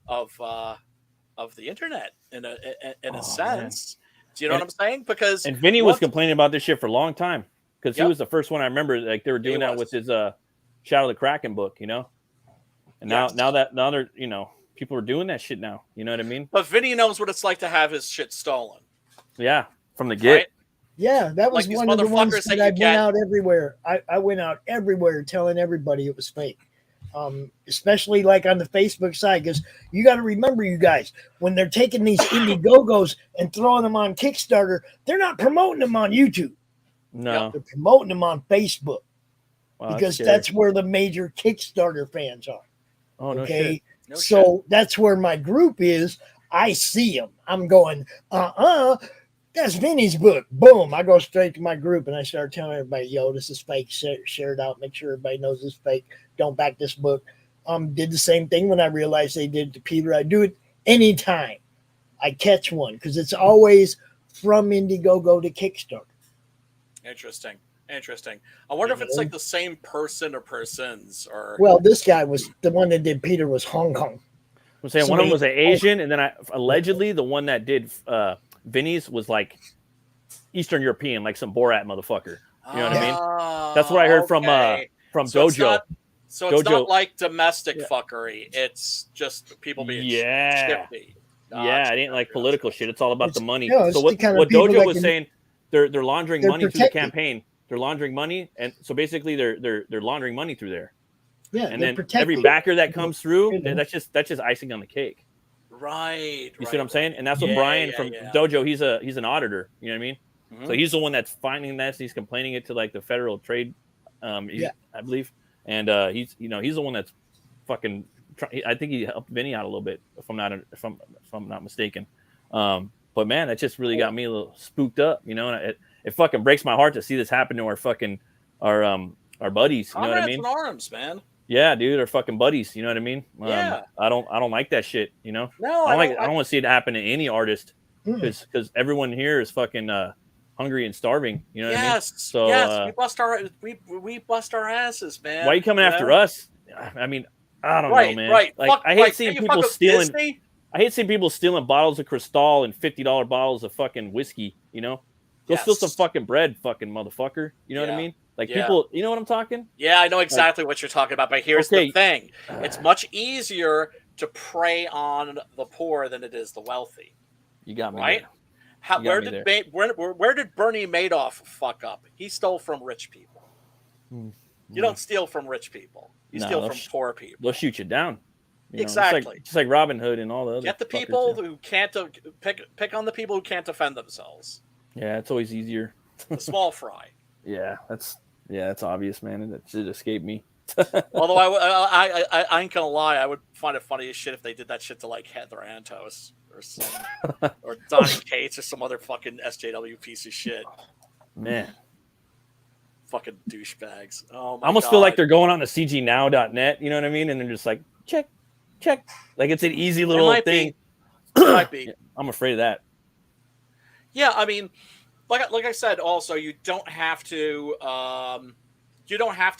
S1: of the internet in a sense. Man. Do you know what I'm saying? Because
S4: Vinny was complaining about this shit for a long time because he was the first one I remember. Like they were doing that with his Shadow of the Kraken book, you know. And now they're, you know, people are doing that shit now. You know what I mean?
S1: But Vinny knows what it's like to have his shit stolen.
S4: Yeah, from the get.
S1: Right?
S3: Yeah, that was
S1: Like
S3: one of the ones that I went out everywhere. I went out everywhere telling everybody it was fake. Especially like on the Facebook side, because you got to remember, you guys, when they're taking these Indiegogos and throwing them on Kickstarter, they're not promoting them on YouTube.
S4: No,
S3: they're promoting them on Facebook.
S4: Wow,
S3: because that's where the major Kickstarter fans are.
S4: Oh, no
S3: okay,
S4: shit.
S1: No
S3: so
S1: shit.
S3: that's where my group is. I see them. I'm going, that's Vinny's book. Boom. I go straight to my group and I start telling everybody, yo, this is fake. Share it out. Make sure everybody knows it's fake. Don't back this book. Did the same thing when I realized they did it to Peter. I do it anytime I catch one because it's always from Indiegogo to Kickstarter.
S1: Interesting. I wonder if it's like the same person or persons or.
S3: Well, this guy was the one that did Peter was Hong Kong.
S4: I'm saying one of them was an Asian, and then allegedly the one that did Vinny's was like Eastern European, like some Borat motherfucker. You know what I mean? That's what I heard from Dojo.
S1: It's not like domestic fuckery. It's just people being shifty.
S4: Yeah, it ain't like political shit. It's all about the money.
S3: No,
S4: so what Dojo was saying, they're laundering money through the campaign. They're laundering money, and so basically they're laundering money through there.
S3: Yeah,
S4: and then every backer that comes through, that's just icing on the cake.
S1: Right.
S4: You see what I'm saying? And that's what Brian from Dojo. He's an auditor. You know what I mean? Mm-hmm. So he's the one that's finding this. He's complaining it to like the Federal Trade, I believe. And he's the one that's fucking. I think he helped Vinny out a little bit, if I'm not mistaken. But man, that just really got me a little spooked up, you know. And it fucking breaks my heart to see this happen to our buddies. You know what I mean?
S1: And arms, man.
S4: Yeah, dude, our fucking buddies. You know what I mean?
S1: Yeah.
S4: I don't like that shit. You know?
S1: No,
S4: I don't want to see it happen to any artist because everyone here is fucking hungry and starving. You know what I mean? So
S1: we bust our asses, man.
S4: Why are you coming after us? I mean, I don't know, man.
S1: Right.
S4: Like I hate seeing people stealing. I hate seeing people stealing bottles of Cristal and $50 bottles of fucking whiskey. You know, go steal some fucking bread, fucking motherfucker. You know what I mean? Like people, you know what I'm talking?
S1: Yeah, I know exactly what you're talking about. But here's the thing: it's much easier to prey on the poor than it is the wealthy.
S4: You got me,
S1: right? Where did Bernie Madoff fuck up? He stole from rich people. You don't steal from rich people. You steal from poor people.
S4: They'll shoot you down.
S1: Exactly.
S4: Just like Robin Hood and all the other.
S1: Get the people who can't pick on the people who can't defend themselves.
S4: Yeah, it's always easier.
S1: The small fry.
S4: Yeah, that's obvious, man. That should escape me.
S1: Although I ain't gonna lie, I would find it funny as shit if they did that shit to like Heather Antos or Donnie Cates or some other fucking SJW piece of shit.
S4: Man.
S1: Fucking douchebags. Oh my
S4: I almost
S1: God.
S4: feel like they're going on to cgnow.net, you know what I mean? And they're just like, check. Like it's an easy little thing.
S1: It might be.
S4: I'm afraid of that.
S1: Yeah, I mean, like I said, also you don't have to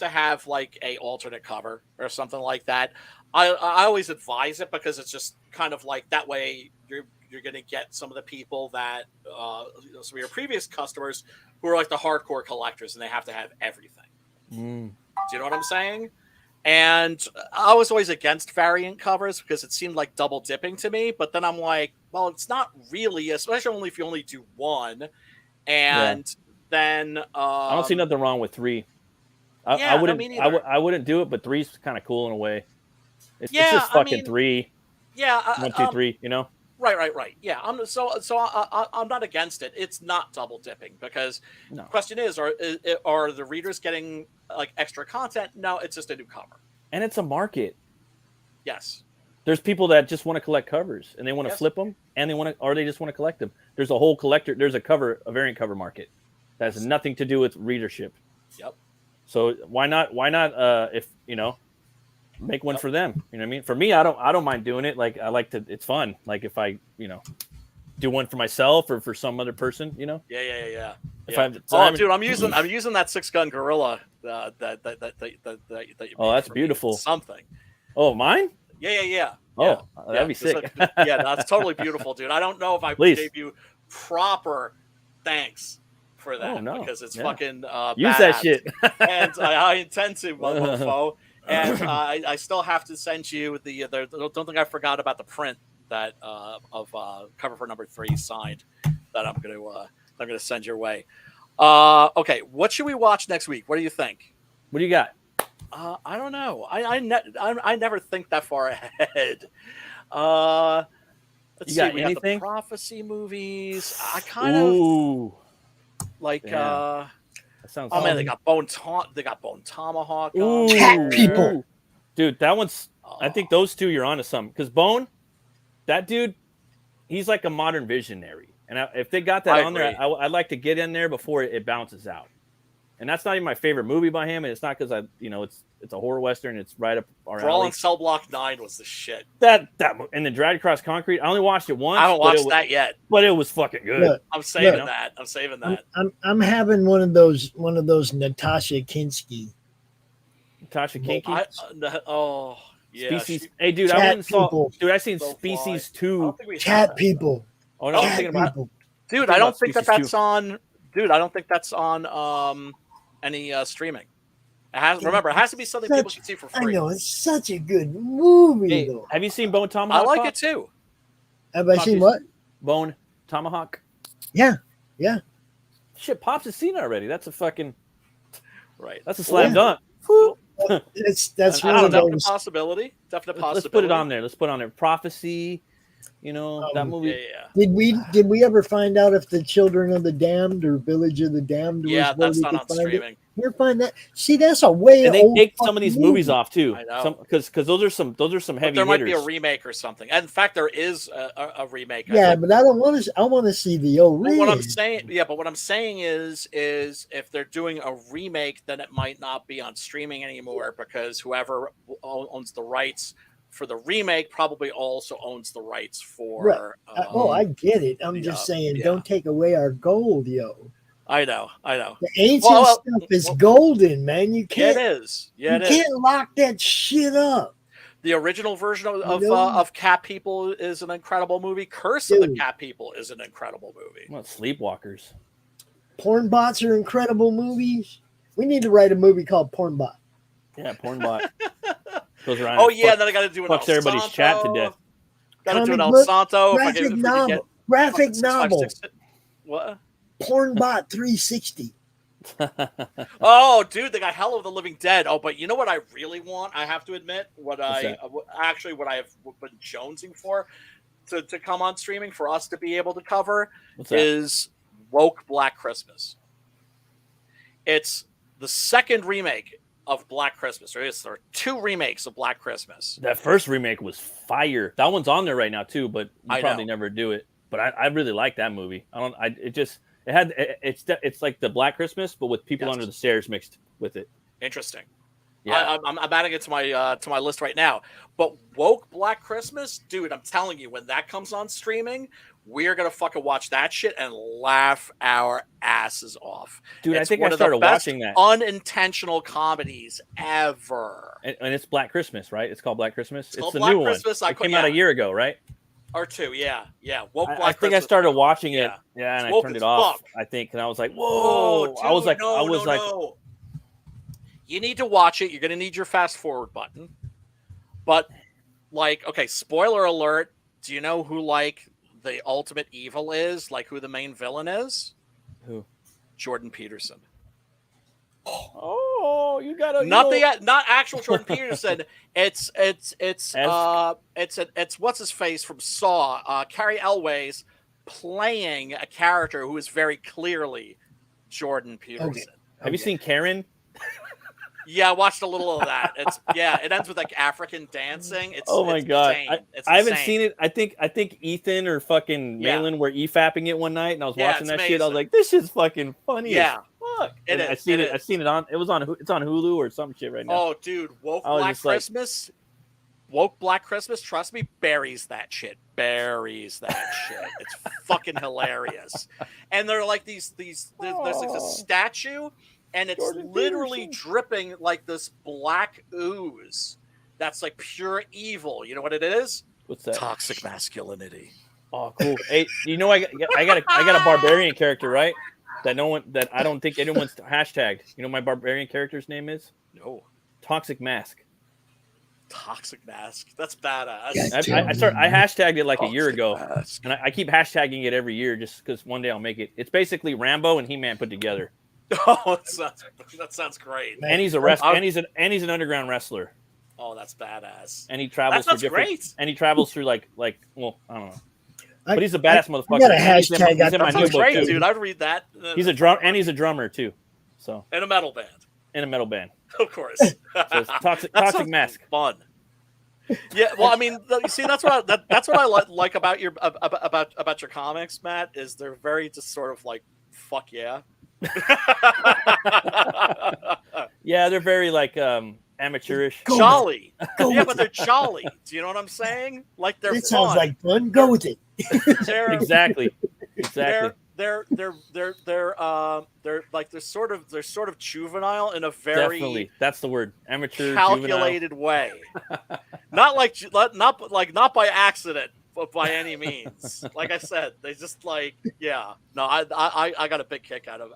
S1: have like a alternate cover or something like that. I always advise it because it's just kind of like that way you're going to get some of the people that some of your previous customers who are like the hardcore collectors and they have to have everything.
S4: Mm.
S1: Do you know what I'm saying? And I was always against variant covers because it seemed like double dipping to me. But then I'm like, well, it's not really, especially only if you only do one. And then
S4: I don't see nothing wrong with 3.
S1: I wouldn't.
S4: I wouldn't do it, but 3's kind of cool in a way. It's just
S1: I
S4: fucking 3.
S1: Yeah,
S4: 1, 2, 3. You know.
S1: Right. Yeah, I'm not against it. It's not double dipping because the question is, are the readers getting like extra content? No, it's just a new cover.
S4: And it's a market.
S1: Yes.
S4: There's people that just want to collect covers and they want to flip them and they just want to collect them. There's a whole there's a variant cover market that has nothing to do with readership.
S1: Yep.
S4: So why not if make one for them, you know what I mean? For me, I don't mind doing it. Like I like to, it's fun. Like if I, do one for myself or for some other person,
S1: Yeah.
S4: Dude,
S1: I'm using that 6-gun gorilla that you
S4: oh, that's beautiful.
S1: Something.
S4: Oh, mine?
S1: Yeah.
S4: Oh, that'd be sick.
S1: That's totally beautiful, dude. I don't know if I gave you proper thanks for that because it's fucking
S4: use
S1: badass.
S4: that shit.
S1: And I intend to, mofo. And I still have to send you the don't think I forgot about the print that of cover for number 3 signed that I'm gonna send your way. Okay, what should we watch next week? What do you think?
S4: What do you got?
S1: I don't know. I never think that far ahead. Let's see. We got the prophecy movies. I kind of like. That
S4: sounds.
S1: Oh man, they got Bone Tomahawk.
S3: Cat people,
S4: dude. That one's. I think those two you're onto something because Bone, that dude, he's like a modern visionary. And if they got that on there, I'd like to get in there before it bounces out. And that's not even my favorite movie by him. And it's not because it's a horror western. It's right up our alley.
S1: Brawl in Cell Block 9 was the shit.
S4: That and then Dragged Across Concrete. I only watched it once.
S1: I haven't watched that yet,
S4: but it was fucking good.
S3: Look,
S1: I'm saving that.
S3: I'm having one of those Natasha Kinski.
S4: Natasha Kinski.
S1: Yeah.
S4: Species. Hey, dude, I went and saw. Dude, I seen
S1: So
S4: Species 2.
S3: Cat people.
S4: Oh no, I'm
S3: Cat
S4: thinking about.
S3: people.
S1: Dude, I don't think that's on. Dude, I don't think that's on any streaming. Remember, it has to be something people can see for free.
S3: I know, it's such a good movie, though.
S4: Have you seen Bone Tomahawk?
S1: I like it too.
S3: Have I seen what?
S4: Bone Tomahawk?
S3: Yeah.
S4: Shit, Pops has seen it already. That's a fucking...
S1: Right.
S4: That's a slam dunk.
S3: That's one of those...
S1: Definite possibility.
S4: Let's put it on there. Let's put it on there. Prophecy, that movie.
S1: Yeah.
S3: Did we ever find out if the Children of the Damned or Village of the Damned was where
S1: that's
S3: we
S1: not
S3: could
S1: on
S3: find
S1: streaming.
S3: it? You ever find that? See, that's a way
S4: and they
S3: old
S4: take some of these movies off too.
S1: I know.
S4: Because those are some heavy
S1: there might
S4: hitters.
S1: be a remake or something. And in fact, there is a remake.
S3: Yeah, but I don't want to. I want to see the old.
S1: What I'm saying is if they're doing a remake, then it might not be on streaming anymore because whoever owns the rights for the remake probably also owns the rights for.
S3: Right. I get it. I'm just saying, don't take away our gold, yo.
S1: I know.
S3: The ancient stuff is golden, man. You can't.
S1: It is.
S3: Yeah, you can't lock that shit up.
S1: The original version of Cat People is an incredible movie. Curse of the Cat People is an incredible movie.
S4: What, Sleepwalkers?
S3: Pornbots are incredible movies. We need to write a movie called Pornbot.
S4: Yeah, Pornbot. Goes around.
S1: Then I got to do an
S4: fucks everybody's chat to death.
S1: Got to do an El Santo.
S3: Graphic novel.
S1: What?
S3: Pornbot 360.
S1: Oh, dude, they got Hell of the Living Dead. Oh, but you know what I really want? I have to admit, what I have been jonesing for to come on streaming for us to be able to cover is Woke Black Christmas. It's the second remake of Black Christmas. There are 2 remakes of Black Christmas.
S4: That first remake was fire. That one's on there right now too, but you probably never do it. But I really like that movie. It's like the Black Christmas, but with people under the stairs mixed with it.
S1: Interesting.
S4: Yeah,
S1: I'm adding it to my list right now. But Woke Black Christmas, dude, I'm telling you, when that comes on streaming, we are gonna fucking watch that shit and laugh our asses off.
S4: Dude,
S1: It's
S4: I think
S1: one
S4: I
S1: of the
S4: started
S1: best
S4: watching that.
S1: unintentional comedies ever.
S4: And it's Black Christmas, right? It's called Black Christmas. It's
S1: called
S4: the
S1: Black
S4: new
S1: Christmas.
S4: one. It came out a year ago, right?
S1: Or two, yeah. Woke Black
S4: I think
S1: Christmas.
S4: I started watching it,
S1: Yeah.
S4: and I
S1: Woke
S4: turned
S1: as
S4: it off.
S1: fuck.
S4: I think, and I was like,
S1: Oh,
S4: "Whoa!"
S1: dude,
S4: I was like,
S1: no. You need to watch it. You're gonna need your fast forward button. But like, okay, spoiler alert. Do you know who like the ultimate evil is? Like who the main villain is?
S4: Who?
S1: Jordan Peterson.
S4: Oh, you got
S1: not actual Jordan Peterson. It's what's his face from Saw. Carrie Elways playing a character who is very clearly Jordan Peterson.
S3: Okay.
S4: Have you seen Karen?
S1: Yeah, I watched a little of that. It ends with like African dancing.
S4: Oh my god,
S1: It's
S4: I haven't
S1: insane.
S4: seen it. I think Ethan or fucking Malin were e-fapping it one night, and I was watching that shit. I was like, this is fucking funny.
S1: Yeah,
S4: fuck.
S1: It is.
S4: I seen it. I seen it on. It was on. It's on Hulu or some shit right now.
S1: Oh, dude, Woke Black Christmas. Woke Black Christmas. Trust me, buries that shit. It's fucking hilarious. And they're like these. There's like a statue. And it's
S4: Jordan
S1: literally
S4: Peterson.
S1: dripping like this black ooze that's like pure evil. You know what it is?
S4: What's that?
S1: Toxic masculinity.
S4: Oh, cool. Hey, you know I got a barbarian character, right? That I don't think anyone's hashtagged. You know what my barbarian character's name is?
S1: No.
S4: Toxic Mask.
S1: Toxic Mask. That's badass.
S4: I hashtagged it like a year ago,
S1: Mask.
S4: and I keep hashtagging it every year just because one day I'll make it. It's basically Rambo and He-Man put together.
S1: Oh, that sounds great.
S4: And he's and he's an underground wrestler.
S1: Oh, that's badass.
S4: And he travels
S1: That's
S4: through different.
S1: great.
S4: And he travels through like well, I don't know. But he's a badass motherfucker.
S3: got a
S4: He's in
S3: hashtag.
S4: my
S1: That
S4: new
S1: sounds
S4: book,
S1: great,
S4: too.
S1: dude. I'd read that.
S4: He's a drummer too. So
S1: in a metal band.
S4: In a metal band.
S1: Of course.
S4: So it's Toxic Mask.
S1: Fun. Yeah, well, I mean, you see, that's what I like about your comics, Matt. Is they're very just sort of like, fuck yeah.
S4: Yeah, they're very like amateurish.
S1: Jolly. Yeah, but they're jolly. Do you know what I'm saying? Like they're
S3: It
S1: fun.
S3: sounds like fun. Go with it.
S4: Exactly.
S1: They're sort of juvenile in a very
S4: Definitely. That's the word. Amateur
S1: calculated
S4: juvenile.
S1: way. not by accident, but by any means. Like I said, they just like, yeah. No, I got a big kick out of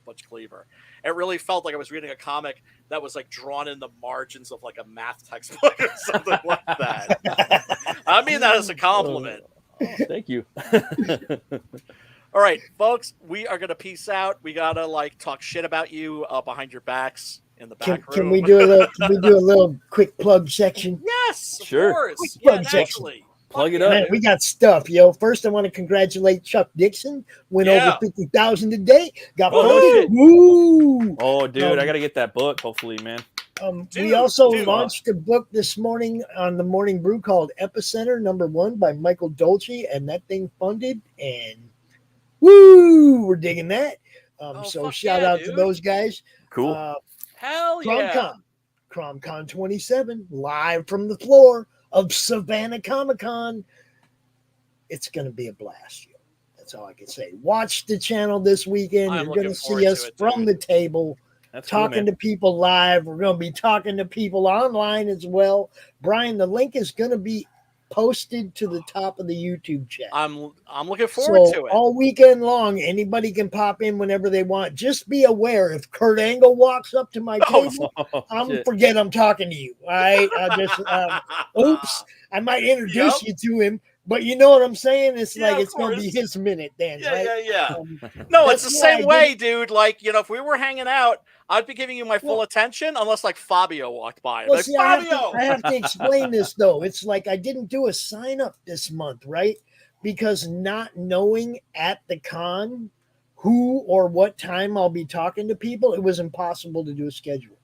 S1: Butch Cleaver. It really felt like I was reading a comic that was like drawn in the margins of like a math textbook or something like that. I mean that as a compliment.
S4: Oh, thank you.
S1: All right, folks, we are gonna peace out. We gotta like talk shit about you behind your backs in the back room.
S3: Can we do a little quick plug section?
S1: Yes, of
S4: Sure.
S1: course.
S3: Plug
S1: Yeah,
S3: section.
S1: naturally.
S4: Plug it
S1: Yeah.
S4: up.
S3: Man, we got stuff, yo. First, I want to congratulate Chuck Dixon. Went over 50,000 today. Got
S4: Oh,
S3: voted.
S4: shit.
S3: Woo!
S4: Oh, dude, I gotta get that book. Hopefully, man.
S3: We also launched a book this morning on the Morning Brew called Epicenter #1 by Michael Dolce, and that thing funded. And woo, we're digging that. So shout out to those guys.
S4: Cool.
S1: Hell yeah.
S3: CromCon 27 live from the floor of Savannah Comic-Con. It's going to be a blast. That's all I can say. Watch the channel this weekend. You're going to see us from the table.
S4: That's
S3: talking to people live. We're going to be talking to people online as well. Brian, the link is going to be posted to the top of the YouTube chat.
S1: I'm looking forward to it.
S3: All weekend long, anybody can pop in whenever they want. Just be aware if Kurt Angle walks up to my table, forget I'm talking to you. All right. I just oops. I might introduce you to him. But you know what I'm saying? It's like it's going to be his minute then, right?
S1: Yeah. No, it's the same way, dude. Like, if we were hanging out, I'd be giving you my full attention unless, like, Fabio walked by.
S3: Well,
S1: like,
S3: see,
S1: Fabio!
S3: I have to explain this, though. It's like I didn't do a sign-up this month, right? Because not knowing at the con who or what time I'll be talking to people, it was impossible to do a schedule.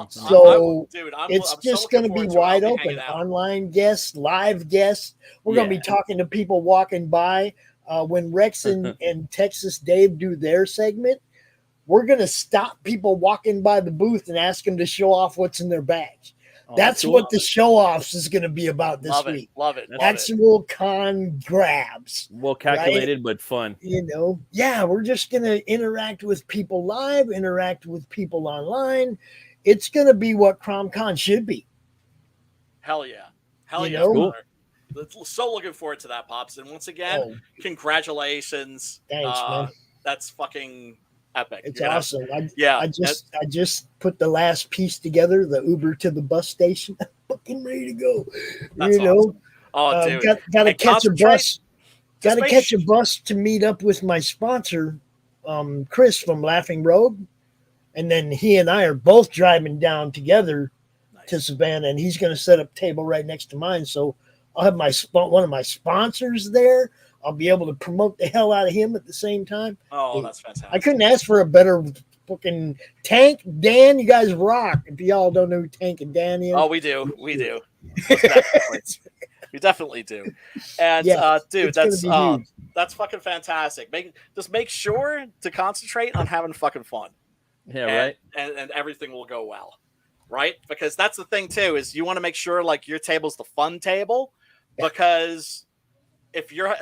S3: So it's just going to be wide open. Online guests, live guests. We're going to be talking to people walking by. When Rex and Texas Dave do their segment, we're going to stop people walking by the booth and ask them to show off what's in their bags. That's
S4: cool.
S3: what the show offs is going to be about this week.
S1: Love it.
S3: Actual con grabs.
S4: Well calculated, but fun.
S3: You know, yeah, we're just going to interact with people live, interact with people online. It's going to be what CromCon should be.
S1: Hell yeah.
S3: Cool.
S1: So looking forward to that, Pops. And once again, congratulations.
S3: Thanks, man.
S1: That's fucking epic.
S3: It's awesome. I just put the last piece together, the Uber to the bus station. I'm fucking ready to go.
S1: That's awesome. Dude.
S3: Got to catch a bus. Got to catch a bus to meet up with my sponsor, Chris from Laughing Rogue. And then he and I are both driving down together to Savannah, and he's going to set up a table right next to mine. So I'll have one of my sponsors there. I'll be able to promote the hell out of him at the same time.
S1: Oh, that's fantastic.
S3: I couldn't ask for a better fucking Tank. Dan, you guys rock. If y'all don't know who Tank and Dan is.
S1: Oh, we do. We definitely do. And dude, that's fucking fantastic. Just make sure to concentrate on having fucking fun.
S4: Yeah, right.
S1: And everything will go well. Right? Because that's the thing too, is you want to make sure like your table's the fun table, because if you're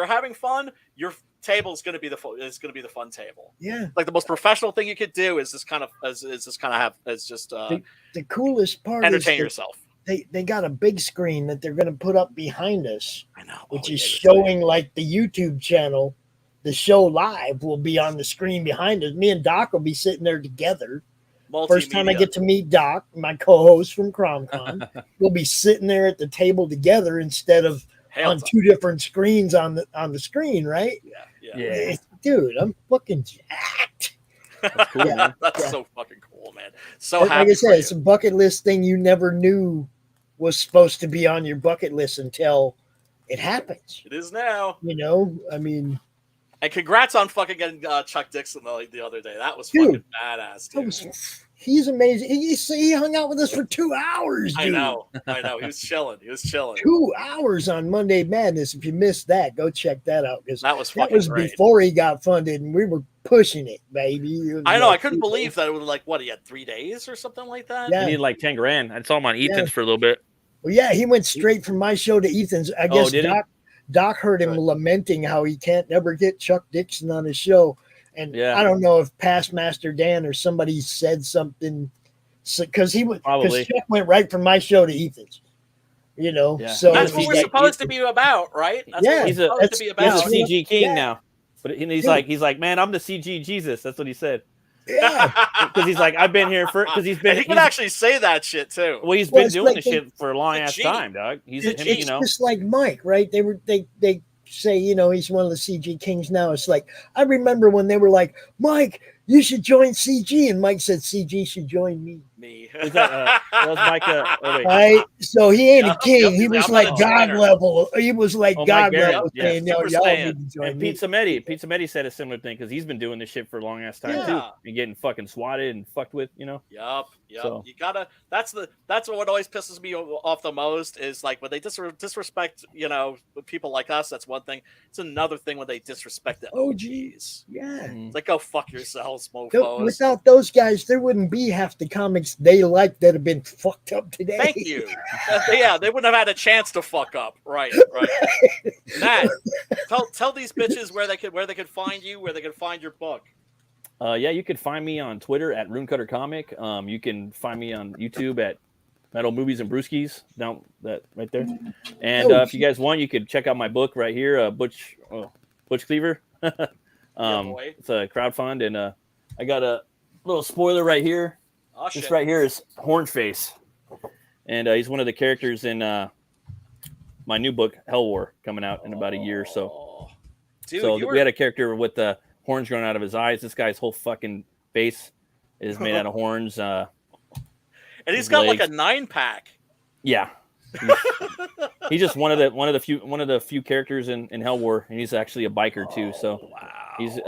S1: having fun, your table is going to be the fun table.
S3: Yeah.
S1: Like the most professional thing you could do is just kind of
S3: the coolest part
S1: entertain
S3: is
S1: yourself.
S3: They got a big screen that they're going to put up behind us.
S1: I know.
S3: Which is showing like the YouTube channel. The show live will be on the screen behind us. Me and Doc will be sitting there together. First time I get to meet Doc, my co-host from CromCon. We'll be sitting there at the table together instead of on two different screens on the screen, right?
S1: Yeah.
S3: Dude, I'm fucking jacked.
S4: That's cool, man.
S1: That's so fucking cool, man. So
S3: like
S1: happy
S3: I said, it's a bucket list thing you never knew was supposed to be on your bucket list until it happens.
S1: It is now.
S3: You know, I mean.
S1: And congrats on fucking getting Chuck Dixon the other day. That was fucking badass, dude.
S3: He's amazing. He hung out with us for 2 hours, dude.
S1: I know. He was chilling.
S3: 2 hours on Monday Madness. If you missed that, go check that out. Because
S1: that was great.
S3: Before he got funded, and we were pushing it, baby.
S1: I know. I couldn't believe that it was like, what, he had 3 days or something like that?
S4: Yeah. He needed like 10 grand. I saw him on Ethan's for a little bit.
S3: Well, yeah, he went straight from my show to Ethan's. I guess Doc heard him lamenting how he can't never get Chuck Dixon on his show. And I don't know if Past Master Dan or somebody said something, because Chuck went right from my show to Ethan's. You know, so
S1: that's what we're supposed to be about, right? That's what
S4: he's supposed to be about. He's a CG king now, but he's like, man, I'm the CG Jesus. That's what he said.
S3: Yeah,
S4: because he's like, I've been here for because he's been.
S1: He can actually say that shit too.
S4: Well, he's been doing this shit for a long ass time, dog.
S3: It's just like Mike, right? They say, you know, he's one of the CG kings now. It's like, I remember when they were like, Mike, you should join CG, and Mike said CG should join me.
S4: That was Mike,
S3: right? So he ain't a king. He was like God level. He was like God level saying, no, y'all need to join me.
S4: Pizza Medi said a similar thing because he's been doing this shit for a long ass time too, and getting fucking swatted and fucked with, you know.
S1: Yup.
S4: So.
S1: You gotta. That's what always pisses me off the most is like when they disrespect, you know, people like us. That's one thing. It's another thing when they disrespect the OGs.
S3: Yeah.
S1: It's like, go fuck yourselves, mofos.
S3: Without those guys, there wouldn't be half the comics they like that have been fucked up today.
S1: Thank you. They wouldn't have had a chance to fuck up. Right. Matt, tell these bitches where they could find you, where they could find your book.
S4: You could find me on Twitter at RuneCutter Comic. You can find me on YouTube at Metal Movies and Brewskis, down that right there. And if you guys want, you could check out my book right here, Butch Cleaver. It's a crowdfund, and I got a little spoiler right here.
S1: Oh,
S4: this right here is Hornface, and he's one of the characters in my new book, Hell War, coming out in about a year or so.
S1: Dude,
S4: we had a character with the horns growing out of his eyes. This guy's whole fucking face is made out of horns.
S1: And he's got legs. Like a 9-pack.
S4: Yeah, he's just one of the few characters in Hell War, and he's actually a biker too. So he's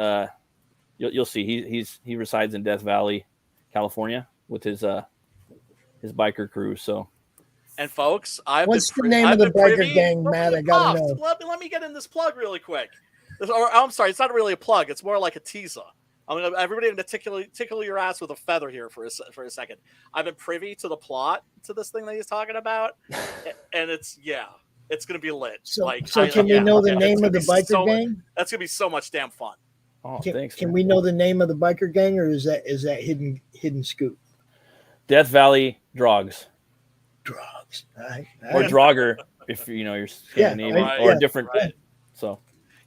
S4: you'll see he resides in Death Valley, California, with his biker crew. So,
S1: and folks,
S3: what's the name of the biker gang, Matt? I gotta know.
S1: Let me get in this plug really quick. Or I'm sorry, it's not really a plug. It's more like a teaser. Everybody gonna tickle your ass with a feather here for a second. I've been privy to the plot to this thing that he's talking about, and it's gonna be lit.
S3: So can we know the name of the biker gang?
S1: That's gonna be so much damn fun.
S4: Oh, thanks.
S3: Can we know the name of the biker gang, or is that hidden scoop?
S4: Death Valley Drogs.
S3: Drugs, right?
S4: Or Draugr, if you're Scandinavian, or different. Right. So.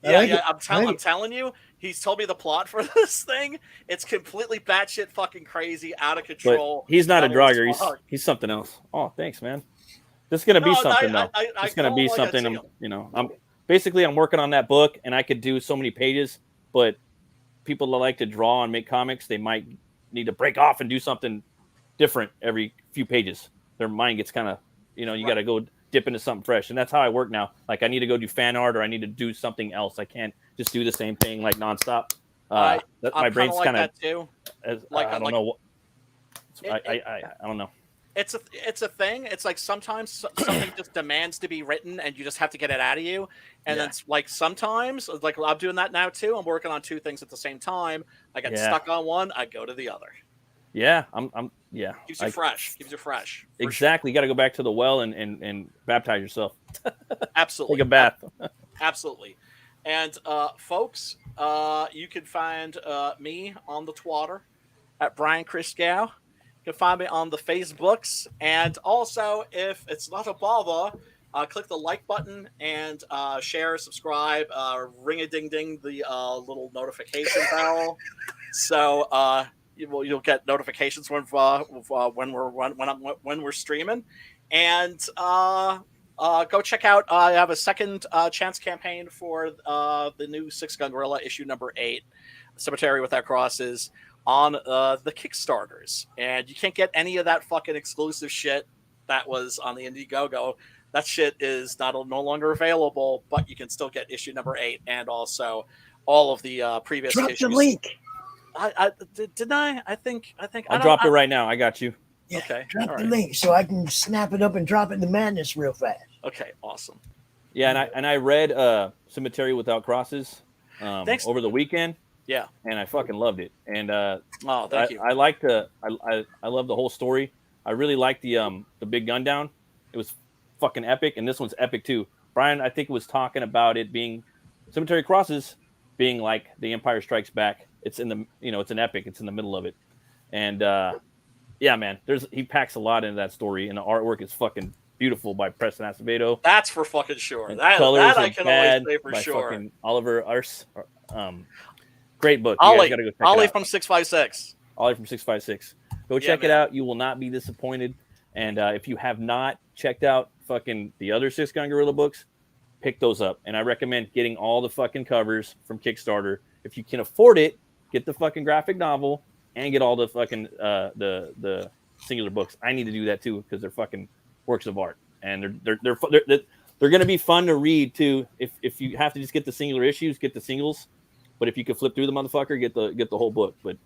S1: I'm telling you, he's told me the plot for this thing. It's completely batshit fucking crazy, out of control.
S4: But he's not a Draugr. He's something else. Oh, thanks, man. This is gonna be something though. It's gonna be something. I'm working on that book, and I could do so many pages. But people that like to draw and make comics, they might need to break off and do something different every few pages. Their mind gets kind of, you got to go dip into something fresh. And that's how I work now. Like I need to go do fan art, or I need to do something else. I can't just do the same thing like nonstop. My brain's kind of
S1: that too.
S4: I don't know. I don't know.
S1: It's a thing. It's like sometimes something just demands to be written, and you just have to get it out of you. And then like sometimes, like I'm doing that now too. I'm working on two things at the same time. I get stuck on one, I go to the other.
S4: Yeah,
S1: Keeps you fresh.
S4: Exactly. You got to go back to the well and baptize yourself.
S1: Absolutely.
S4: Take a bath.
S1: Absolutely. And folks, you can find me on the Twitter at Brian Christgau. You can find me on the Facebooks, and also if it's not a bother, click the like button and share, subscribe, ring a ding ding the little notification bell. So you'll get notifications when we're streaming, and go check out. I have a second chance campaign for the new Six Gun Gorilla issue number 8, Cemetery Without Crosses, on the Kickstarters, and you can't get any of that fucking exclusive shit that was on the Indiegogo. That shit is no longer available, but you can still get issue number 8 and also all of the previous issues.
S3: Drop the link.
S1: Didn't I? I think
S4: I'll drop it right now. I got you.
S3: Yeah,
S1: okay.
S3: Drop the link so I can snap it up and drop it in the madness real fast.
S1: Okay, awesome.
S4: Yeah, and I read Cemetery Without Crosses over the weekend.
S1: Yeah,
S4: and I fucking loved it. And
S1: thank you.
S4: I love the whole story. I really liked the big gun down. It was fucking epic, and this one's epic too. Brian, I think, was talking about it being Cemetery Crosses being like The Empire Strikes Back. It's in the it's an epic. It's in the middle of it, and yeah, man, he packs a lot into that story, and the artwork is fucking beautiful by Preston Acevedo.
S1: That's for fucking sure.
S4: And
S1: that I can always say for
S4: by
S1: sure.
S4: Fucking Oliver Arce. Great book.
S1: Ollie
S4: from
S1: 656.
S4: Ollie from 656. Go check it out. You will not be disappointed. And if you have not checked out fucking the other Six Gun Gorilla books, pick those up. And I recommend getting all the fucking covers from Kickstarter. If you can afford it, get the fucking graphic novel and get all the fucking the singular books. I need to do that too because they're fucking works of art, and they're going to be fun to read too. If you have to just get the singular issues, get the singles. But if you could flip through the motherfucker, get the whole book. But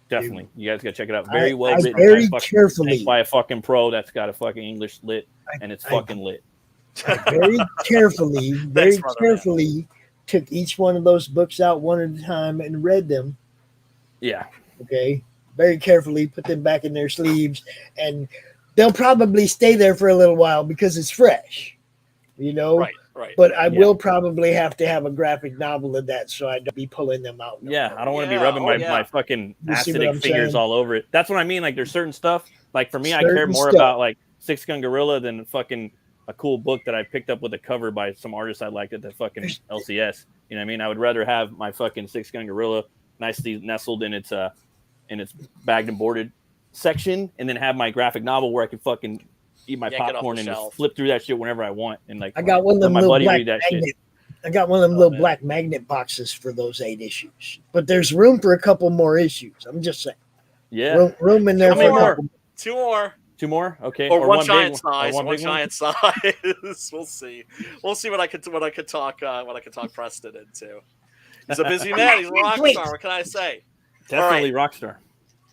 S4: definitely, you guys got to check it out. Very well written.
S3: Very carefully
S4: by a fucking pro that's got a fucking English lit, and it's fucking lit.
S3: I very carefully took each one of those books out one at a time and read them.
S4: Yeah.
S3: Okay. Very carefully, put them back in their sleeves, and they'll probably stay there for a little while because it's fresh,
S1: Right.
S3: But I will probably have to have a graphic novel of that, so I don't be pulling them out.
S4: Yeah, I don't want to be rubbing my fucking acidic fingers all over it. That's what I mean. Like, there's certain stuff. Like, for me, I care more about, like, Six Gun Gorilla than fucking a cool book that I picked up with a cover by some artist I liked at the fucking LCS. You know what I mean? I would rather have my fucking Six Gun Gorilla nicely nestled in its bagged and boarded section, and then have my graphic novel where I can fucking eat my popcorn and just flip through that shit whenever I want. And like,
S3: I got one of them little black
S4: magnet.
S3: I got one of them little black magnet boxes for those 8 issues. But there's room for a couple more issues. I'm just saying.
S4: Yeah,
S3: room in there for a couple.
S1: 2 more.
S4: 2 more, okay.
S1: Or one giant size. One giant size. We'll see. We'll see what I could talk Preston into. He's a busy man. He's a rock star. What can I say?
S4: Definitely rock star.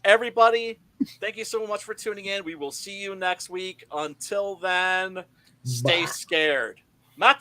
S1: Everybody, thank you so much for tuning in. We will see you next week. Until then, stay scared. Matt.